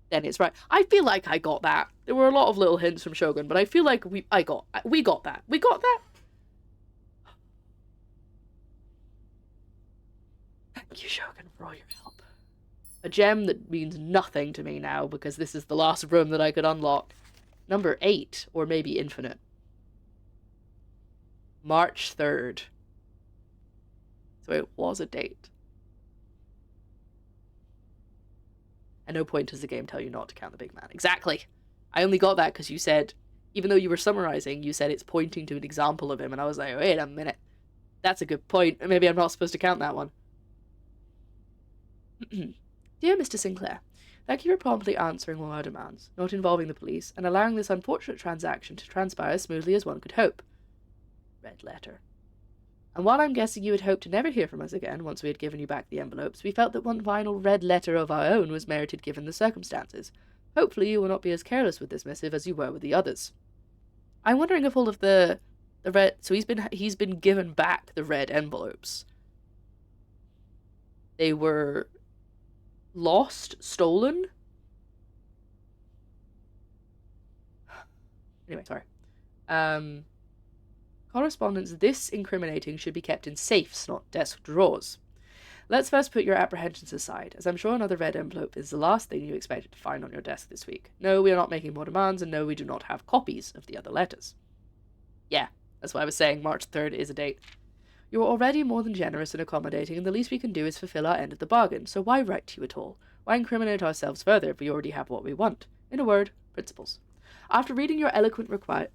then it's right. I feel like I got that. There were a lot of little hints from Shogun, but I feel like we got that. We got that. Thank you, Shogun, for all your help. A gem that means nothing to me now, because this is the last room that I could unlock. Number 8, or maybe infinite. March 3rd. So it was a date. At no point does the game tell you not to count the big man. Exactly. I only got that because you said, even though you were summarizing, you said it's pointing to an example of him, and I was like, wait a minute. That's a good point. Maybe I'm not supposed to count that one. Dear Mr. Sinclair, thank you for promptly answering all our demands, not involving the police, and allowing this unfortunate transaction to transpire as smoothly as one could hope. Red letter. And while I'm guessing you had hoped to never hear from us again once we had given you back the envelopes, we felt that one final red letter of our own was merited given the circumstances. Hopefully you will not be as careless with this missive as you were with the others. I'm wondering if all of the red... So he's been given back the red envelopes. They were lost, stolen? Anyway, sorry. Correspondence this incriminating should be kept in safes, not desk drawers. Let's first put your apprehensions aside, as I'm sure another red envelope is the last thing you expected to find on your desk this week. No, we are not making more demands, and no, we do not have copies of the other letters. Yeah, that's why I was saying March 3rd is a date. You are already more than generous and accommodating, and the least we can do is fulfill our end of the bargain, so why write to you at all? Why incriminate ourselves further if we already have what we want? In a word, principles. After reading your eloquent reply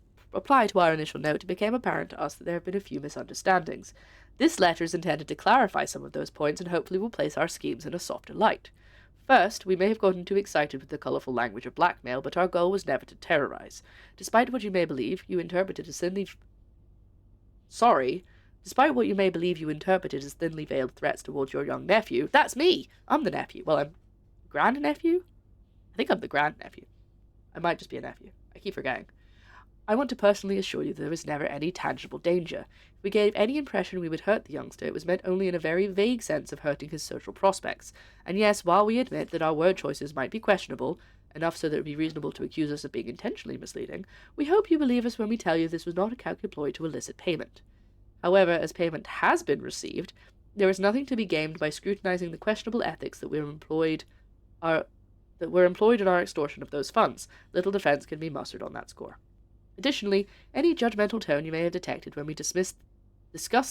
to our initial note, it became apparent to us that there have been a few misunderstandings. This letter is intended to clarify some of those points and hopefully will place our schemes in a softer light. First, we may have gotten too excited with the colourful language of blackmail, but our goal was never to terrorise. Despite what you may believe, you interpreted as thinly... Despite what you may believe you interpreted as thinly veiled threats towards your young nephew, that's me! I'm the nephew. Well, I'm grand-nephew? I think I'm the grand-nephew. I might just be a nephew. I keep forgetting. I want to personally assure you that there was never any tangible danger. If we gave any impression we would hurt the youngster, it was meant only in a very vague sense of hurting his social prospects. And yes, while we admit that our word choices might be questionable, enough so that it would be reasonable to accuse us of being intentionally misleading, we hope you believe us when we tell you this was not a calculated ploy to elicit payment. However, as payment has been received, there is nothing to be gained by scrutinizing the questionable ethics that were employed in our extortion of those funds. Little defense can be mustered on that score. Additionally, any judgmental tone you may have detected when we discussed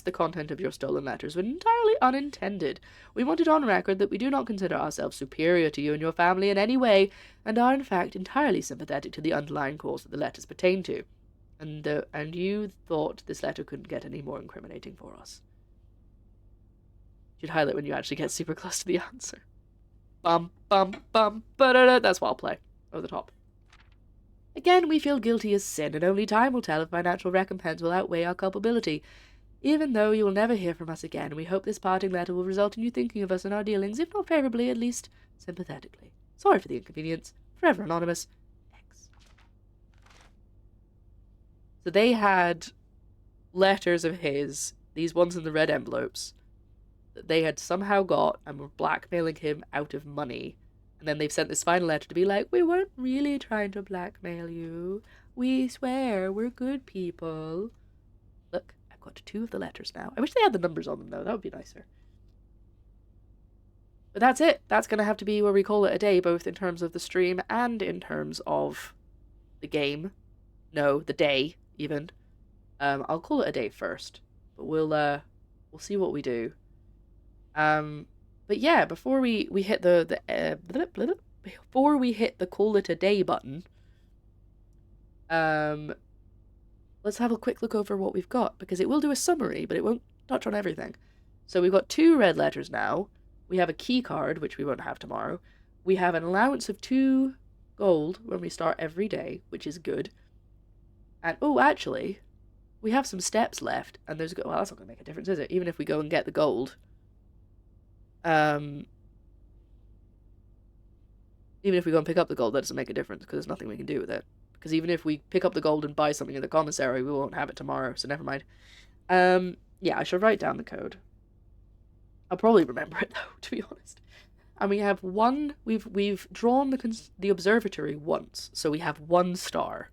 the content of your stolen letters was entirely unintended. We wanted on record that we do not consider ourselves superior to you and your family in any way, and are in fact entirely sympathetic to the underlying cause that the letters pertain to. And you thought this letter couldn't get any more incriminating for us. You'd highlight when you actually get super close to the answer. Bum, bum, bum, ba-da-da. That's what I'll play. Over the top. Again, we feel guilty as sin, and only time will tell if financial recompense will outweigh our culpability. Even though you will never hear from us again, we hope this parting letter will result in you thinking of us and our dealings, if not favourably, at least sympathetically. Sorry for the inconvenience. Forever Anonymous. X. So they had letters of his, these ones in the red envelopes, that they had somehow got and were blackmailing him out of money. And then they've sent this final letter to be like, we weren't really trying to blackmail you. We swear we're good people. Look, I've got 2 of the letters now. I wish they had the numbers on them, though. That would be nicer. But that's it. That's going to have to be where we call it a day, both in terms of the stream and in terms of the game. No, the day, even. I'll call it a day first. But we'll see what we do. But yeah, before we hit before we hit the call it a day button, let's have a quick look over what we've got, because it will do a summary, but it won't touch on everything. So we've got 2 red letters now. We have a key card, which we won't have tomorrow. We have an allowance of 2 gold when we start every day, which is good. And oh, actually, we have some steps left, and well, that's not gonna make a difference, is it? Even if we go and get the gold. Even if we go and pick up the gold, that doesn't make a difference, because there's nothing we can do with it. Because even if we pick up the gold and buy something in the commissary, we won't have it tomorrow, so never mind. Yeah, I should write down the code. I'll probably remember it, though, to be honest. and we have one. We've drawn the observatory once, so we have 1 star.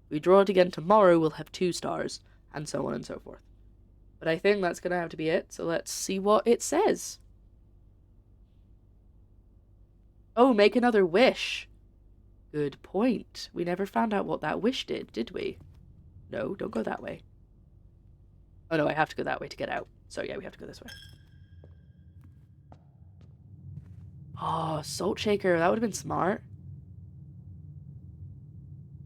We draw it again tomorrow, we'll have 2 stars, and so on and so forth. But I think that's gonna have to be it. So let's see what it says. Oh, make another wish. Good point. We never found out what that wish did we? No, don't go that way. Oh no, I have to go that way to get out. So yeah, we have to go this way. Oh, salt shaker. That would have been smart.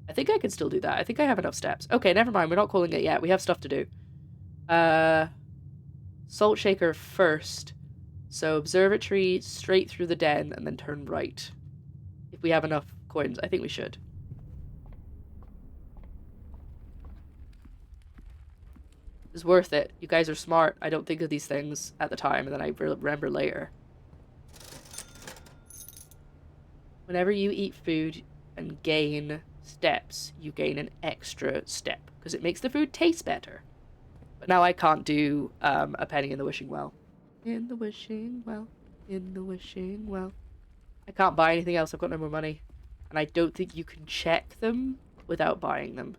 I think I can still do that. I think I have enough steps. Okay, never mind. We're not calling it yet. We have stuff to do. Salt shaker first. So observatory straight through the den and then turn right. If we have enough coins, I think we should. It's worth it. You guys are smart. I don't think of these things at the time, and then I remember later. Whenever you eat food and gain steps, you gain an extra step, because it makes the food taste better. But now I can't do a penny in the wishing well. In the wishing well, in the wishing well. I can't buy anything else. I've got no more money. And I don't think you can check them without buying them.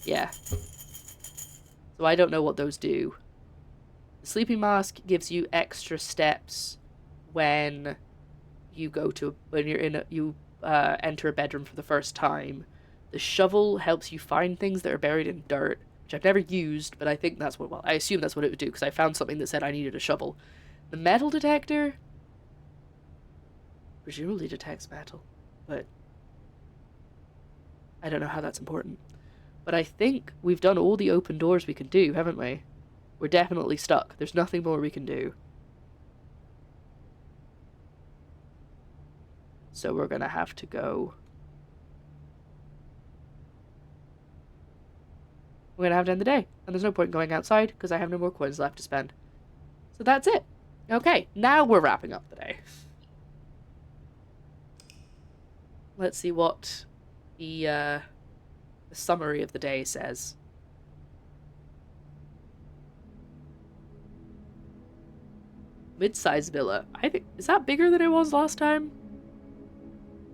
Yeah. So I don't know what those do. The sleeping mask gives you extra steps when you go to enter a bedroom for the first time. The shovel helps you find things that are buried in dirt, which I've never used, but I think that's what, well, I assume that's what it would do, because I found something that said I needed a shovel. The metal detector presumably detects metal, but I don't know how that's important. But I think we've done all the open doors we can do, haven't we? We're definitely stuck. There's nothing more we can do. So we're gonna have to go... We're gonna have to end the day. And there's no point in going outside, because I have no more coins left to spend. So that's it. Okay, now we're wrapping up the day. Let's see what the summary of the day says. Mid-sized villa. I think, is that bigger than it was last time?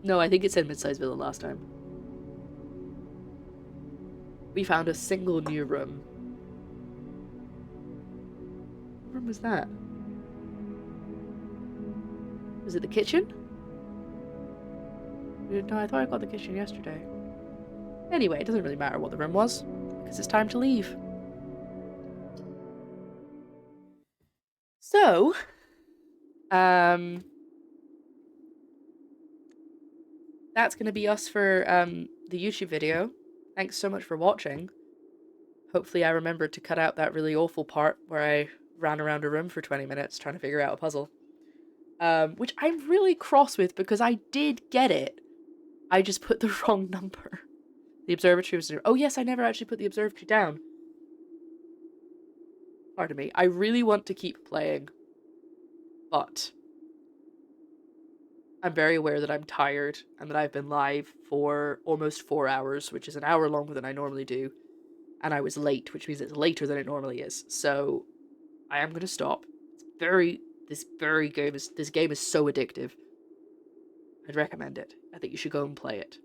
No, I think it said mid-sized villa last time. We found a single new room. What room was that? Was it the kitchen? No, I thought I got the kitchen yesterday. Anyway, it doesn't really matter what the room was, because it's time to leave. So, that's going to be us for the YouTube video. Thanks so much for watching. Hopefully I remembered to cut out that really awful part where I ran around a room for 20 minutes trying to figure out a puzzle. Which I'm really cross with because I did get it. I just put the wrong number. The observatory was... Oh yes, I never actually put the observatory down. Pardon me. I really want to keep playing. But I'm very aware that I'm tired and that I've been live for almost 4 hours, which is an hour longer than I normally do. And I was late, which means it's later than it normally is. So I am going to stop. This game is so addictive. I'd recommend it. I think you should go and play it.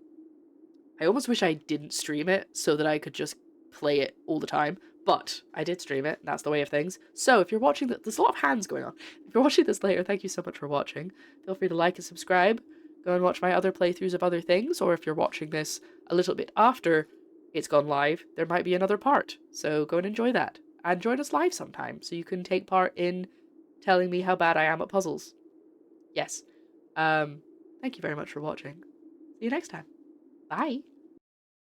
I almost wish I didn't stream it so that I could just play it all the time. But I did stream it, and that's the way of things. So if you're watching there's a lot of hands going on. If you're watching this later, thank you so much for watching. Feel free to like and subscribe. Go and watch my other playthroughs of other things, or if you're watching this a little bit after it's gone live, there might be another part. So go and enjoy that. And join us live sometime, so you can take part in telling me how bad I am at puzzles. Yes. Thank you very much for watching. See you next time. Bye.